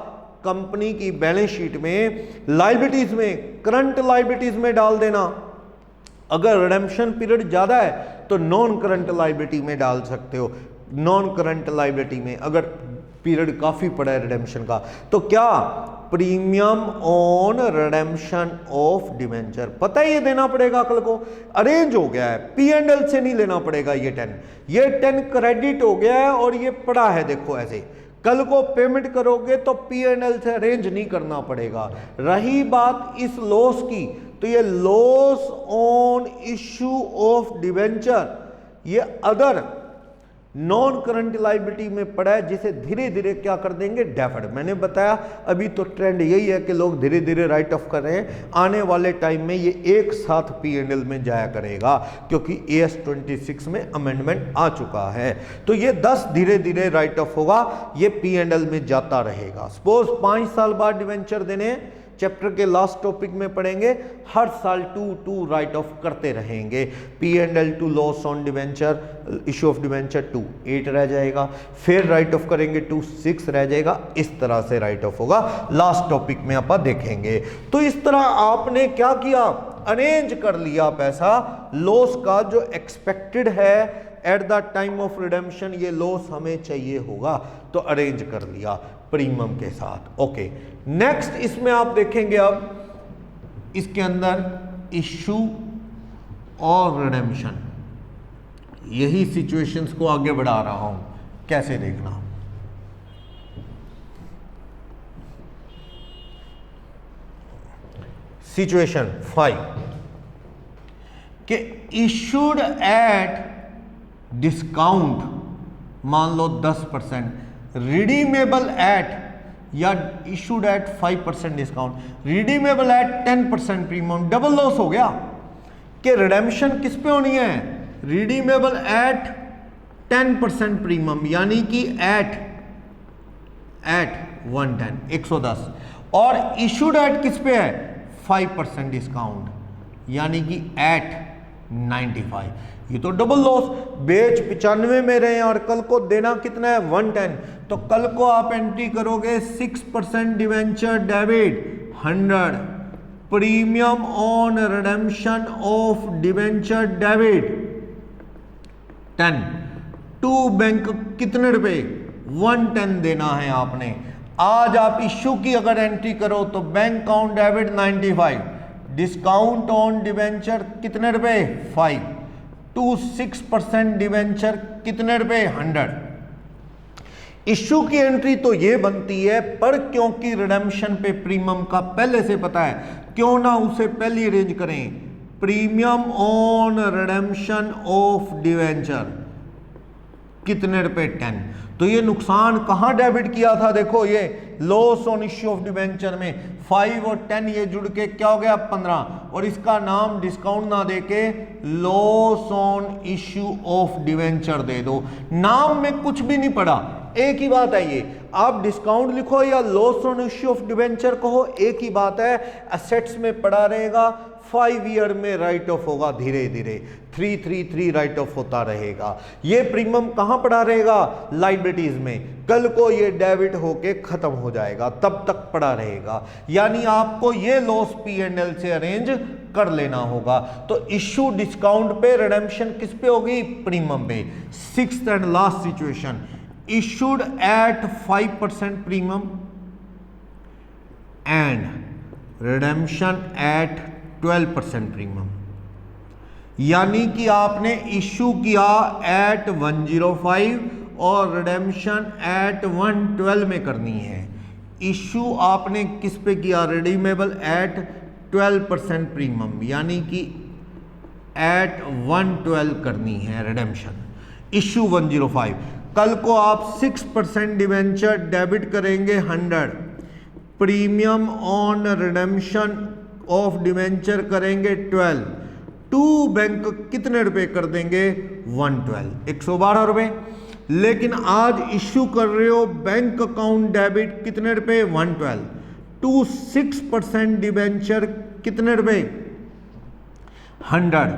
कंपनी की बैलेंस शीट में, लायबिलिटीज में, करंट लायबिलिटीज में डाल देना। अगर रिडेम्पशन पीरियड ज्यादा है तो नॉन करंट लायबिलिटी में डाल सकते हो, नॉन करंट लायबिलिटी में अगर पीरियड काफी पड़ा है रिडेम्पशन का, तो क्या premium on redemption of debenture, पता है ये देना पड़ेगा कल को, अरेंज हो गया है, P&L से नहीं लेना पड़ेगा। ये 10 क्रेडिट हो गया है और ये पड़ा है, देखो ऐसे, कल को पेमेंट करोगे तो P&L से अरेंज नहीं करना पड़ेगा। रही बात इस लॉस की, तो ये loss on issue of debenture, ये अदर नॉन करंट लायबिलिटी में पड़ा है, जिसे धीरे धीरे क्या कर देंगे, डेफर्ड। मैंने बताया अभी तो ट्रेंड यही है कि लोग धीरे धीरे राइट ऑफ कर रहे हैं, आने वाले टाइम में ये एक साथ P&L में जाया करेगा, क्योंकि AS 26 में अमेंडमेंट आ चुका है। तो ये 10 धीरे धीरे राइट ऑफ होगा, ये P&L में जाता रहेगा। सपोज 5 साल बाद डिवेंचर देने, चैप्टर के लास्ट टॉपिक में पढ़ेंगे, हर साल 2 राइट ऑफ करते रहेंगे। P&L to loss on debenture, issue of debenture 2 8 रह जाएगा, फिर राइट ऑफ करेंगे 2 6 रह जाएगा, इस तरह से राइट ऑफ होगा। लास्ट टॉपिक में आप देखेंगे। तो इस तरह आपने क्या किया, अरेंज कर लिया पैसा, लॉस का जो एक्सपेक्टेड है eight the time of redemption, ये लॉस हमें चाहिए होगा, तो अरेंज कर लिया प्रीमियम के साथ। ओके, नेक्स्ट इसमें आप देखेंगे, अब इसके अंदर इश्यू और रिडेम्पशन, यही सिचुएशंस को आगे बढ़ा रहा हूं, कैसे देखना। सिचुएशन 5 कि इशूड एट डिस्काउंट मान लो 10%, रिडीमेबल एट या issued at 5% discount, redeemable eight 10% premium, double loss हो गया कि रिडेम्पशन किस पे होनी है, रिडीमेबल एट 10% प्रीमियम यानी कि एट 110 और इशूड एट किस पे है 5% डिस्काउंट यानी कि एट 95। ये तो डबल लॉस, बेच 95 में रहे हैं और कल को देना कितना है 110, तो कल को आप एंट्री करोगे 6% debenture debit 100, premium on redemption of debenture debit 10, to bank कितने रुपए 110 देना है आपने। आज आप इश्यू की अगर एंट्री करो तो bank count debit 95, discount on debenture कितने रुपए 5, टू 6% डिवेंचर कितने रुपए 100। इश्यू की एंट्री तो ये बनती है, पर क्योंकि रिडेम्पशन पे प्रीमियम का पहले से पता है, क्यों ना उसे पहले अरेंज करें। Premium on redemption of debenture कितने रुपए 10, तो ये नुकसान कहां डेबिट किया था, देखो ये loss on issue of debenture में 5 और 10 ये जुड़ के क्या हो गया 15, और इसका नाम डिस्काउंट ना देके loss on issue of debenture दे दो। नाम में कुछ भी नहीं पड़ा, एक ही बात है ये, आप डिस्काउंट लिखो या loss on issue of debenture कहो, एक ही बात है। एसेट्स में पड़ा रहेगा, 5 ईयर में राइट ऑफ होगा, धीरे धीरे 333 राइट ऑफ होता रहेगा। ये प्रीमियम कहां पड़ा रहेगा लायबिलिटीज में, कल को ये डेबिट होके खत्म हो जाएगा, तब तक पड़ा रहेगा। यानी आपको ये लॉस P&L से अरेंज कर लेना होगा। तो इश्यू डिस्काउंट पे, रिडेम्पशन किस पे होगी प्रीमियम पे। Sixth and last situation, issued at 5% premium and redemption at 12% premium, यानी कि आपने इश्यू किया एट 105 और रिडेम्पशन एट 112 में करनी है। इश्यू आपने किस पे किया, रिडीमेबल एट 12% प्रीमियम यानी कि एट 112 करनी है रिडेम्पशन, इश्यू 105। कल को आप 6% डिवेंचर डेबिट करेंगे 100, premium on redemption of debenture करेंगे 12, टू बैंक कितने रुपए कर देंगे 112, 112 रुपए। लेकिन आज इश्यू कर रहे हो बैंक अकाउंट डेबिट कितने रुपए 112, टू 6% डिवेंचर कितने रुपए 100,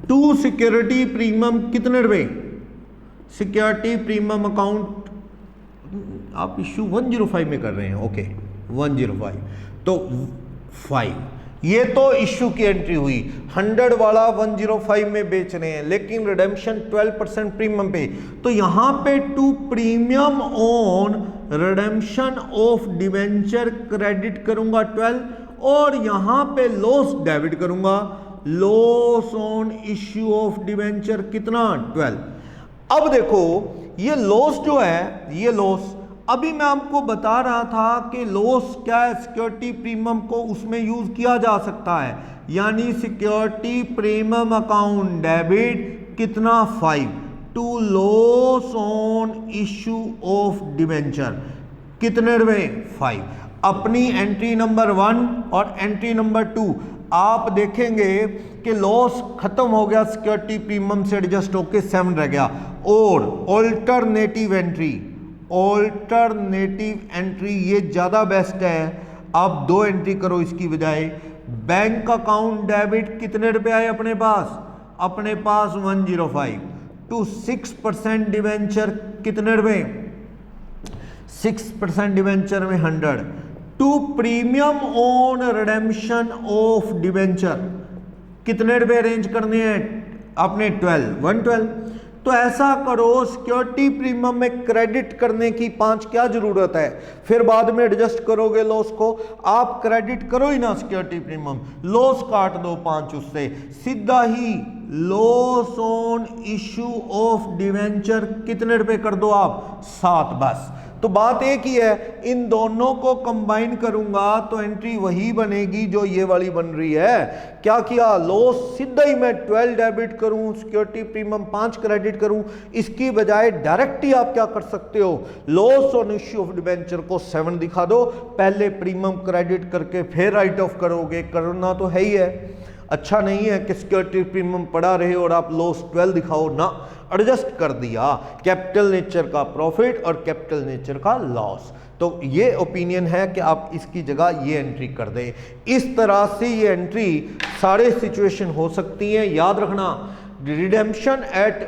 टू सिक्योरिटी प्रीमियम कितने रुपए, सिक्योरिटी प्रीमियम अकाउंट आप इश्यू 105 में कर रहे हैं, ओके 105 तो 5, ये तो इश्यू की एंट्री हुई। 100 वाला 105 में बेच रहे हैं, लेकिन रिडेम्पशन 12% प्रीमियम पे, तो यहां पे to premium on redemption of debenture credit करूंगा 12 और यहां पे लॉस डेबिट करूंगा, loss on issue of debenture कितना 12। अब देखो ये लॉस जो है, ये लॉस अभी मैं आपको बता रहा था कि लॉस क्या है, सिक्योरिटी प्रीमियम को उसमें यूज किया जा सकता है, यानी सिक्योरिटी प्रीमियम अकाउंट डेबिट कितना 5, to loss on issue of debenture कितने रुपए 5। अपनी एंट्री नंबर 1 और एंट्री नंबर 2 आप देखेंगे कि लॉस खत्म हो गया, सिक्योरिटी प्रीमियम से एडजस्ट होके 7 रह गया। और ऑल्टरनेटिव एंट्री, ऑल्टरनेटिव एंट्री ये ज्यादा बेस्ट है, आप 2 एंट्री करो इसकी बजाय। बैंक अकाउंट डेबिट कितने रुपए आए अपने पास 105, टू 6% डिवेंचर कितने रुपए 6% डिवेंचर में 100, to premium on redemption of debenture कितने रुपए अरेंज करने हैं आपने 112। तो ऐसा करो, सिक्योरिटी प्रीमियम में क्रेडिट करने की 5 क्या जरूरत है, फिर बाद में एडजस्ट करोगे लॉस को, आप क्रेडिट करो ही ना सिक्योरिटी प्रीमियम, लॉस काट दो 5 उससे, सीधा ही loss on issue of debenture कितने रुपए कर दो आप 7 बस। तो बात एक ही है, इन दोनों को कंबाइन करूंगा तो एंट्री वही बनेगी जो ये वाली बन रही है। क्या किया, लॉस सीधा ही मैं 12 डेबिट करूं, सिक्योरिटी प्रीमियम 5 क्रेडिट करूं, इसकी बजाय डायरेक्ट ही आप क्या कर सकते हो, loss on issue of debenture को 7 दिखा दो, पहले प्रीमियम क्रेडिट करके फिर राइट ऑफ करोगे, करना तो है ही है। अच्छा नहीं है कि सिक्योरिटी प्रीमियम पड़ा रहे और आप लॉस 12 दिखाओ ना, एडजस्ट कर दिया कैपिटल नेचर का प्रॉफिट और कैपिटल नेचर का लॉस। तो ये ओपिनियन है कि आप इसकी जगह ये एंट्री कर दें। इस तरह से ये एंट्री सारे सिचुएशन हो सकती हैं। याद रखना, रिडेम्पशन एट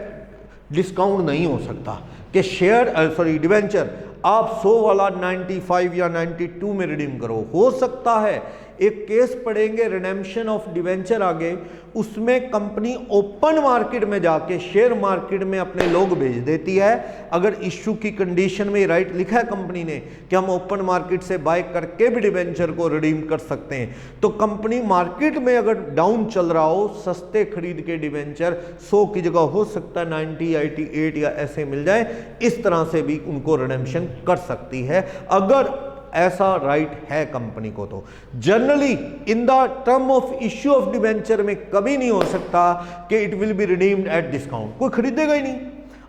डिस्काउंट नहीं हो सकता कि शेयर डिवेंचर आप 100 वाला 95 या 92 में रिडीम करो। हो सकता है एक केस पढ़ेंगे रिडेम्पशन ऑफ डिवेंचर आगे, उसमें कंपनी ओपन मार्केट में जाके शेयर मार्केट में अपने लोग भेज देती है। अगर इश्यू की कंडीशन में राइट लिखा है कंपनी ने कि हम ओपन मार्केट से बाय करके भी डिवेंचर को रिडीम कर सकते हैं, तो कंपनी मार्केट में अगर डाउन चल रहा हो सस्ते खरीद के डिवेंचर 100 की जगह हो सकता है 90, 88 या ऐसे मिल जाए, इस तरह से भी उनको रिडेम्पशन कर सकती है अगर ऐसा राइट है कंपनी को। तो generally in the term of issue of debenture में कभी नहीं हो सकता कि it will be redeemed at discount, कोई खरीदेगा ही नहीं।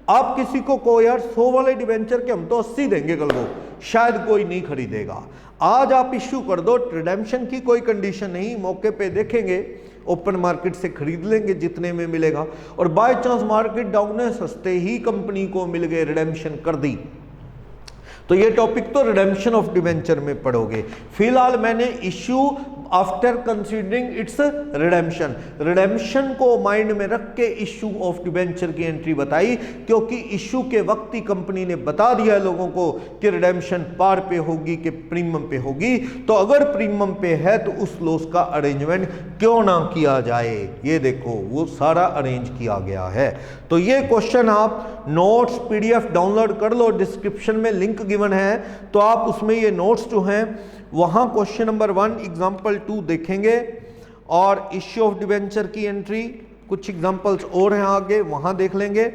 आप किसी को कहो यार 100 वाले डिवेंचर के हम तो 80 देंगे कल को, शायद कोई नहीं खरीदेगा। आज आप इश्यू कर दो, रिडेम्पशन की कोई कंडीशन नहीं, मौके पे देखेंगे ओपन मार्केट से खरीद लेंगे जितने में मिलेगा, और बाय चांस मार्केट डाउन है सस्ते ही कंपनी को मिल गए, रिडेम्पशन कर दी। तो ये टॉपिक तो रिडेम्पशन ऑफ डिवेंचर में पढ़ोगे। फिलहाल मैंने issue after considering it's redemption को माइंड में रख के इश्यू ऑफ डिवेंचर की एंट्री बताई, क्योंकि इश्यू के वक्त ही कंपनी ने बता दिया है लोगों को कि रिडेम्पशन पार पे होगी कि प्रीमियम पे होगी। तो अगर प्रीमियम पे है तो उस लॉस का अरेंजमेंट क्यों ना किया जाए, ये देखो वो सारा अरेंज किया गया है। तो ये क्वेश्चन आप नोट्स PDF डाउनलोड कर लो, डिस्क्रिप्शन में लिंक गिवन है, तो आप उसमें ये नोट्स जो हैं वहां क्वेश्चन नंबर 1 एग्जाम्पल 2 देखेंगे, और इश्यू ऑफ डिवेंचर की एंट्री कुछ एग्जाम्पल्स और हैं आगे वहां देख लेंगे,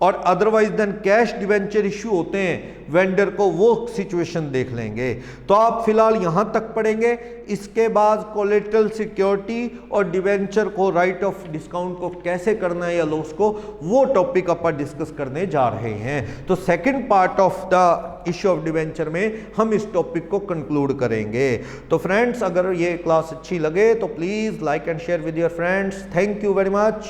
और otherwise then cash debenture issue होते हैं वेंडर को, वो सिचुएशन देख लेंगे। तो आप फिलहाल यहां तक पढ़ेंगे, इसके बाद कोलेटरल सिक्योरिटी और डिवेंचर को राइट ऑफ डिस्काउंट को कैसे करना है या लॉस को, वो टॉपिक अपन डिस्कस करने जा रहे हैं। तो second part of the issue of debenture में हम इस टॉपिक को कंक्लूड करेंगे। तो फ्रेंड्स, अगर ये क्लास अच्छी लगे तो please like and share with your friends. Thank you very much.